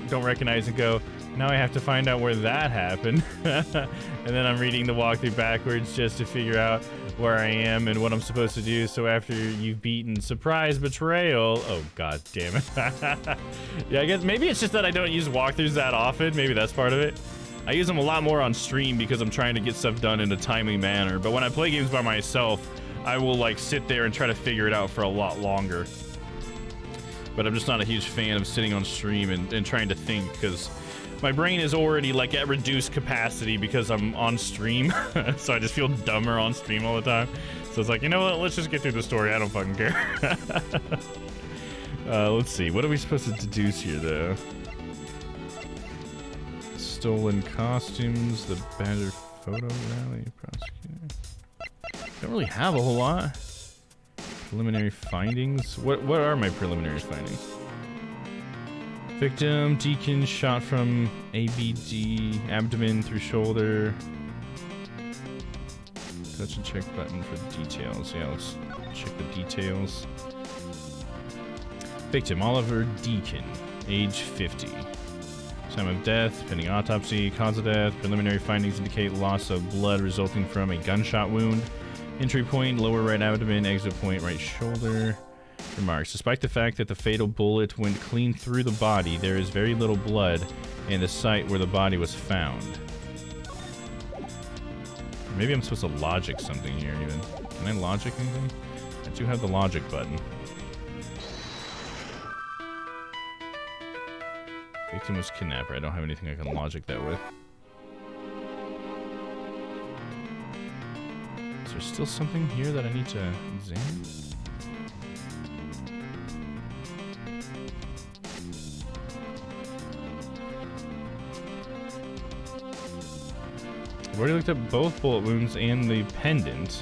don't recognize and go, now I have to find out where that happened. And then I'm reading the walkthrough backwards just to figure out where I am and what I'm supposed to do. So after you've beaten surprise betrayal, oh god damn it. Yeah, I guess maybe it's just that I don't use walkthroughs that often. Maybe that's part of it. I use them a lot more on stream because I'm trying to get stuff done in a timely manner. But when I play games by myself, I will like sit there and try to figure it out for a lot longer. But I'm just not a huge fan of sitting on stream and trying to think, because my brain is already like at reduced capacity because I'm on stream. So I just feel dumber on stream all the time. So it's like, you know what, let's just get through the story. I don't fucking care. Let's see, what are we supposed to deduce here though? Stolen costumes, the Badger photo rally, prosecutor. Don't really have a whole lot. Preliminary findings. What are my preliminary findings? Victim, Deacon, shot from ABD, abdomen through shoulder. Touch and check button for details. Yeah, let's check the details. Victim, Oliver Deacon, age 50. Time of death, pending autopsy, cause of death. Preliminary findings indicate loss of blood resulting from a gunshot wound. Entry point, lower right abdomen, exit point, right shoulder. Remarks, despite the fact that the fatal bullet went clean through the body, there is very little blood in the site where the body was found. Maybe I'm supposed to logic something here even. Can I logic anything? I do have the logic button. Victim was kidnapper. I don't have anything I can logic that with. Is there still something here that I need to examine? I've already looked at both bullet wounds and the pendant.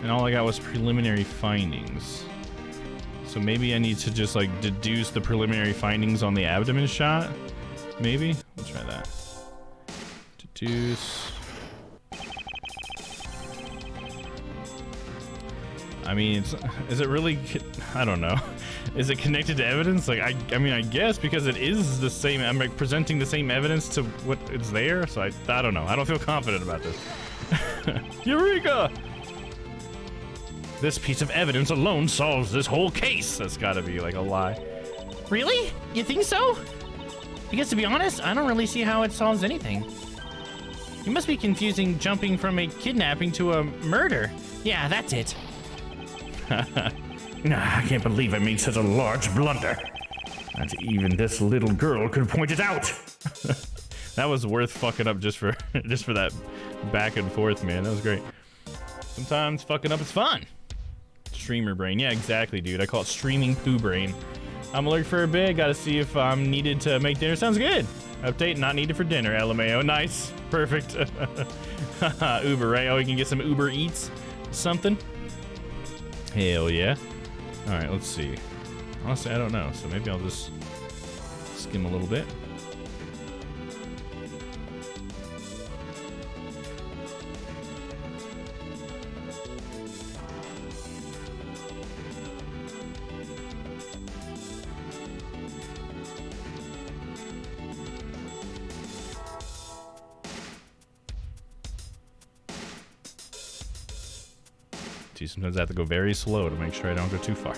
And all I got was preliminary findings. So maybe I need to just like deduce the preliminary findings on the abdomen shot? Maybe? We'll try that. Deduce. I mean, is it really, I don't know. Is it connected to evidence? Like, I mean, I guess because it is the same, I'm like presenting the same evidence to what is there. So I don't know. I don't feel confident about this. Eureka! This piece of evidence alone solves this whole case. That's gotta be like a lie. Really? You think so? Because to be honest, I don't really see how it solves anything. You must be confusing jumping from a kidnapping to a murder. Yeah, that's it. I can't believe I made such a large blunder. Not even this little girl could point it out. That was worth fucking up just for that back and forth, man. That was great. Sometimes fucking up is fun. Streamer brain. Yeah, exactly, dude. I call it streaming poo brain. I'm alert for a bit. Gotta see if I'm needed to make dinner. Sounds good. Update, not needed for dinner. LMAO. Nice. Perfect. Uber, right? Oh, you can get some Uber Eats. Something. Hell yeah. Alright, let's see. Honestly, I don't know. So maybe I'll just skim a little bit. Sometimes I have to go very slow to make sure I don't go too far.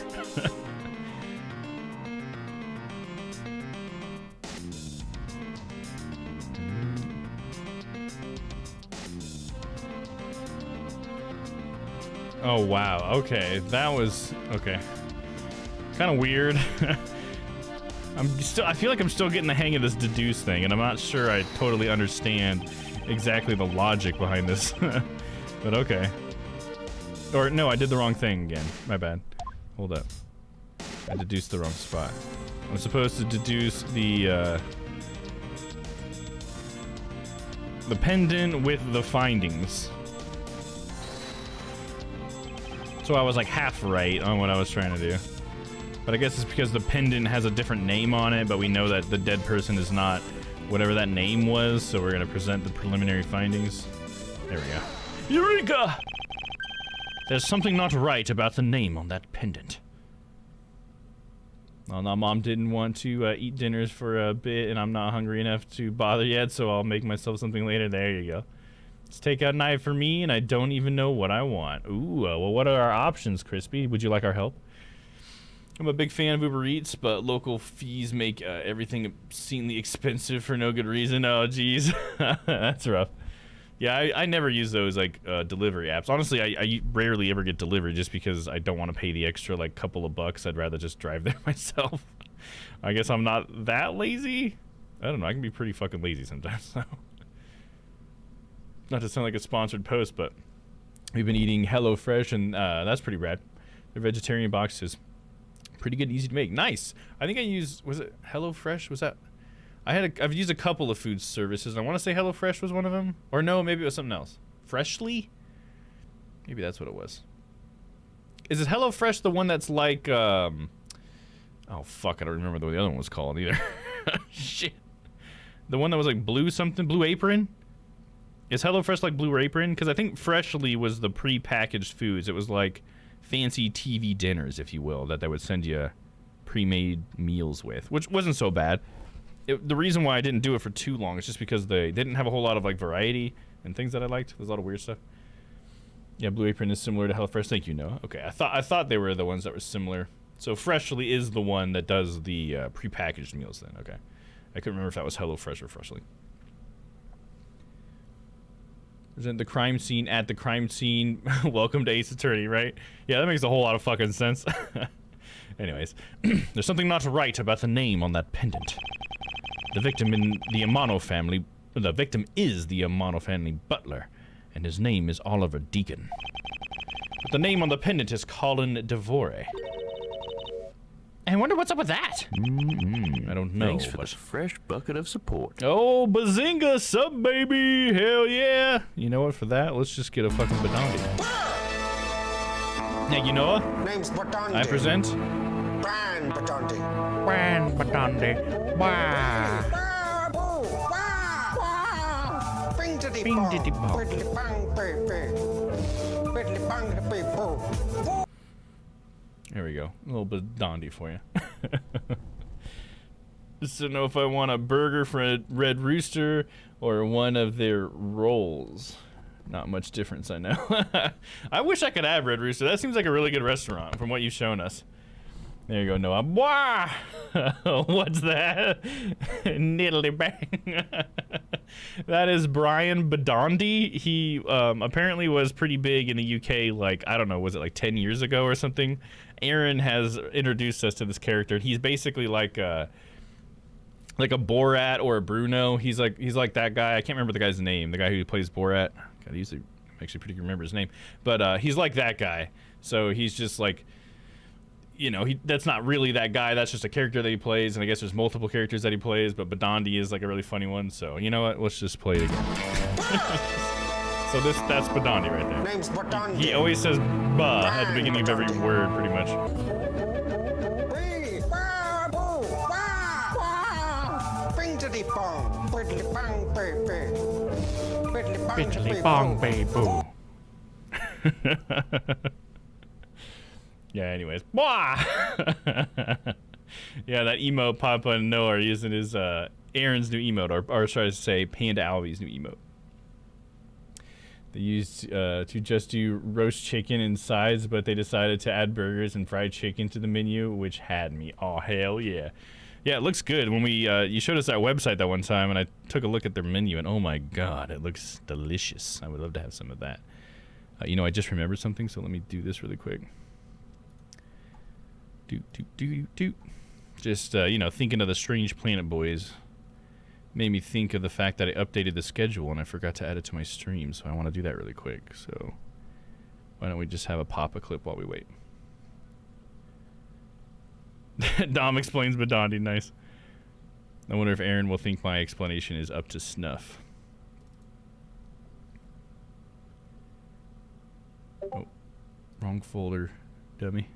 Oh, wow. Okay, that was... Okay. Kind of weird. I feel like I'm still getting the hang of this deduce thing, and I'm not sure I totally understand exactly the logic behind this. But okay. Or, no, I did the wrong thing again. My bad. Hold up. I deduced the wrong spot. I'm supposed to deduce the pendant with the findings. So I was like half right on what I was trying to do. But I guess it's because the pendant has a different name on it, but we know that the dead person is not whatever that name was, so we're going to present the preliminary findings. There we go. Eureka! There's something not right about the name on that pendant. Well, now Mom didn't want to eat dinners for a bit, and I'm not hungry enough to bother yet, so I'll make myself something later. There you go. It's takeout night for me, and I don't even know what I want. Ooh, well, what are our options, Crispy? Would you like our help? I'm a big fan of Uber Eats, but local fees make everything obscenely expensive for no good reason. Oh, geez. That's rough. Yeah, I never use those, like, delivery apps. Honestly, I rarely ever get delivery just because I don't want to pay the extra, like, couple of bucks. I'd rather just drive there myself. I guess I'm not that lazy. I don't know. I can be pretty fucking lazy sometimes, so. Not to sound like a sponsored post, but we've been eating HelloFresh, and that's pretty rad. They're vegetarian boxes. Pretty good, easy to make. Nice. I think I used, was it HelloFresh? Was that? I've used a couple of food services. I want to say HelloFresh was one of them. Or no, maybe it was something else. Freshly? Maybe that's what it was. Is it HelloFresh the one that's like, oh fuck, I don't remember what the other one was called either. Shit. The one that was like blue something? Blue Apron? Is HelloFresh like Blue Apron? Because I think Freshly was the pre-packaged foods. It was like fancy TV dinners, if you will, that they would send you pre-made meals with, which wasn't so bad. The reason why I didn't do it for too long is just because they didn't have a whole lot of like variety and things that I liked. There's a lot of weird stuff. Yeah, Blue Apron is similar to HelloFresh. Thank you, Noah. Okay, I thought they were the ones that were similar. So Freshly is the one that does the pre-packaged meals then. Okay. I couldn't remember if that was HelloFresh or Freshly. Present the crime scene at the crime scene. Welcome to Ace Attorney, right? Yeah, that makes a whole lot of fucking sense. Anyways, there's something not right about the name on that pendant. The victim in the Amano family, the victim is the Amano family butler, and his name is Oliver Deacon. But the name on the pendant is Colin Devore. I wonder what's up with that. I don't know. Thanks for this fresh bucket of support. Oh, bazinga, sub baby, hell yeah. You know what, for that, let's just get a fucking Badandi. Thank you, Noah. Name's Batandi. I present... Bran Batandi. Bran Batandi. Wah. Bing to the Bing to the bong. Biddly bang baby. Biddly bang the baby. There we go. A little bit of Dondi for you. Just to know if I want a burger for a Red Rooster or one of their rolls. Not much difference, I know. I wish I could have Red Rooster. That seems like a really good restaurant from what you've shown us. There you go, Noah. Wah! What's that? Niddly bang. That is Brian Badandi. He apparently was pretty big in the UK, like, I don't know, was it like 10 years ago or something? Aaron has introduced us to this character. He's basically like a Borat or a Bruno. He's like that guy. I can't remember the guy's name. The guy who plays Borat. God, I usually actually pretty good remember his name. But he's like that guy. So he's just like, you know, that's not really that guy. That's just a character that he plays. And I guess there's multiple characters that he plays. But Badandi is like a really funny one. So you know what? Let's just play it again. So that's Badandi right there. Name's Batandi. He always says "buh" at the beginning of every word, pretty much. Bing to the bong. Biddly bang baby. Bitchly bong bay boo. Yeah, anyways. Wah! Yeah, that emote Papa and Noah are using his Aaron's new emote, or should I say Panda Alvy's new emote. They used to just do roast chicken and sides, but they decided to add burgers and fried chicken to the menu, which had me. Oh, hell yeah. Yeah, it looks good. When we you showed us that website that one time, and I took a look at their menu, and oh my god, it looks delicious. I would love to have some of that. You know, I just remembered something, so let me do this really quick. Just, you know, thinking of the Strange Planet Boys made me think of the fact that I updated the schedule and I forgot to add it to my stream, so I want to do that really quick. So why don't we just have a pop a clip while we wait? Dom explains Badandi, nice. I wonder if Aaron will think my explanation is up to snuff. Oh, wrong folder, dummy.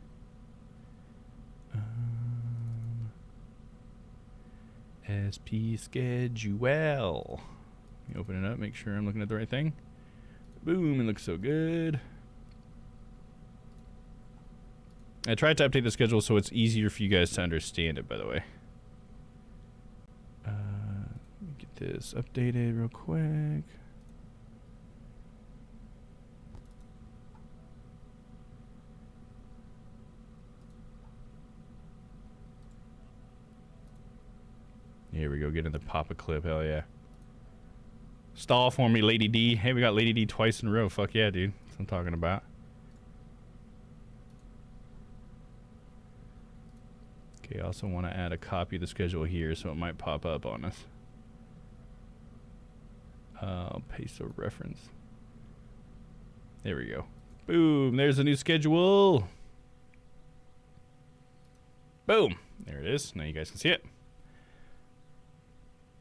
SP schedule. Let me open it up, make sure I'm looking at the right thing. Boom, it looks so good. I tried to update the schedule so it's easier for you guys to understand it, by the way. Let me get this updated real quick. Here we go, get another pop a clip, hell yeah. Stall for me, Lady D. Hey, we got Lady D twice in a row. Fuck yeah, dude. That's what I'm talking about. Okay, I also want to add a copy of the schedule here so it might pop up on us. I'll paste a reference. There we go. Boom, there's a new schedule. Boom, there it is. Now you guys can see it.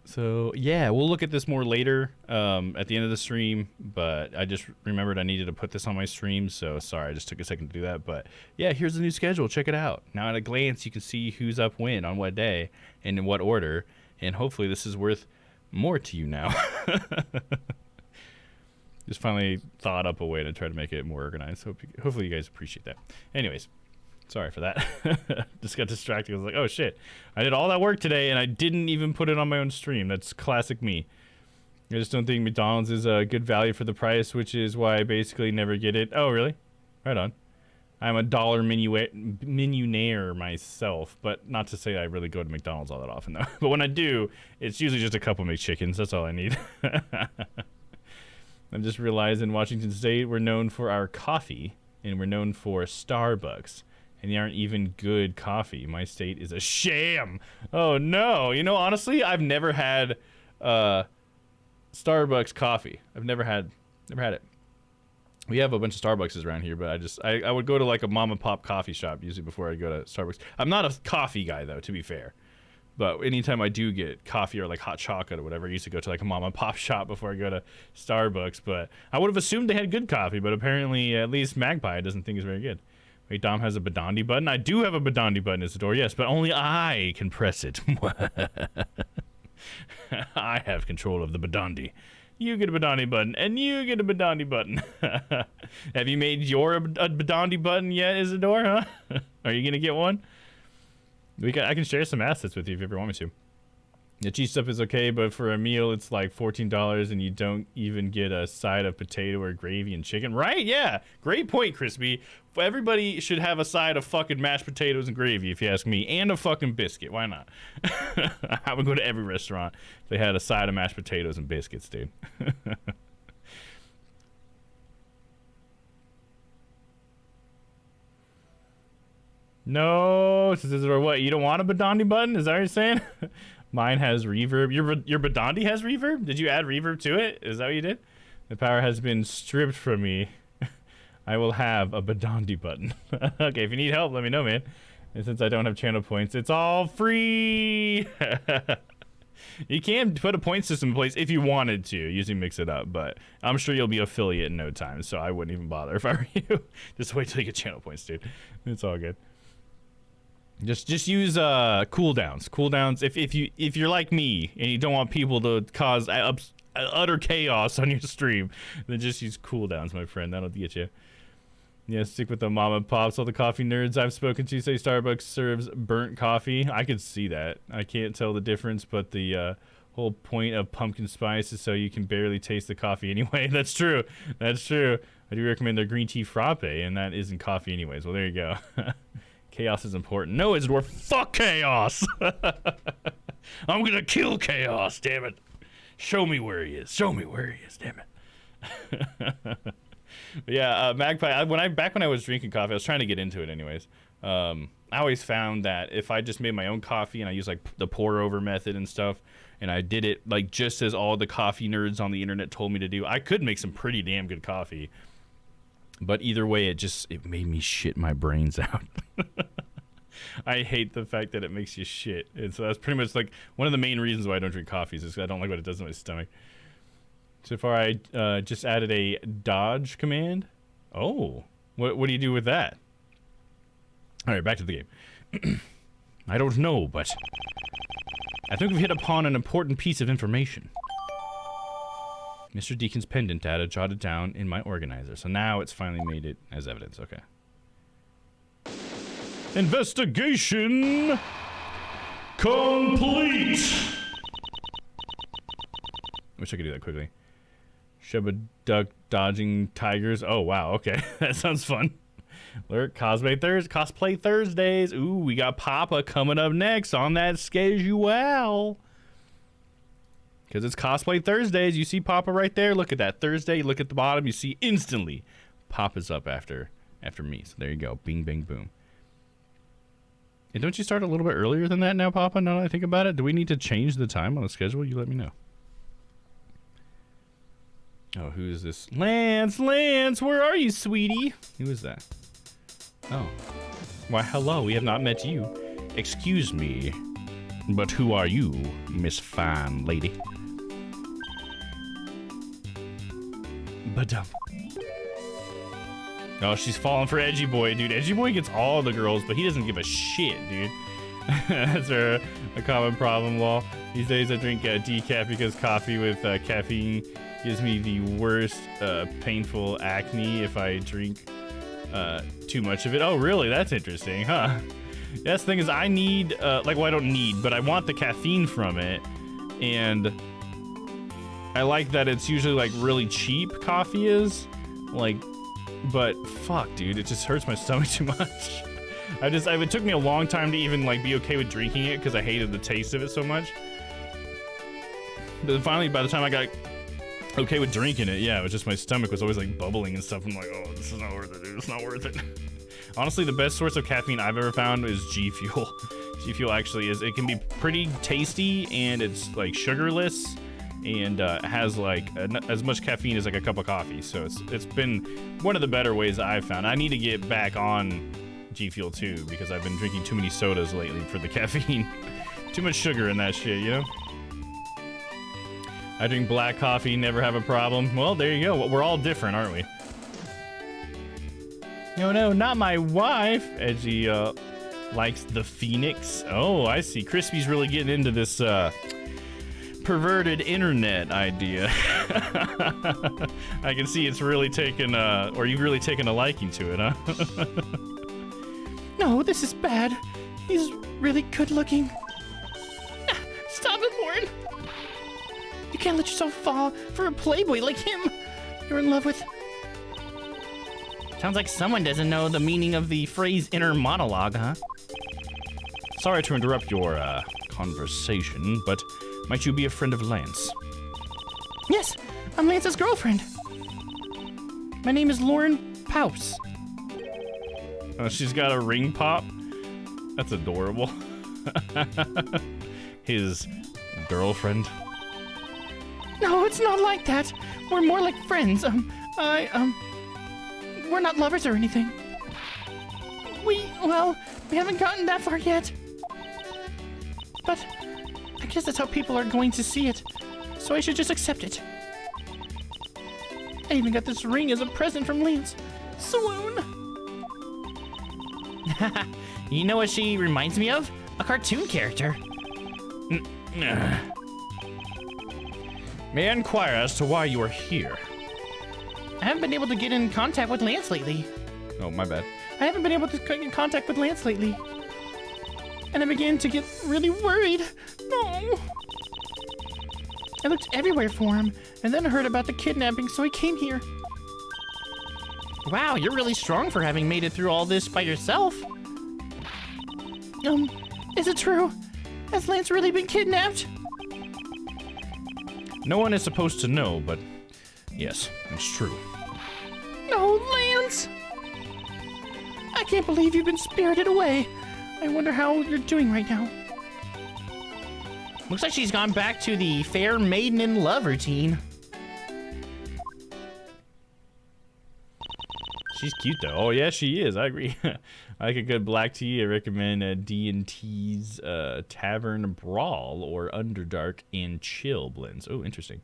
So, yeah, we'll look at this more later at the end of the stream, but I just remembered I needed to put this on my stream, so sorry, I just took a second to do that. But, yeah, here's the new schedule. Check it out. Now, at a glance, you can see who's up when, on what day, and in what order, and hopefully this is worth more to you now. Just finally thought up a way to try to make it more organized. Hopefully you guys appreciate that. Anyways. Sorry for that. Just got distracted. I was like, oh shit. I did all that work today and I didn't even put it on my own stream. That's classic me. I just don't think McDonald's is a good value for the price, which is why I basically never get it. Oh, really? Right on. I'm a dollar minunaire myself, but not to say I really go to McDonald's all that often, though. But when I do, it's usually just a couple McChickens. That's all I need. I'm just realizing in Washington State, we're known for our coffee, and we're known for Starbucks. And they aren't even good coffee. My state is a sham. Oh no! You know, honestly, I've never had Starbucks coffee. I've never had it. We have a bunch of Starbucks around here, but I would go to like a mom and pop coffee shop usually before I go to Starbucks. I'm not a coffee guy though, to be fair. But anytime I do get coffee or like hot chocolate or whatever, I used to go to like a mom and pop shop before I go to Starbucks. But I would have assumed they had good coffee, but apparently at least Magpie doesn't think it's very good. Wait, Dom has a Badandi button? I do have a Badandi button, Isidore, yes, but only I can press it. I have control of the Badandi. You get a Badandi button, and you get a Badandi button. Have you made your a Badandi button yet, Isidore, huh? Are you going to get one? I can share some assets with you if you ever want me to. The cheese stuff is okay, but for a meal, it's like $14, and you don't even get a side of potato or gravy and chicken. Right? Yeah. Great point, Crispy. Everybody should have a side of fucking mashed potatoes and gravy, if you ask me, and a fucking biscuit. Why not? I would go to every restaurant if they had a side of mashed potatoes and biscuits, dude. No, or what? You don't want a Badandi button? Is that what you're saying? Mine has reverb. Your Badandi has reverb? Did you add reverb to it? Is that what you did? The power has been stripped from me. I will have a Badandi button. Okay, if you need help, let me know, man. And since I don't have channel points, it's all free. You can put a point system in place if you wanted to, using Mix It Up, but I'm sure you'll be affiliate in no time, so I wouldn't even bother if I were you. Just wait till you get channel points, dude. It's all good. Just use cooldowns. Cooldowns. If you're like me and you don't want people to cause utter chaos on your stream, then just use cooldowns, my friend. That'll get you. Yeah, stick with the mom and pops. All the coffee nerds I've spoken to say Starbucks serves burnt coffee. I could see that. I can't tell the difference, but the whole point of pumpkin spice is so you can barely taste the coffee anyway. That's true. That's true. I do recommend their green tea frappe, and that isn't coffee anyways. Well, there you go. Chaos is important. No, it's dwarf. Fuck chaos. I'm gonna kill chaos. Damn it. Show me where he is. Show me where he is. Damn it. Yeah, Magpie. Back when I was drinking coffee, I was trying to get into it, anyways. I always found that if I just made my own coffee and I used like the pour over method and stuff, and I did it like just as all the coffee nerds on the internet told me to do, I could make some pretty damn good coffee. But either way, it made me shit my brains out. I hate the fact that it makes you shit. And so that's pretty much like one of the main reasons why I don't drink coffee is because I don't like what it does to my stomach. So far, I just added a dodge command. Oh, what do you do with that? All right, back to the game. I don't know, but I think we've hit upon an important piece of information. Mr. Deacon's pendant data jotted down in my organizer. So now it's finally made it as evidence. Okay. Investigation complete. Wish I could do that quickly. Sheba duck dodging tigers. Oh wow, okay. That sounds fun. Alert, cosplay Thursdays. Ooh, we got Papa coming up next on that schedule. Because it's cosplay Thursdays. You see Papa right there. Look at that Thursday. Look at the bottom. You see instantly Papa's up after me. So there you go. Bing, bang, boom. And don't you start a little bit earlier than that now, Papa? Now that I think about it, do we need to change the time on the schedule? You let me know. Oh, who is this? Lance, where are you, sweetie? Who is that? Oh. Why, hello, we have not met you. Excuse me, but who are you, Miss Fine Lady? Badum. Oh, she's falling for Edgy Boy, dude. Edgy Boy gets all the girls, but he doesn't give a shit, dude. That's a common problem, lol. These days I drink decaf because coffee with caffeine gives me the worst painful acne if I drink too much of it. Oh, really? That's interesting, huh? That's the thing is I need, well, I don't need, but I want the caffeine from it. And I like that it's usually like really cheap coffee is. Like, but fuck, dude, it just hurts my stomach too much. It took me a long time to even like be okay with drinking it because I hated the taste of it so much. But then finally, by the time I got okay with drinking it, yeah, it was just my stomach was always like bubbling and stuff. I'm like, oh, this is not worth it, dude. It's not worth it. Honestly, the best source of caffeine I've ever found is G Fuel. G Fuel actually is. It can be pretty tasty and it's like sugarless and has like as much caffeine as like a cup of coffee. So it's been one of the better ways that I've found. I need to get back on G Fuel too because I've been drinking too many sodas lately for the caffeine. Too much sugar in that shit, you know? I drink black coffee, never have a problem. Well, there you go. We're all different, aren't we? No, not my wife. Edgy likes the Phoenix. Oh, I see. Crispy's really getting into this perverted internet idea. I can see it's really taken, or you've really taken a liking to it, huh? No, this is bad. He's really good looking. Stop it, Lauren. You can't let yourself fall for a playboy like him. You're in love with... Sounds like someone doesn't know the meaning of the phrase inner monologue, huh? Sorry to interrupt your conversation, but might you be a friend of Lance? Yes, I'm Lance's girlfriend. My name is Lauren Pouse. Oh, she's got a ring pop? That's adorable. His girlfriend? No, it's not like that. We're more like friends. We're not lovers or anything. We haven't gotten that far yet. But I guess that's how people are going to see it. So I should just accept it. I even got this ring as a present from Lance. Swoon. You know what she reminds me of? A cartoon character. May I inquire as to why you are here? I haven't been able to get in contact with Lance lately. Oh, my bad. I haven't been able to get in contact with Lance lately. And I began to get really worried. No. I looked everywhere for him, and then I heard about the kidnapping, so I came here. Wow, you're really strong for having made it through all this by yourself. Is it true? Has Lance really been kidnapped? No one is supposed to know, but yes, it's true. lands! I can't believe you've been spirited away. I wonder how you're doing right now. Looks like she's gone back to the fair maiden in love routine. She's cute though. Oh yeah, she is. I agree. I like a good black tea. I recommend D&T's Tavern Brawl or Underdark and Chill blends. Oh, interesting.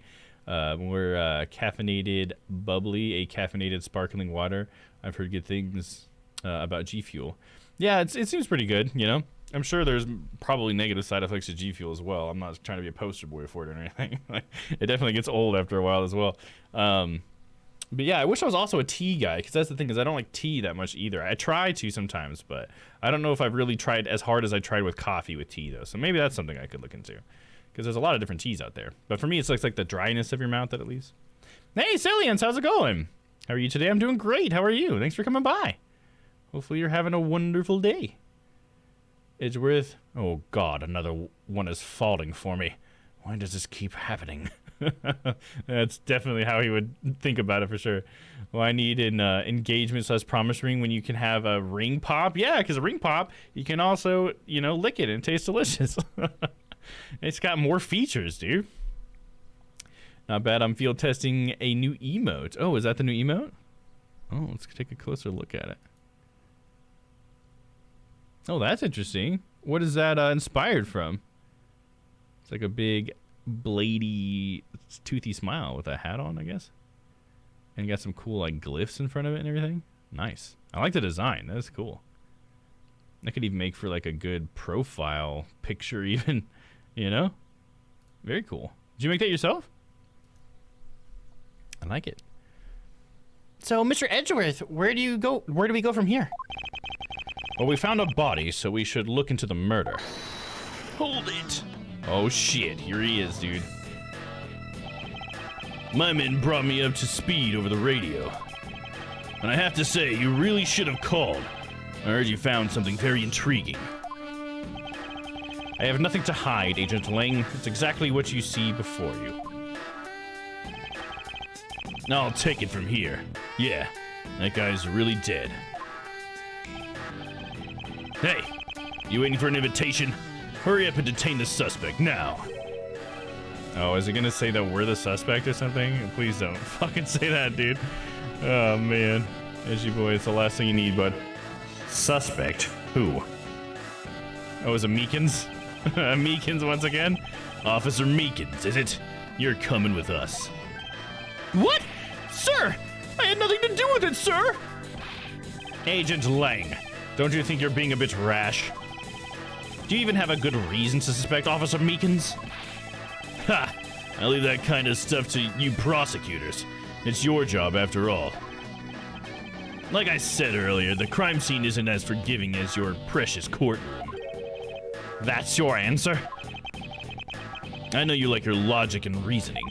We're caffeinated bubbly, a caffeinated sparkling water. I've heard good things about G Fuel. Yeah, it seems pretty good. You know, I'm sure there's probably negative side effects to G Fuel as well. I'm not trying to be a poster boy for it or anything. It definitely gets old after a while as well. But yeah, I wish I was also a tea guy, because that's the thing, is I don't like tea that much either. I try to sometimes, but I don't know if I've really tried as hard as I tried with coffee with tea though. So maybe that's something I could look into, because there's a lot of different teas out there. But for me, it's like the dryness of your mouth that it leaves. Hey, Cillians, how's it going? How are you today? I'm doing great. How are you? Thanks for coming by. Hopefully you're having a wonderful day. Edgeworth. Oh God, another one is falling for me. Why does this keep happening? That's definitely how he would think about it for sure. Well, I need an engagement / promise ring when you can have a ring pop. Yeah, because a ring pop, you can also, you know, lick it and it tastes delicious. It's got more features, dude. Not bad. I'm field testing a new emote. Oh, is that the new emote? Oh, let's take a closer look at it. Oh, that's interesting. What is that inspired from? It's like a big bladey, toothy smile with a hat on, I guess. And got some cool like glyphs in front of it and everything. Nice. I like the design. That's cool. That could even make for like a good profile picture even, you know? Very cool. Did you make that yourself? I like it. So, Mr. Edgeworth, where do we go from here? Well, we found a body, so we should look into the murder. Hold it. Oh shit, here he is, dude. My men brought me up to speed over the radio. And I have to say, you really should have called. I heard you found something very intriguing. I have nothing to hide, Agent Lang. It's exactly what you see before you. Now I'll take it from here. Yeah, that guy's really dead. Hey, you waiting for an invitation? Hurry up and detain the suspect now. Oh, is he gonna say that we're the suspect or something? Please don't fucking say that, dude. Oh, man. Edgy boy, it's the last thing you need, bud. Suspect? Who? Oh, is it Meekins? Meekins once again? Officer Meekins, is it? You're coming with us. What? Sir! I had nothing to do with it, sir! Agent Lang, don't you think you're being a bit rash? Do you even have a good reason to suspect Officer Meekins? Ha! I leave that kind of stuff to you prosecutors. It's your job after all. Like I said earlier, the crime scene isn't as forgiving as your precious courtroom. That's your answer? I know you like your logic and reasoning,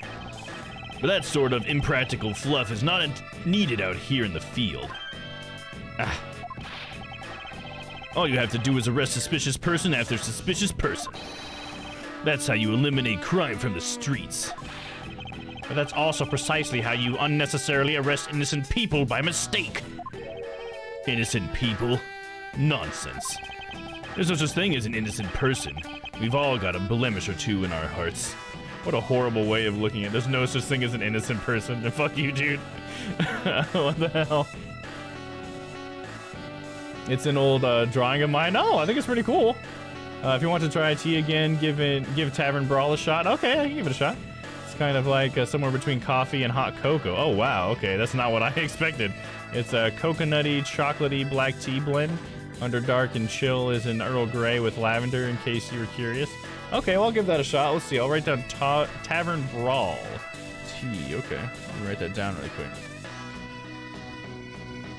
but that sort of impractical fluff is not needed out here in the field. Ah. All you have to do is arrest suspicious person after suspicious person. That's how you eliminate crime from the streets. But that's also precisely how you unnecessarily arrest innocent people by mistake. Innocent people? Nonsense. There's no such thing as an innocent person. We've all got a blemish or two in our hearts. What a horrible way of looking at it. There's no such thing as an innocent person. Fuck you, dude. What the hell? It's an old drawing of mine. Oh, I think it's pretty cool. If you want to try tea again, give Tavern Brawl a shot. Okay, I can give it a shot. It's kind of like somewhere between coffee and hot cocoa. Oh, wow. Okay, that's not what I expected. It's a coconutty, chocolatey black tea blend. Underdark and Chill is an Earl Grey with lavender, in case you were curious. Okay, well, I'll give that a shot. Let's see. I'll write down Tavern Brawl. Tea. Okay. Let me write that down really quick.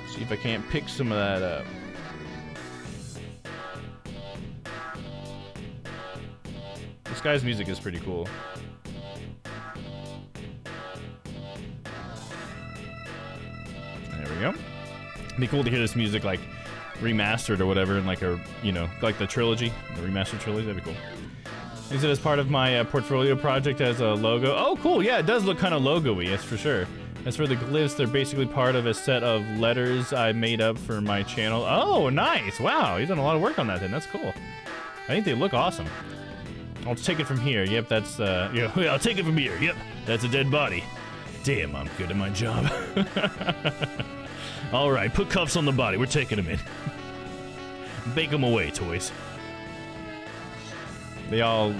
See if I can't pick some of that up. This guy's music is pretty cool. There we go. It'd be cool to hear this music like remastered or whatever in like a, you know, like the trilogy, the remastered trilogy. That'd be cool. Use it as part of my portfolio project as a logo. Oh, cool. Yeah, it does look kind of logo-y, that's for sure. As for the glyphs, they're basically part of a set of letters I made up for my channel. Oh, nice. Wow, he's done a lot of work on that then. That's cool. I think they look awesome. I'll take it from here. Yep, that's, yeah, I'll take it from here. Yep, that's a dead body. Damn, I'm good at my job. All right, put cuffs on the body. We're taking him in. Bake them away, toys. They all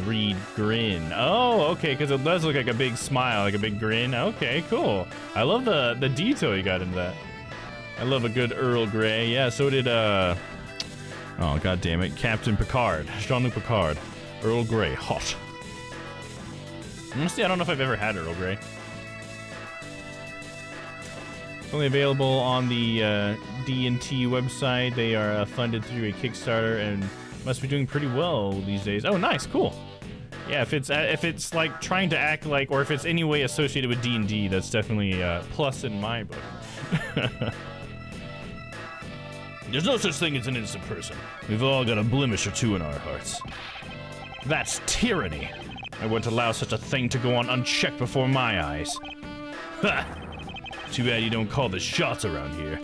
read grin. Oh, okay, because it does look like a big smile, like a big grin. Okay, cool. I love the detail you got in that. I love a good Earl Grey. Yeah, so did, oh, god damn it, Captain Picard. Jean-Luc Picard. Earl Grey, hot. Honestly, I don't know if I've ever had Earl Grey. It's only available on the D&T website. They are funded through a Kickstarter and must be doing pretty well these days. Oh, nice, cool. Yeah, if it's like trying to act like, or if it's any way associated with D&D, that's definitely a plus in my book. There's no such thing as an innocent person. We've all got a blemish or two in our hearts. That's tyranny. I wouldn't allow such a thing to go on unchecked before my eyes. Ha! Too bad you don't call the shots around here.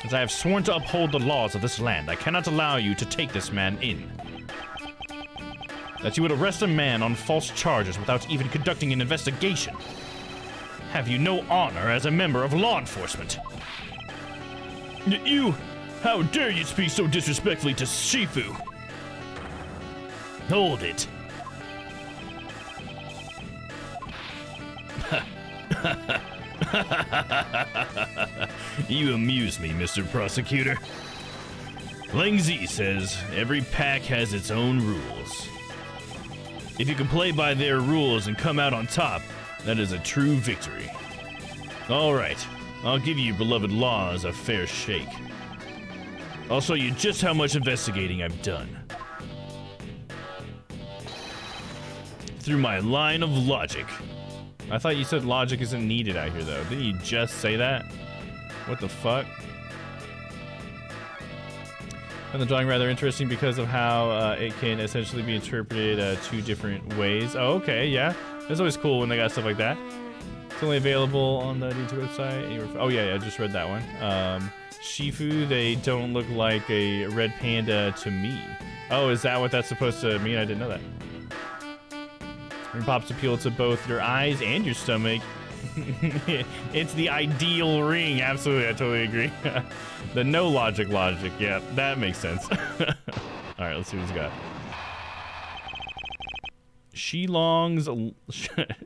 As I have sworn to uphold the laws of this land, I cannot allow you to take this man in. That you would arrest a man on false charges without even conducting an investigation. Have you no honor as a member of law enforcement? You! How dare you speak so disrespectfully to Shifu? Hold it. You amuse me, Mr. Prosecutor. Lang Z says every pack has its own rules. If you can play by their rules and come out on top, that is a true victory. All right, I'll give you beloved laws a fair shake. I'll show you just how much investigating I've done. Through my line of logic. I thought you said logic isn't needed out here, though. Didn't you just say that? What the fuck? And the drawing rather interesting because of how it can essentially be interpreted two different ways. Oh, okay, yeah. It's always cool when they got stuff like that. It's only available on the D2 website. Oh, yeah, I just read that one. Shifu, they don't look like a red panda to me. Oh, is that what that's supposed to mean? I didn't know that. Ring pops appeal to both your eyes and your stomach. It's the ideal ring. Absolutely, I totally agree. The no logic, yeah, that makes sense. All right, let's see what he's got.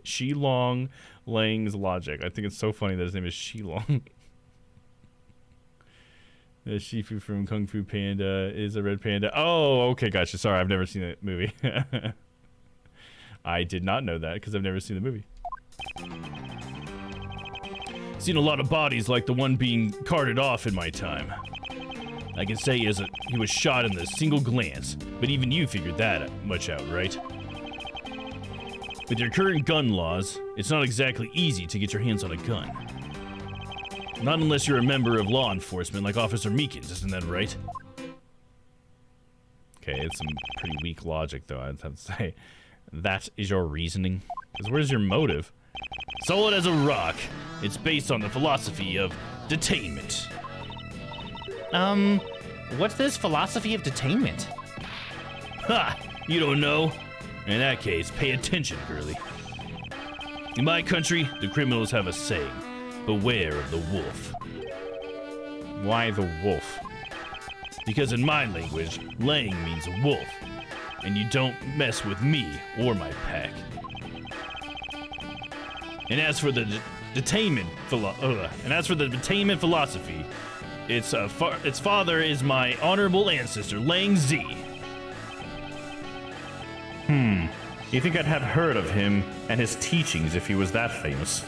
Shilong Lang's logic. I think it's so funny that his name is Shilong. The Shifu from Kung Fu Panda is a red panda. Oh, okay, gotcha. Sorry, I've never seen that movie. I did not know that because I've never seen the movie. Seen a lot of bodies like the one being carted off in my time. I can say he was shot in a single glance, but even you figured that much out, right? With your current gun laws, it's not exactly easy to get your hands on a gun. Not unless you're a member of law enforcement like Officer Meekins, isn't that right? Okay, it's some pretty weak logic, though, I'd have to say. That is your reasoning? Because where's your motive? Solid as a rock. It's based on the philosophy of detainment. What's this philosophy of detainment? Ha! You don't know? In that case, pay attention, girly. In my country, the criminals have a saying. Beware of the wolf. Why the wolf? Because in my language, Lang means wolf. And you don't mess with me or my pack. And as for the detainment philosophy, its father is my honorable ancestor, Lang Z. You think I'd have heard of him and his teachings if he was that famous?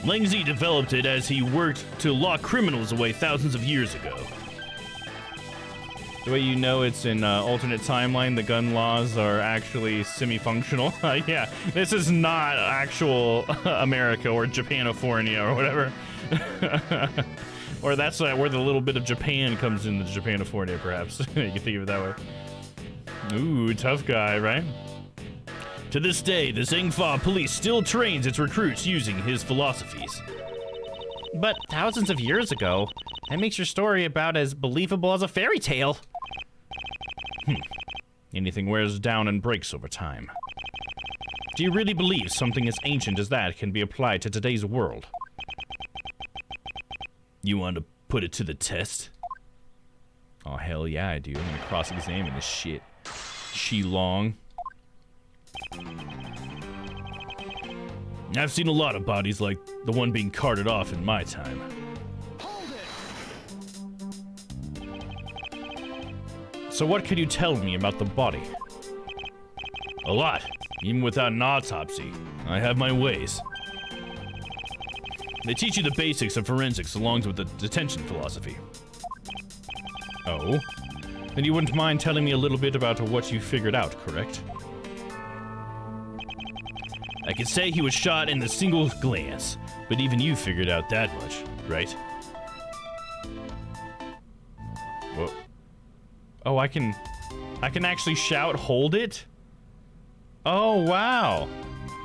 Lang Z developed it as he worked to lock criminals away thousands of years ago. The way you know it's an alternate timeline, the gun laws are actually semi-functional. Yeah, this is not actual America or Japanofornia or whatever. Or that's where the little bit of Japan comes in the Japanifornia, perhaps. You can think of it that way. Ooh, tough guy, right? To this day, the Zhengfa police still trains its recruits using his philosophies. But thousands of years ago, that makes your story about as believable as a fairy tale. Anything wears down and breaks over time. Do you really believe something as ancient as that can be applied to today's world? You want to put it to the test? Oh, hell yeah, I do. I'm gonna cross-examine this shit. Shilong. I've seen a lot of bodies like the one being carted off in my time. So what could you tell me about the body? A lot. Even without an autopsy, I have my ways. They teach you the basics of forensics along with the detention philosophy. Oh? Then you wouldn't mind telling me a little bit about what you figured out, correct? I could say he was shot in the single glance, but even you figured out that much, right? Whoa. Oh, I can actually shout, hold it? Oh, wow.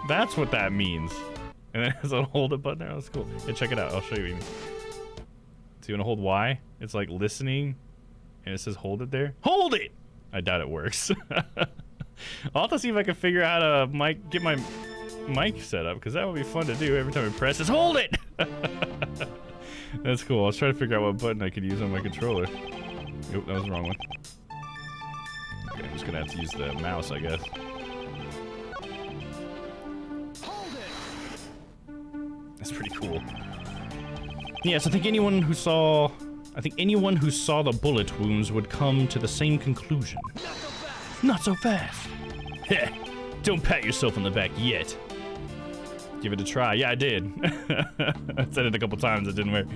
That's what that means. And it has a hold it button there. That's cool. Yeah, check it out. I'll show you. So you want to hold Y? It's like listening, and it says hold it there. Hold it! I doubt it works. I'll have to see if I can figure out how to get my mic set up, because that would be fun to do every time I press it. Hold it! That's cool. I was trying to figure out what button I could use on my controller. Nope, that was the wrong one. Okay, I'm just gonna have to use the mouse, I guess. That's pretty cool. Yes, I think anyone who saw the bullet wounds would come to the same conclusion. Not so fast. Heh. Don't pat yourself on the back yet. Give it a try. Yeah, I did. I said it a couple times. It didn't work.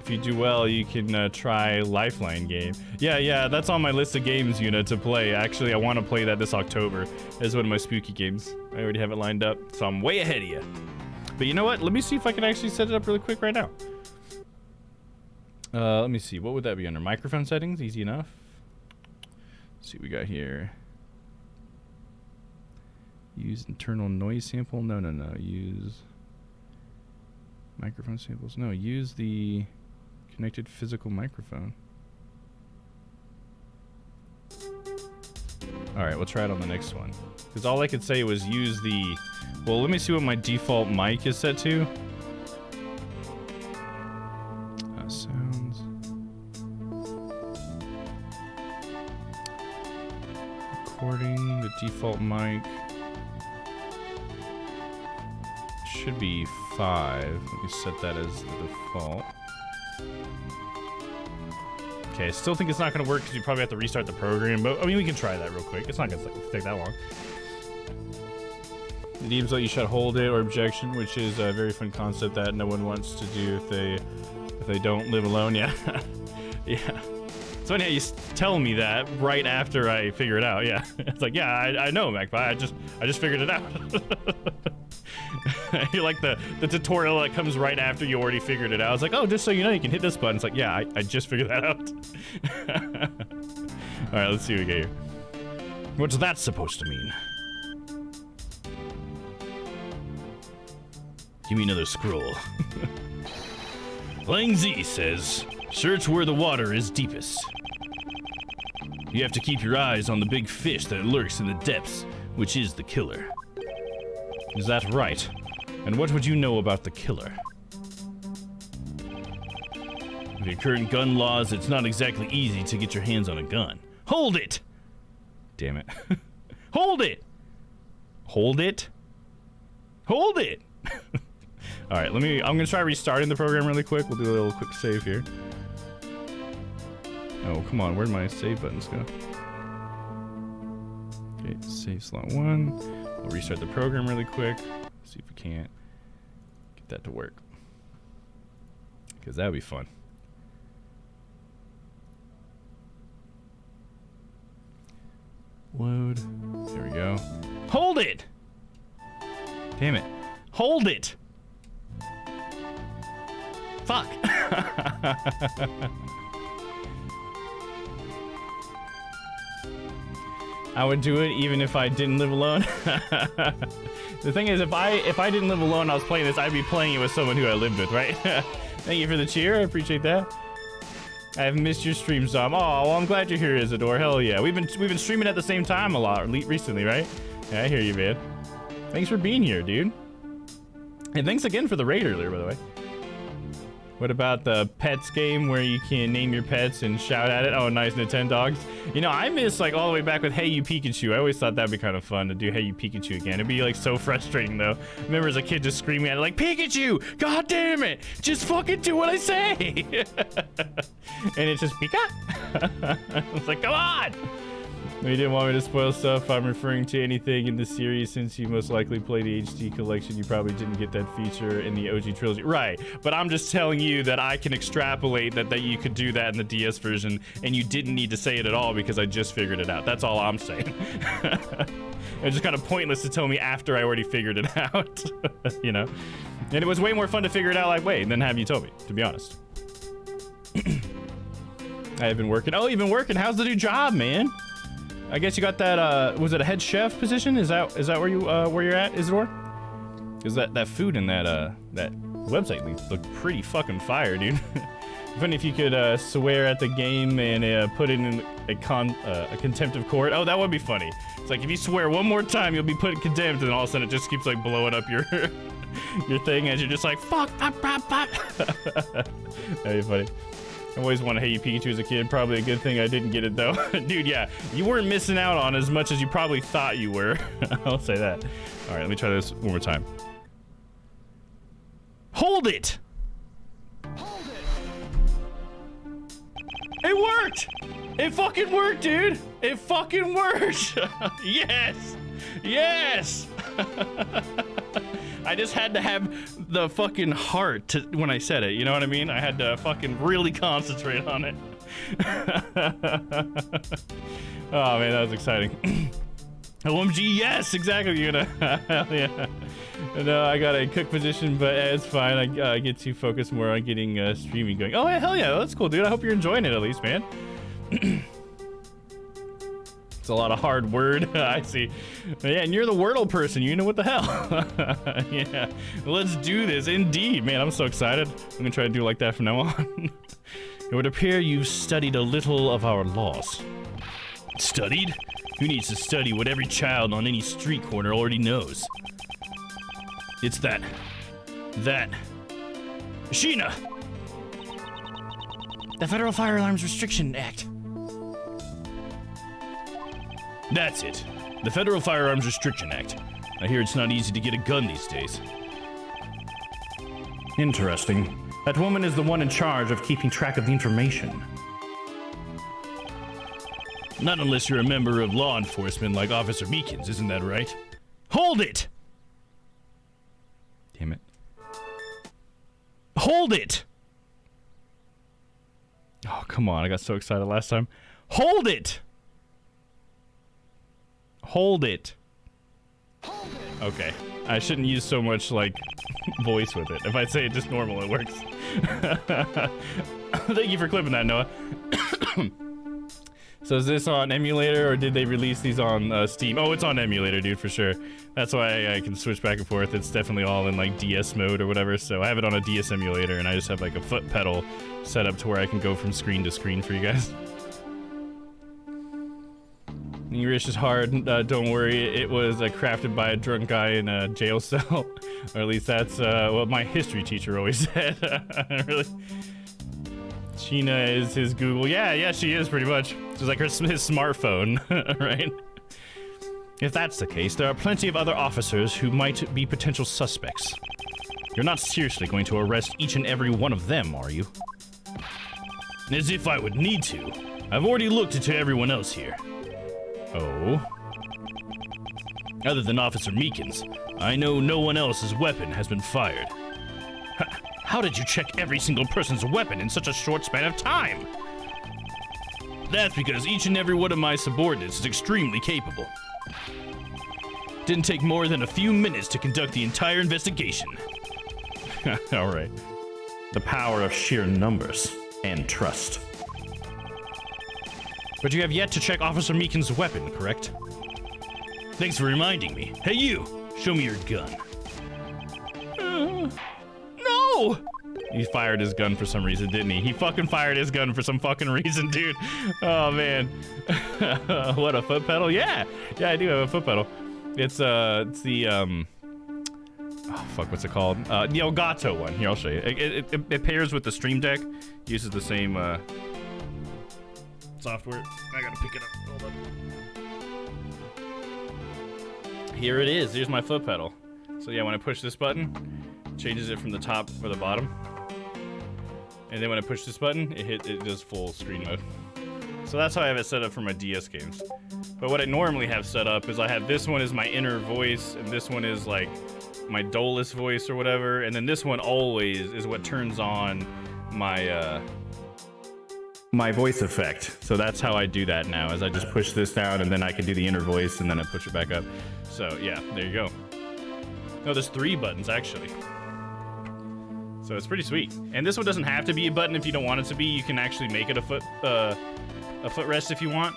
If you do well, you can try Lifeline game. Yeah, that's on my list of games, Yuna, to play. Actually, I want to play that this October. It's one of my spooky games. I already have it lined up, so I'm way ahead of you. But you know what? Let me see if I can actually set it up really quick right now. Let me see. What would that be under? Microphone settings? Easy enough. Let's see what we got here. Use internal noise sample? No. Use microphone samples. No, use the connected physical microphone. Alright, we'll try it on the next one. Because all I could say was use the... Well, let me see what my default mic is set to. Sounds. Recording, the default mic. Should be 5. We can set that as the default. Okay, I still think it's not going to work because you probably have to restart the program, but I mean, we can try that real quick. It's not going to take that long. It needs let you shut hold it or objection, which is a very fun concept that no one wants to do if they don't live alone. Yeah. Yeah. It's funny how you tell me that right after I figure it out. Yeah. It's like, yeah, I know, Magpie. I just figured it out. You're like the tutorial that comes right after you already figured it out. It's like, oh, just so you know, you can hit this button. It's like, yeah, I just figured that out. All right, let's see what we get here. What's that supposed to mean? Give me another scroll. Lang Z says, search where the water is deepest. You have to keep your eyes on the big fish that lurks in the depths, which is the killer. Is that right? And what would you know about the killer? With your current gun laws, it's not exactly easy to get your hands on a gun. Hold it! Damn it. Hold it! Hold it? Hold it! Alright, I'm gonna try restarting the program really quick. We'll do a little quick save here. Oh, come on, where'd my save buttons go? Okay, save slot 1. We'll restart the program really quick. See if we can't get that to work. Because that would be fun. Load. There we go. Hold it! Damn it. Hold it! Fuck. I would do it even if I didn't live alone. The thing is, if I didn't live alone and I was playing this, I'd be playing it with someone who I lived with, right? Thank you for the cheer. I appreciate that. I have missed your streams, Dom. Oh, well, I'm glad you're here, Isidore. Hell yeah. We've been streaming at the same time a lot recently, right? Yeah, I hear you, man. Thanks for being here, dude. And thanks again for the raid earlier, by the way. What about the pets game where you can name your pets and shout at it? Oh, nice, Nintendogs. You know, I miss like all the way back with Hey You Pikachu. I always thought that'd be kind of fun to do Hey You Pikachu again. It'd be like so frustrating though. I remember as a kid just screaming at it like, Pikachu, god damn it, just fucking do what I say. And it's just Pika. It's like, come on. You didn't want me to spoil stuff. I'm referring to anything in the series since you most likely played the HD collection. You probably didn't get that feature in the OG trilogy. Right, but I'm just telling you that I can extrapolate that you could do that in the DS version and you didn't need to say it at all because I just figured it out. That's all I'm saying. It's just kind of pointless to tell me after I already figured it out, you know? And it was way more fun to figure it out like, wait, than have you told me, to be honest. I have been working. Oh, you've been working. How's the new job, man? I guess you got that, was it a head chef position? Is that where you're at, Isidore? Because that food in that website looked pretty fucking fire, dude. Funny if you could swear at the game and put it in a contempt of court. Oh, that would be funny. It's like if you swear one more time, you'll be put in contempt, and all of a sudden it just keeps like blowing up your your thing as you're just like fuck, pop, pop, pop. That'd be funny. I always wanted Hey You Pikachu as a kid. Probably a good thing I didn't get it though. Dude, yeah, you weren't missing out on as much as you probably thought you were. I'll say that. All right, let me try this one more time. Hold it! Hold it! It worked! It fucking worked, dude! It fucking worked! Yes! Yes! I just had to have the fucking heart to, when I said it, you know what I mean? I had to fucking really concentrate on it. Oh man, that was exciting. OMG, yes, exactly, you're gonna, hell yeah. No, I got a cook position, but it's fine. I get to focus more on getting streaming going. Oh, hell yeah, that's cool, dude. I hope you're enjoying it at least, man. It's a lot of hard word. I see. Yeah, and you're the Wordle person. You know what the hell. Yeah, let's do this. Indeed, man, I'm so excited. I'm gonna try to do like that from now on. It would appear you've studied a little of our laws. Studied? Who needs to study what every child on any street corner already knows? It's that. Sheena! The Federal Firearms Restriction Act. That's it. The Federal Firearms Restriction Act. I hear it's not easy to get a gun these days. Interesting. That woman is the one in charge of keeping track of the information. Not unless you're a member of law enforcement like Officer Meekins, isn't that right? Hold it! Damn it. Hold it! Oh, come on. I got so excited last time. Hold it! Hold it. Okay. I shouldn't use so much, like, voice with it. If I say it just normal, it works. Thank you for clipping that, Noah. So is this on emulator, or did they release these on Steam? Oh, it's on emulator, dude, for sure. That's why I can switch back and forth. It's definitely all in, like, DS mode or whatever. So I have it on a DS emulator, and I just have, like, a foot pedal set up to where I can go from screen to screen for you guys. English is hard, don't worry. It was crafted by a drunk guy in a jail cell. Or at least that's what my history teacher always said. Really? Sheena is his Google. Yeah, she is pretty much. She's like his smartphone, right? If that's the case, there are plenty of other officers who might be potential suspects. You're not seriously going to arrest each and every one of them, are you? As if I would need to. I've already looked into everyone else here. Oh? Other than Officer Meekins, I know no one else's weapon has been fired. How did you check every single person's weapon in such a short span of time? That's because each and every one of my subordinates is extremely capable. Didn't take more than a few minutes to conduct the entire investigation. All right. The power of sheer numbers and trust. But you have yet to check Officer Meekin's weapon, correct? Thanks for reminding me. Hey, you! Show me your gun. No! He fired his gun for some reason, didn't he? He fucking fired his gun for some fucking reason, dude. Oh, man. What, a foot pedal? Yeah! Yeah, I do have a foot pedal. It's the, oh, fuck, what's it called? The Elgato one. Here, I'll show you. It pairs with the Stream Deck. Uses the same, software. I gotta pick it up. Hold up. Here it is. Here's my foot pedal. So yeah, when I push this button, it changes it from the top or the bottom. And then when I push this button, it does full screen mode. So that's how I have it set up for my DS games. But what I normally have set up is I have this one is my inner voice, and this one is like my Dolus voice or whatever, and then this one always is what turns on my My voice effect. So that's how I do that now, is I just push this down and then I can do the inner voice and then I push it back up. So yeah, there you go. No, there's 3 buttons actually. So it's pretty sweet. And this one doesn't have to be a button if you don't want it to be. You can actually make it a footrest if you want,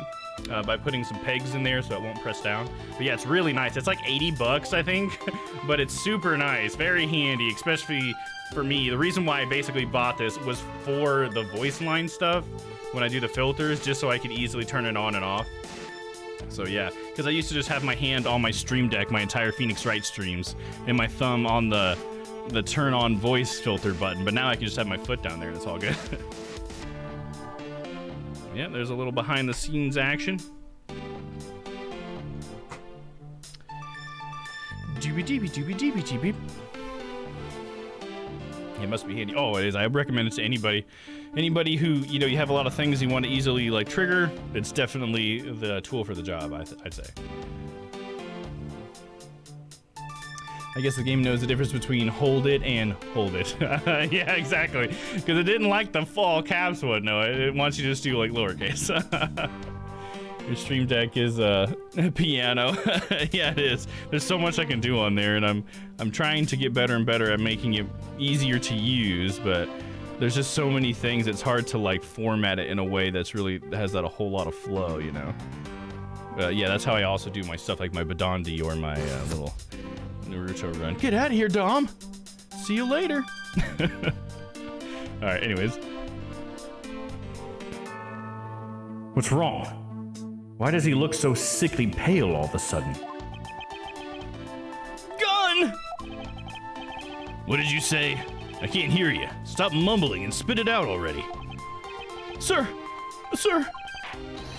by putting some pegs in there so it won't press down. But yeah, it's really nice. It's like 80 bucks, I think, but it's super nice, very handy, especially for me. The reason why I basically bought this was for the voice line stuff when I do the filters, just so I could easily turn it on and off. So yeah, because I used to just have my hand on my Stream Deck, my entire Phoenix Wright streams, and my thumb on the turn on voice filter button, but now I can just have my foot down there and it's all good. Yeah, there's a little behind the scenes action. It must be handy. Oh, it is. I recommend it to anybody who, you know, you have a lot of things you want to easily like trigger. It's definitely the tool for the job, I'd say. I guess the game knows the difference between hold it and hold it. Yeah, exactly. Because it didn't like the all caps one. No, it wants you to just do like lowercase. Your Stream Deck is a piano. Yeah, it is. There's so much I can do on there, and I'm trying to get better and better at making it easier to use, but there's just so many things. It's hard to like format it in a way that's really has that a whole lot of flow, you know. Yeah, that's how I also do my stuff like my Badandi or my little Naruto run. Get out of here, Dom. See you later. All right. Anyways, What's wrong? Why does he look so sickly pale all of a sudden? gun! What did you say? I can't hear you. Stop mumbling and spit it out already. Sir! Sir!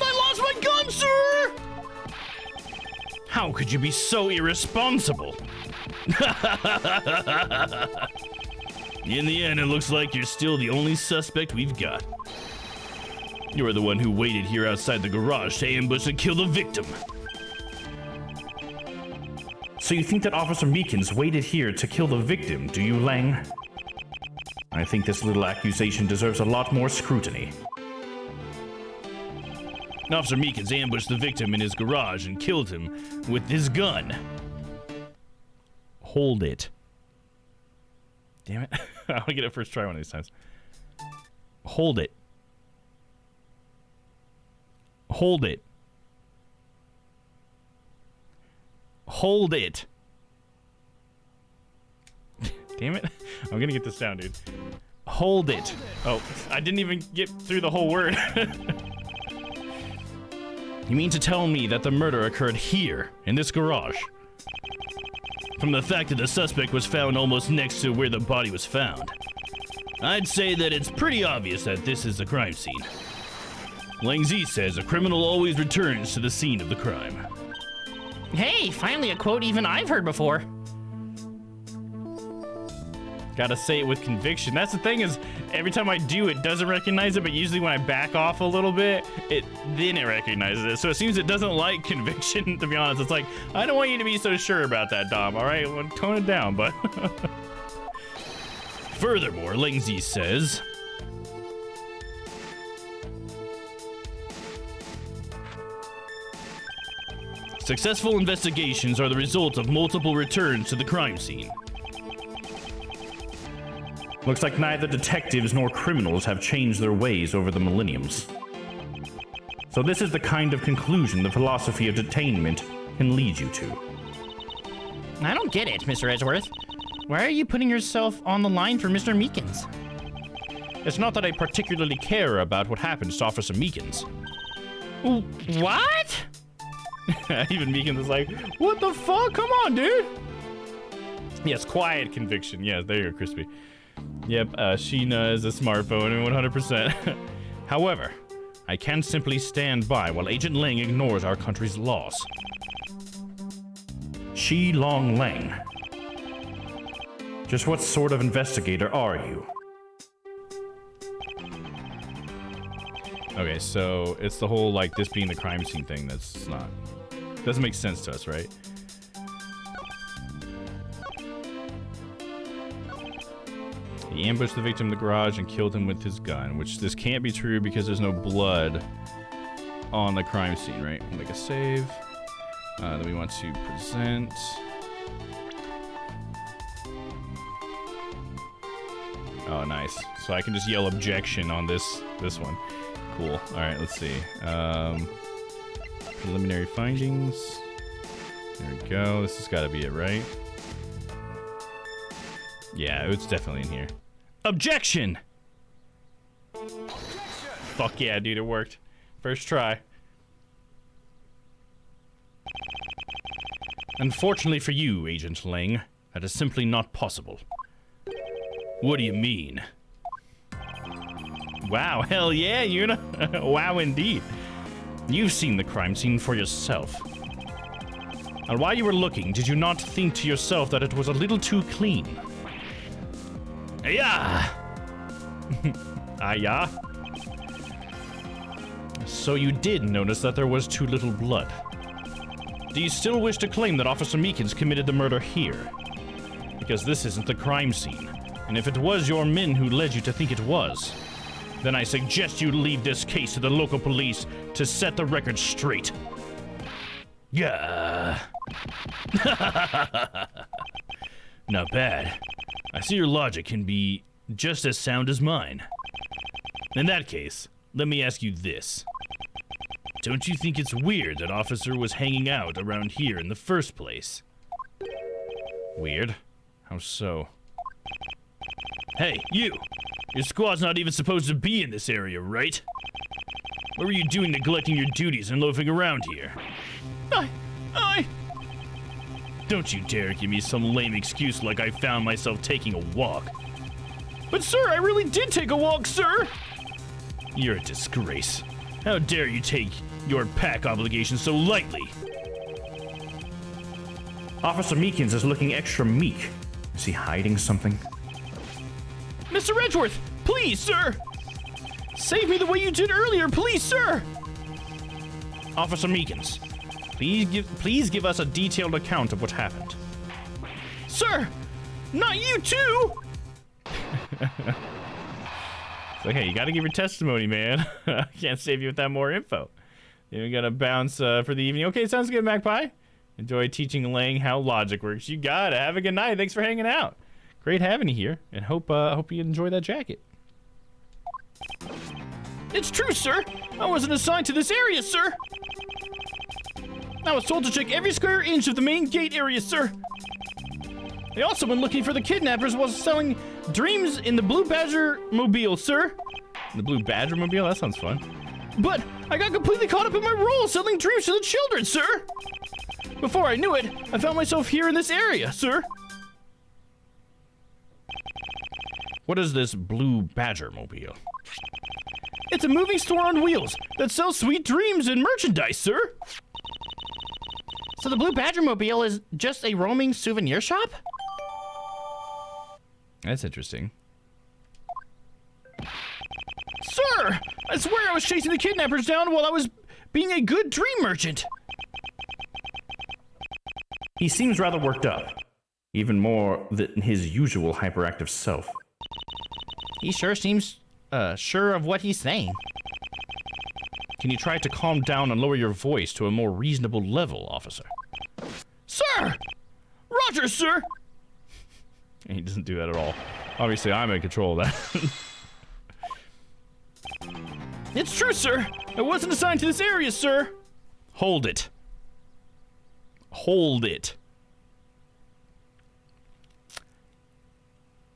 I lost my gun, sir! How could you be so irresponsible? In the end, it looks like you're still the only suspect we've got. You're the one who waited here outside the garage to ambush and kill the victim. So you think that Officer Meekins waited here to kill the victim, do you, Lang? I think this little accusation deserves a lot more scrutiny. Officer Meekins ambushed the victim in his garage and killed him with his gun. Hold it. Damn it. I want to get it first try one of these times. Hold it. Hold it. Hold it. Damn it. I'm gonna get this down, dude. Hold it. Oh, I didn't even get through the whole word. You mean to tell me that the murder occurred here, in this garage? From the fact that the suspect was found almost next to where the body was found, I'd say that it's pretty obvious that this is the crime scene. Lang Z says a criminal always returns to the scene of the crime. Hey, finally a quote even I've heard before. Gotta say it with conviction. That's the thing, is every time I do, it doesn't recognize it, but usually when I back off a little bit, then it recognizes it. So it seems it doesn't like conviction, to be honest. It's like, I don't want you to be so sure about that, Dom, all right? Well, tone it down, but... Furthermore, Lang Z says... Successful investigations are the result of multiple returns to the crime scene. Looks like neither detectives nor criminals have changed their ways over the millenniums. So this is the kind of conclusion the philosophy of detainment can lead you to. I don't get it, Mr. Edgeworth. Why are you putting yourself on the line for Mr. Meekins? It's not that I particularly care about what happens to Officer Meekins. What? Even Meekins is like, what the fuck? Come on, dude. Yes, quiet conviction. Yes, there you go, Crispy. Yep, Sheena is a smartphone, 100%. However, I can't simply stand by while Agent Lang ignores our country's laws. Shi Long Lang. Just what sort of investigator are you? Okay, so it's the whole, like, this being the crime scene thing that's not... Doesn't make sense to us, right? He ambushed the victim in the garage and killed him with his gun, which this can't be true because there's no blood on the crime scene, right? We'll make a save. Then we want to present. Oh, nice. So I can just yell objection on this one. Cool. All right, let's see. Preliminary findings. There we go. This has got to be it, right? Yeah, it's definitely in here. Objection! Fuck yeah, dude, it worked. First try. Unfortunately for you, Agent Lang, that is simply not possible. What do you mean? Wow, hell yeah, Yuna. Wow, indeed. You've seen the crime scene for yourself. And while you were looking, did you not think to yourself that it was a little too clean? Yeah. Yeah. So you did notice that there was too little blood. Do you still wish to claim that Officer Meekins committed the murder here? Because this isn't the crime scene. And if it was your men who led you to think it was, then I suggest you leave this case to the local police to set the record straight. Yeah. Not bad. I see your logic can be just as sound as mine. In that case, let me ask you this. Don't you think it's weird that Officer was hanging out around here in the first place? Weird? How so? Hey, you! Your squad's not even supposed to be in this area, right? What were you doing neglecting your duties and loafing around here? Don't you dare give me some lame excuse like I found myself taking a walk. But sir, I really did take a walk, sir! You're a disgrace. How dare you take your pack obligation so lightly? Officer Meekins is looking extra meek. Is he hiding something? Mr. Edgeworth, please, sir! Save me the way you did earlier, please, sir! Officer Meekins, please give us a detailed account of what happened. Sir! Not you too! So, hey, you gotta give your testimony, man. I can't save you without more info. You're gonna bounce for the evening. Okay, sounds good, Magpie. Enjoy teaching Lang how logic works. You got it. Have a good night. Thanks for hanging out. Great having you here, and hope you enjoy that jacket. It's true, sir. I wasn't assigned to this area, sir. I was told to check every square inch of the main gate area, sir. I also went looking for the kidnappers while selling dreams in the Blue Badger Mobile, sir. The Blue Badger Mobile? That sounds fun. But I got completely caught up in my role selling dreams to the children, sir. Before I knew it, I found myself here in this area, sir. What is this Blue Badger Mobile? It's a moving store on wheels that sells sweet dreams and merchandise, sir. So the Blue Badger Mobile is just a roaming souvenir shop? That's interesting. Sir! I swear I was chasing the kidnappers down while I was being a good dream merchant. He seems rather worked up. Even more than his usual hyperactive self. He sure seems sure of what he's saying. Can you try to calm down and lower your voice to a more reasonable level, officer? Sir! Roger, sir! He doesn't do that at all. Obviously, I'm in control of that. It's true, sir. I wasn't assigned to this area, sir. Hold it. Hold it.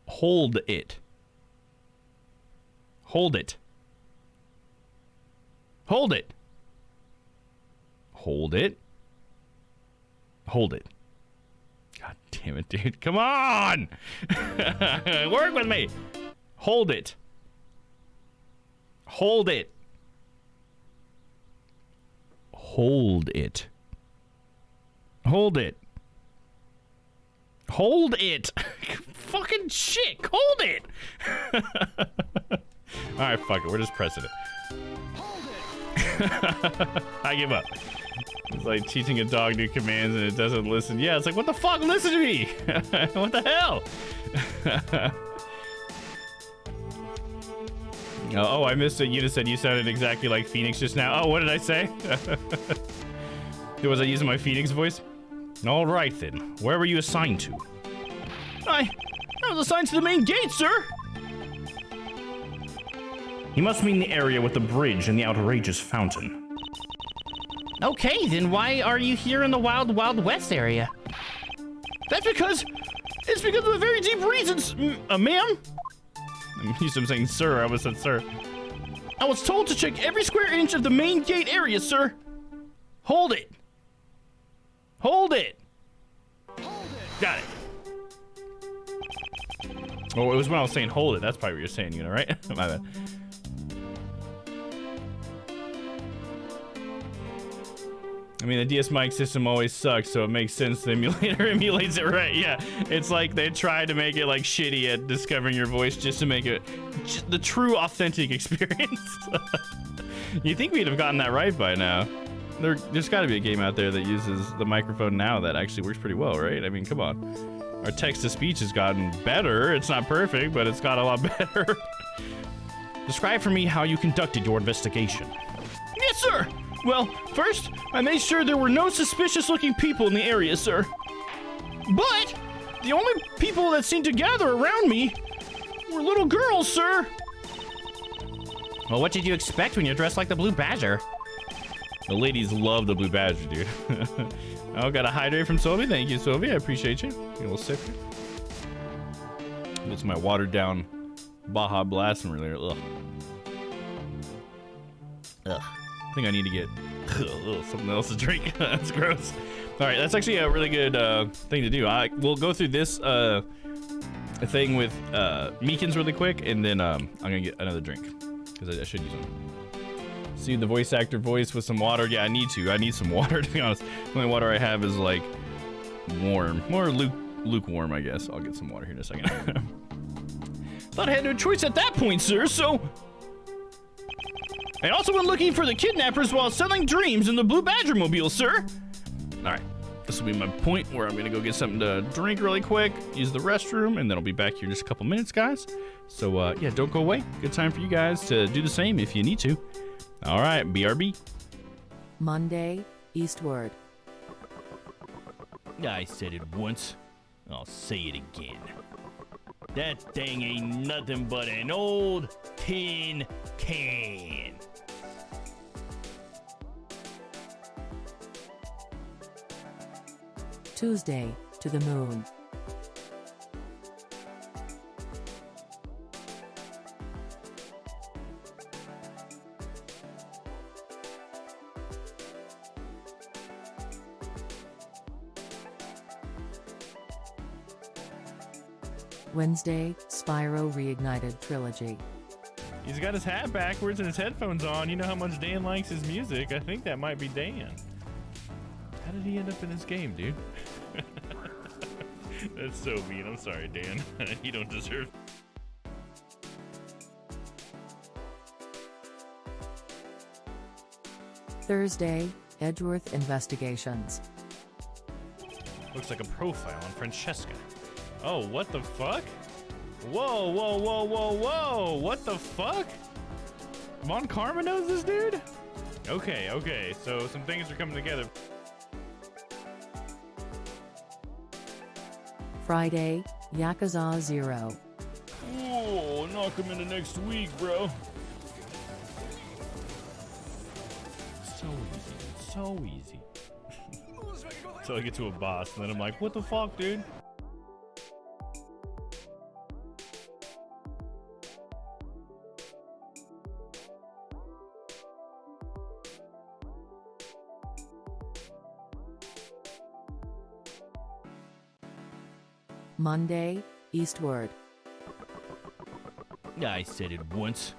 Hold it. Hold it. Hold it. Hold it. Hold it. God damn it, dude. Come on! Work with me! Hold it. Hold it. Hold it. Hold it. Hold it. Fucking shit. Hold it. Alright, fuck it. We're just pressing it. I give up. It's like teaching a dog new commands and it doesn't listen. Yeah, it's like, what the fuck? Listen to me. What the hell? Oh, I missed it. You just said you sounded exactly like Phoenix just now. Oh, what did I say? Was I using my Phoenix voice? All right, then. Where were you assigned to? I was assigned to the main gate, sir. You must mean the area with the bridge and the outrageous fountain. Okay, then why are you here in the Wild Wild West area? It's because of the very deep reasons, ma'am. I'm used to saying sir. I was said sir. I was told to check every square inch of the main gate area, sir. Hold it. Hold it. Got it. Oh, it was when I was saying hold it. That's probably what you're saying, you know, right? My bad. I mean, the DS mic system always sucks, so it makes sense the emulator emulates it right. Yeah, it's like they try to make it like shitty at discovering your voice just to make it the true authentic experience. You think we'd have gotten that right by now. There's got to be a game out there that uses the microphone now that actually works pretty well, right? I mean, come on. Our text-to-speech has gotten better. It's not perfect, but it's got a lot better. Describe for me how you conducted your investigation. Yes, sir. Well, first, I made sure there were no suspicious-looking people in the area, sir. But the only people that seemed to gather around me were little girls, sir. Well, what did you expect when you're dressed like the Blue Badger? The ladies love the Blue Badger, dude. Oh, got a hydrate from Sylvie. Thank you, Sylvie. I appreciate you. Get a little sip. It's my watered down Baja Blast from earlier. Ugh. Ugh. I think I need to get something else to drink. That's gross. All right, that's actually a really good thing to do. We'll go through this thing with Meekins really quick, and then I'm gonna get another drink because I should use one. See the voice actor voice with some water. Yeah, I need some water, to be honest. The only water I have is like warm, more lukewarm, I guess. I'll get some water here in a second. Thought I had no choice at that point, sir, so I also went looking for the kidnappers while selling dreams in the Blue Badger mobile, sir. All right, this will be my point where I'm gonna go get something to drink really quick, use the restroom, and then I'll be back here in just a couple minutes, guys. So yeah, don't go away. Good time for you guys to do the same if you need to. All right, BRB. Monday, eastward. I said it once, I'll say it again. That thing ain't nothing but an old tin can. Tuesday, to the moon. Wednesday, Spyro Reignited Trilogy. He's got his hat backwards and his headphones on. You know how much Dan likes his music. I think that might be Dan. How did he end up in this game, dude? That's so mean. I'm sorry, Dan. You don't deserve. Thursday, Edgeworth Investigations. Looks like a profile on Francesca. Oh, what the fuck? Whoa, whoa, whoa, whoa, whoa! What the fuck? Von Karma knows this dude? Okay, so some things are coming together. Friday, Yakuza 0. Whoa, knock him into next week, bro. So easy. So I get to a boss, and then I'm like, what the fuck, dude? Monday, Eastward. I said it once.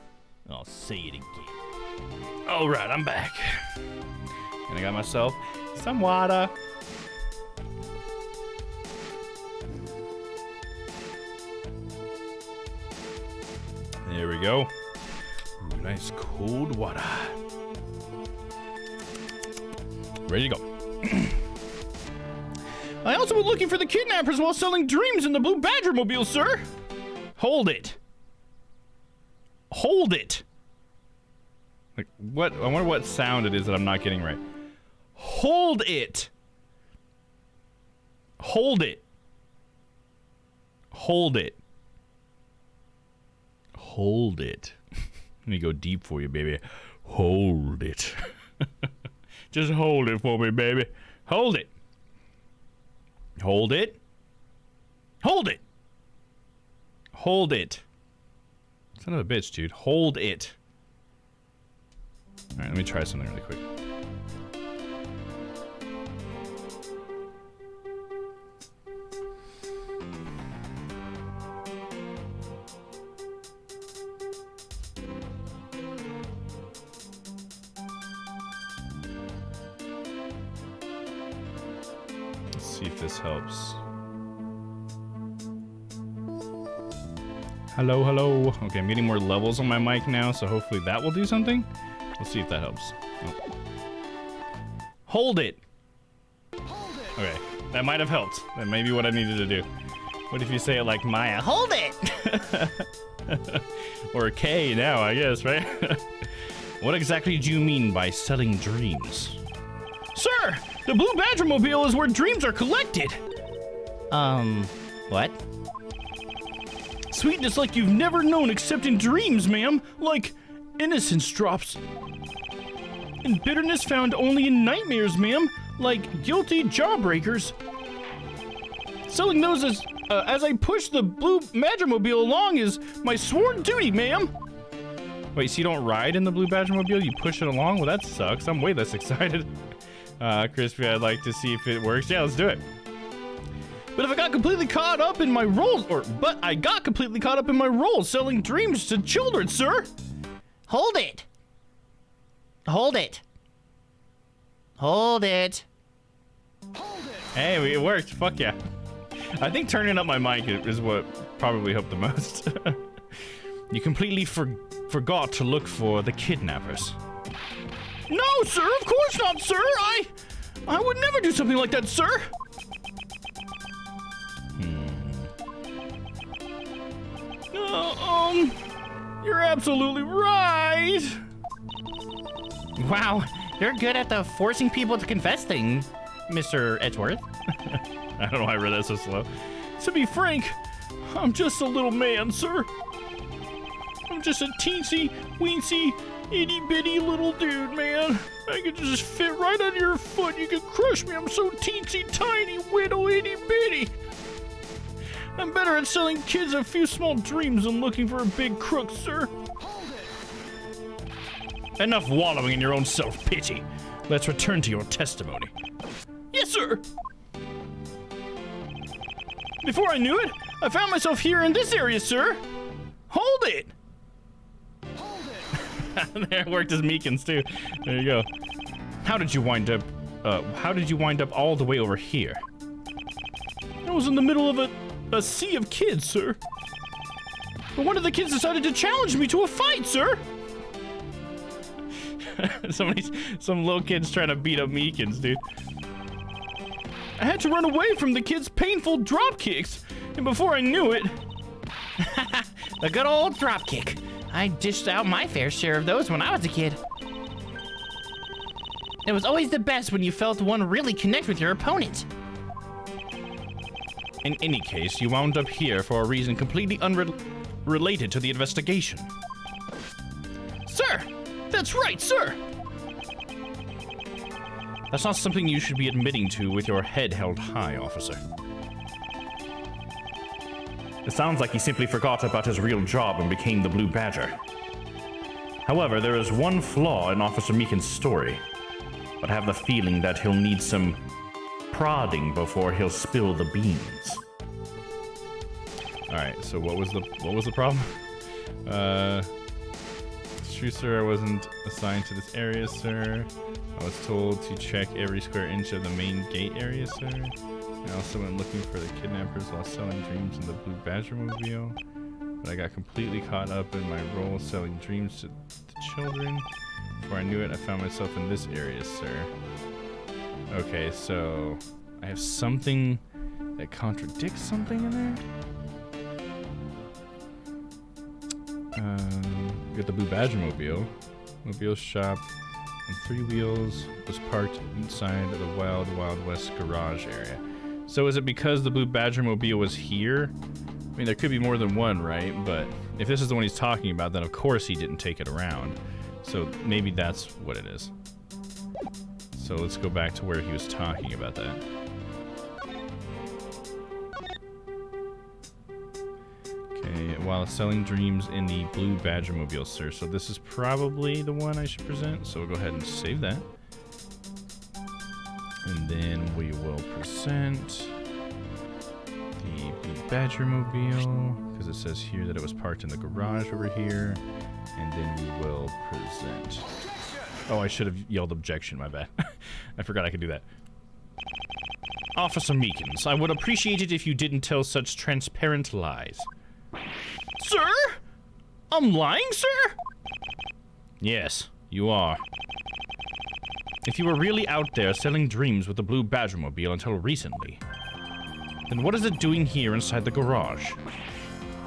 I'll say it again. All right, I'm back. And I got myself some water. There we go. Ooh, nice cold water. Ready to go. I also went looking for the kidnappers while selling dreams in the Blue Badger Mobile, sir. Hold it. Hold it. Like, what? I wonder what sound it is that I'm not getting right. Hold it. Hold it. Hold it. Hold it. Let me go deep for you, baby. Hold it. Just hold it for me, baby. Hold it. Hold it. Hold it. Hold it. Son of a bitch, dude. Hold it. Alright, let me try something really quick. Let's see if this helps. Hello, hello. Okay, I'm getting more levels on my mic now, so hopefully that will do something. Let's see if that helps. Oh. Hold it. Okay, that might have helped. That may be what I needed to do. What if you say it like Maya? Hold it! Or K now, I guess, right? What exactly do you mean by selling dreams? Sir, the Blue Badger Mobile is where dreams are collected. What? Sweetness like you've never known except in dreams, ma'am. Like innocence drops. And bitterness found only in nightmares, ma'am. Like guilty jawbreakers. Selling those as I push the Blue Badger Mobile along is my sworn duty, ma'am. Wait, so you don't ride in the Blue Badger Mobile? You push it along? Well, that sucks. I'm way less excited. Crispy, I'd like to see if it works. Yeah, let's do it. But I got completely caught up in my role selling dreams to children, sir. Hold it. Hold it. Hold it. Hey, it worked. Fuck yeah. I think turning up my mic is what probably helped the most. You completely forgot to look for the kidnappers. No, sir, of course not, sir. I would never do something like that, sir. You're absolutely right. Wow, you're good at the forcing people to confess thing, Mr. Edgeworth. I don't know why I read that so slow. To be frank, I'm just a little man, sir. I'm just a teensy, weensy, itty-bitty little dude, man. I could just fit right under your foot. You could crush me. I'm so teensy, tiny, little, itty-bitty. I'm better at selling kids a few small dreams than looking for a big crook, sir. Enough wallowing in your own self-pity. Let's return to your testimony. Yes, sir. Before I knew it, I found myself here in this area, sir. Hold it. There, it worked as Meekins too. There you go. How did you wind up all the way over here? I was in the middle of a sea of kids, sir. But one of the kids decided to challenge me to a fight, sir. Some little kid's trying to beat up Meekins, dude. I had to run away from the kid's painful drop kicks, and before I knew it... The good old drop kick. I dished out my fair share of those when I was a kid. It was always the best when you felt one really connect with your opponent. In any case, you wound up here for a reason completely unrelated to the investigation. Sir! That's right, sir! That's not something you should be admitting to with your head held high, officer. It sounds like he simply forgot about his real job and became the Blue Badger. However, there is one flaw in Officer Meekin's story, but I have the feeling that he'll need some prodding before he'll spill the beans. All right. So what was the problem? It's true, sir. I wasn't assigned to this area, sir. I was told to check every square inch of the main gate area, sir. I also went looking for the kidnappers while selling dreams in the Blue Badger mobile. But I got completely caught up in my role selling dreams to children. Before I knew it, I found myself in this area, sir. Okay, so I have something that contradicts something in there? We got the Blue Badger mobile. Mobile shop on 3 wheels was parked inside of the Wild Wild West garage area. So is it because the Blue Badger mobile was here? I mean, there could be more than one, right? But if this is the one he's talking about, then of course he didn't take it around. So maybe that's what it is. So let's go back to where he was talking about that. Okay, while selling dreams in the Blue Badger mobile, sir. So this is probably the one I should present. So we'll go ahead and save that. And then we will present the Blue Badger mobile, because it says here that it was parked in the garage over here. And then we will present. Oh, I should have yelled objection, my bad. I forgot I could do that. Officer Meekins, I would appreciate it if you didn't tell such transparent lies. Sir? I'm lying, sir? Yes, you are. If you were really out there selling dreams with the Blue Badger mobile until recently, then what is it doing here inside the garage?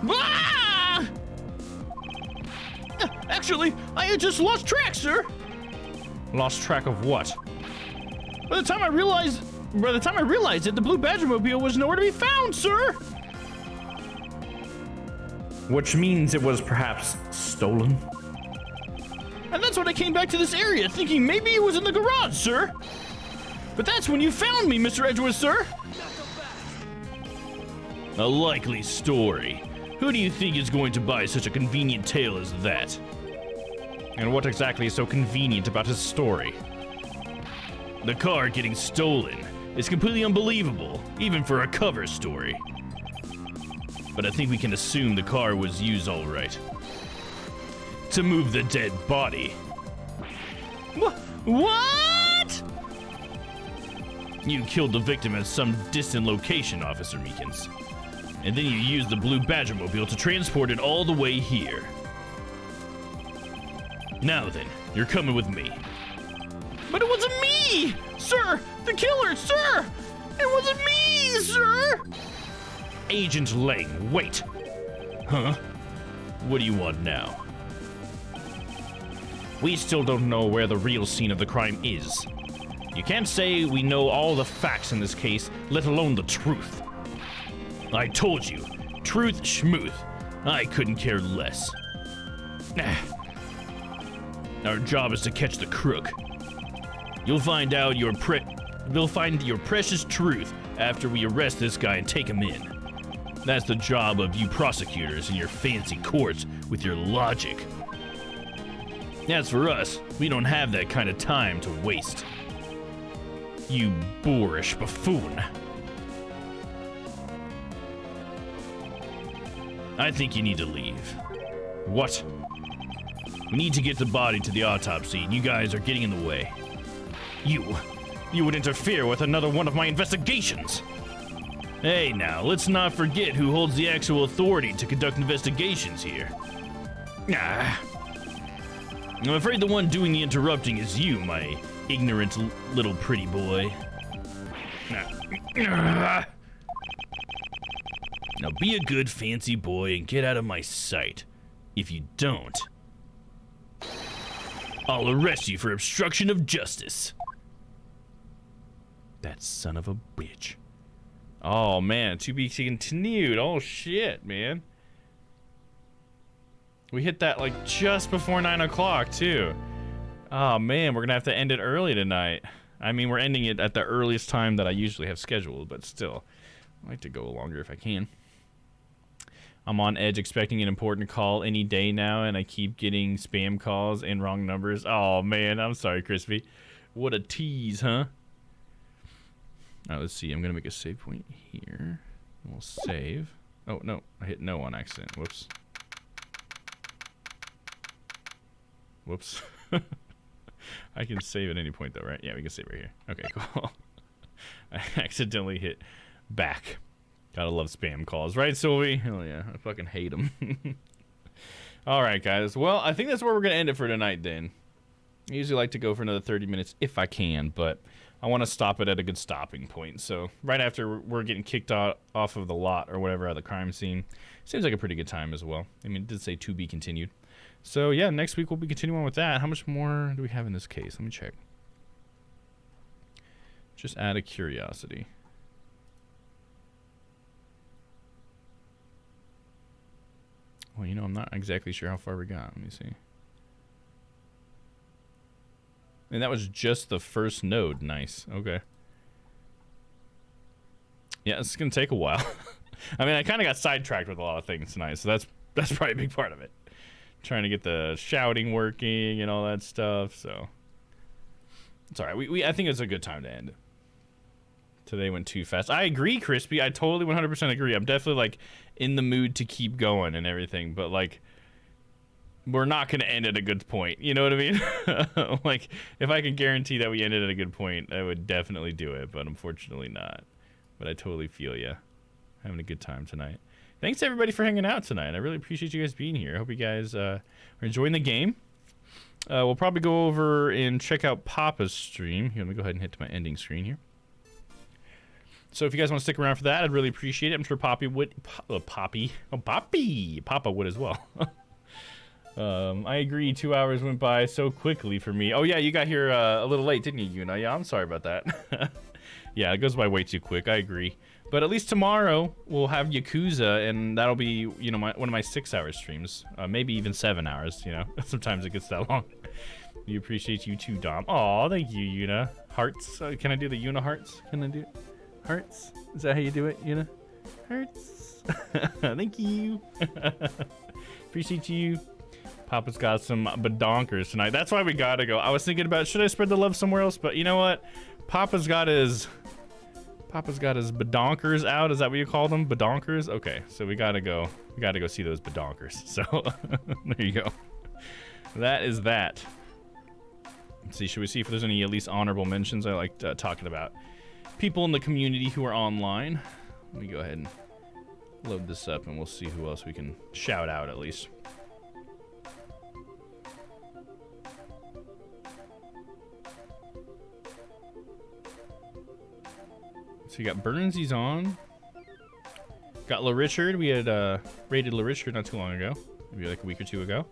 Ah! Actually, I had just lost track, sir. Lost track of what? By the time I realized it, the Blue Badger mobile was nowhere to be found, sir. Which means it was perhaps stolen? And that's when I came back to this area, thinking maybe it was in the garage, sir. But that's when you found me, Mr. Edgeworth, sir. A likely story. Who do you think is going to buy such a convenient tale as that? And what exactly is so convenient about his story? The car getting stolen is completely unbelievable, even for a cover story. But I think we can assume the car was used all right. To move the dead body. What? You killed the victim at some distant location, Officer Meekins. And then you used the Blue Badger mobile to transport it all the way here. Now then, you're coming with me. But it wasn't me! Sir! The killer, sir! It wasn't me, sir! Agent Lang, wait! Huh? What do you want now? We still don't know where the real scene of the crime is. You can't say we know all the facts in this case, let alone the truth. I told you, truth schmooth. I couldn't care less. Our job is to catch the crook. You'll find your precious truth after we arrest this guy and take him in. That's the job of you prosecutors in your fancy courts with your logic. As for us, we don't have that kind of time to waste. You boorish buffoon. I think you need to leave. What? We need to get the body to the autopsy, and you guys are getting in the way. You would interfere with another one of my investigations. Hey now, let's not forget who holds the actual authority to conduct investigations here. I'm afraid the one doing the interrupting is you, my ignorant little pretty boy. Now be a good fancy boy and get out of my sight. If you don't, I'll arrest you for obstruction of justice. That son of a bitch. Oh, man. To be continued. Oh, shit, man. We hit that, like, just before 9 o'clock, too. Oh, man. We're going to have to end it early tonight. I mean, we're ending it at the earliest time that I usually have scheduled, but still. I like to go longer if I can. I'm on edge expecting an important call any day now, and I keep getting spam calls and wrong numbers. Oh, man. I'm sorry, Crispy. What a tease, huh? All right, let's see. I'm going to make a save point here. We'll save. Oh, no. I hit no on accident. Whoops. Whoops. I can save at any point, though, right? Yeah, we can save right here. Okay, cool. I accidentally hit back. Gotta love spam calls, right, Sylvie? Hell yeah. I fucking hate them. All right, guys. Well, I think that's where we're going to end it for tonight, then. I usually like to go for another 30 minutes if I can, but I want to stop it at a good stopping point. So right after we're getting kicked off of the lot or whatever at the crime scene, seems like a pretty good time as well. I mean, it did say to be continued. So yeah, next week we'll be continuing with that. How much more do we have in this case? Let me check. Just out of curiosity. Well, you know, I'm not exactly sure how far we got. Let me see. And that was just the first node. Nice. Okay. Yeah, it's going to take a while. I mean, I kind of got sidetracked with a lot of things tonight, so that's probably a big part of it. Trying to get the shouting working and all that stuff, so it's all right. I think it's a good time to end it. Today went too fast. I agree, Crispy. I totally 100% agree. I'm definitely, like, in the mood to keep going and everything, but, like, we're not going to end at a good point. You know what I mean? Like, if I can guarantee that we ended at a good point, I would definitely do it, but unfortunately not. But I totally feel ya. Having a good time tonight. Thanks, everybody, for hanging out tonight. I really appreciate you guys being here. I hope you guys are enjoying the game. We'll probably go over and check out Papa's stream. Here, let me go ahead and hit to my ending screen here. So if you guys want to stick around for that, I'd really appreciate it. I'm sure Papa would as well. I agree. 2 hours went by so quickly for me. Oh, yeah, you got here a little late, didn't you, Yuna? Yeah, I'm sorry about that. Yeah, it goes by way too quick. I agree. But at least tomorrow we'll have Yakuza, and that'll be, you know, one of my 6-hour streams. Maybe even 7 hours, you know. Sometimes it gets that long. We appreciate you too, Dom. Aw, thank you, Yuna. Hearts. Can I do the Yuna hearts? Can I do it? Hearts? Is that how you do it, Yuna? Hearts. Thank you. Appreciate you. Papa's got some badonkers tonight. That's why we gotta go. I was thinking about, should I spread the love somewhere else? But you know what? Papa's got his badonkers out. Is that what you call them? Badonkers? Okay, so we gotta go. We gotta go see those badonkers. So there you go. That is that. Let's see. Should we see if there's any at least honorable mentions? I like talking about people in the community who are online. Let me go ahead and load this up, and we'll see who else we can shout out at least. So you got Burnsy's on. Got La Richard. We had rated La Richard not too long ago. Maybe like a week or two ago.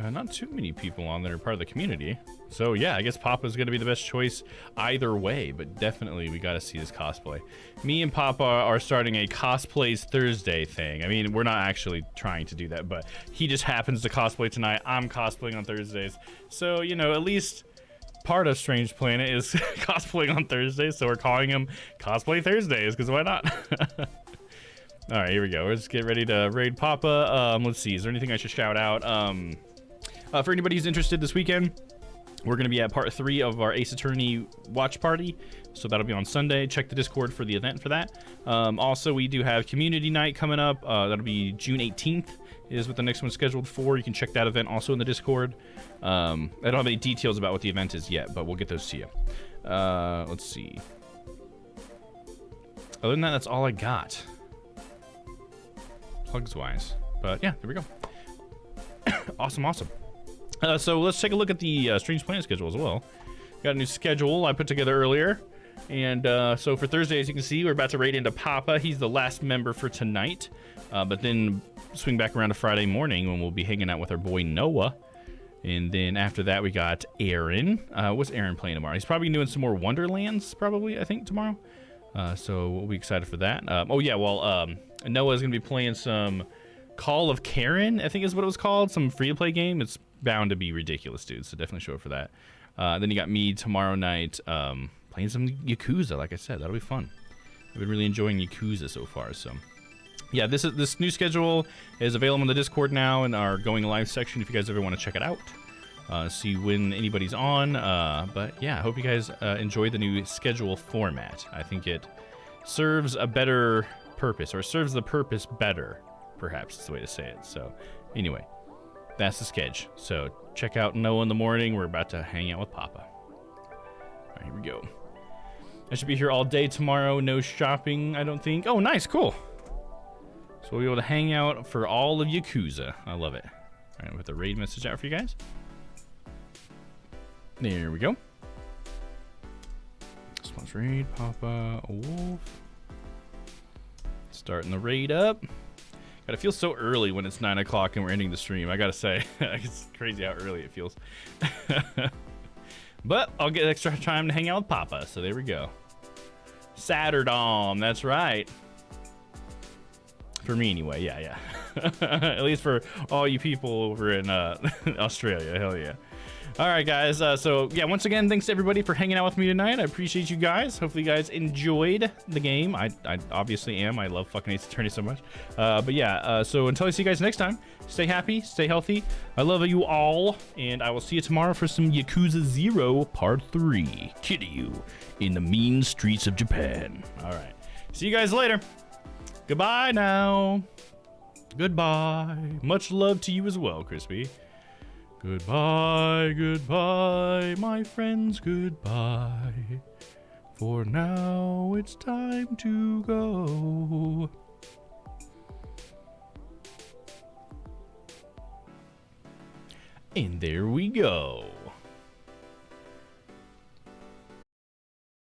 Not too many people on that are part of the community. So yeah, I guess Papa's going to be the best choice either way. But definitely we got to see this cosplay. Me and Papa are starting a Cosplays Thursday thing. I mean, we're not actually trying to do that. But he just happens to cosplay tonight. I'm cosplaying on Thursdays. So, you know, at least part of Strange Planet is cosplaying on Thursdays, so we're calling him Cosplay Thursdays, because why not? All right, here we go. Let's get ready to raid Papa. Let's see, is there anything I should shout out? For anybody who's interested this weekend, we're going to be at part 3 of our Ace Attorney watch party, so that'll be on Sunday. Check the Discord for the event for that. Also, we do have Community Night coming up. That'll be June 18th is what the next one's scheduled for. You can check that event also in the Discord. I don't have any details about what the event is yet, but we'll get those to you. Let's see. Other than that, that's all I got. Plugs-wise. But yeah, there we go. Awesome. So let's take a look at the Strange Planet schedule as well. Got a new schedule I put together earlier. And so for Thursday, as you can see, we're about to raid into Papa. He's the last member for tonight. But then swing back around to Friday morning when we'll be hanging out with our boy Noah. And then after that, we got Aaron. What's Aaron playing tomorrow? He's probably doing some more Wonderlands, probably, I think, tomorrow. So we'll be excited for that. Oh, yeah, well, Noah's going to be playing some Call of Karen, I think is what it was called. Some free-to-play game. It's bound to be ridiculous, dude, so definitely show up for that. Then you got me tomorrow night playing some Yakuza, like I said. That'll be fun. I've been really enjoying Yakuza so far, so... Yeah, this new schedule is available in the Discord now in our Going Live section if you guys ever want to check it out. See when anybody's on. But yeah, I hope you guys enjoy the new schedule format. I think it serves a better purpose, or serves the purpose better, perhaps is the way to say it. So anyway, that's the schedule. So check out Noah in the morning. We're about to hang out with Papa. All right, here we go. I should be here all day tomorrow. No shopping, I don't think. Oh, nice, cool. So we'll be able to hang out for all of Yakuza. I love it. All right, I'll put the raid message out for you guys. There we go. Response raid, Papa, Wolf. Starting the raid up. God, it feels so early when it's 9 o'clock and we're ending the stream. I gotta say, it's crazy how early it feels. But I'll get extra time to hang out with Papa, so there we go. Saturday, that's right. For me, anyway. Yeah. At least for all you people over in Australia. Hell yeah. All right, guys. So, yeah, once again, thanks to everybody for hanging out with me tonight. I appreciate you guys. Hopefully, you guys enjoyed the game. I obviously am. I love fucking Ace Attorney so much. But, yeah, so until I see you guys next time, stay happy, stay healthy. I love you all, and I will see you tomorrow for some Yakuza 0 Part 3. Kiryu in the mean streets of Japan. All right. See you guys later. Goodbye now. Goodbye. Much love to you as well, Crispy. Goodbye, goodbye, my friends, goodbye. For now, it's time to go. And there we go.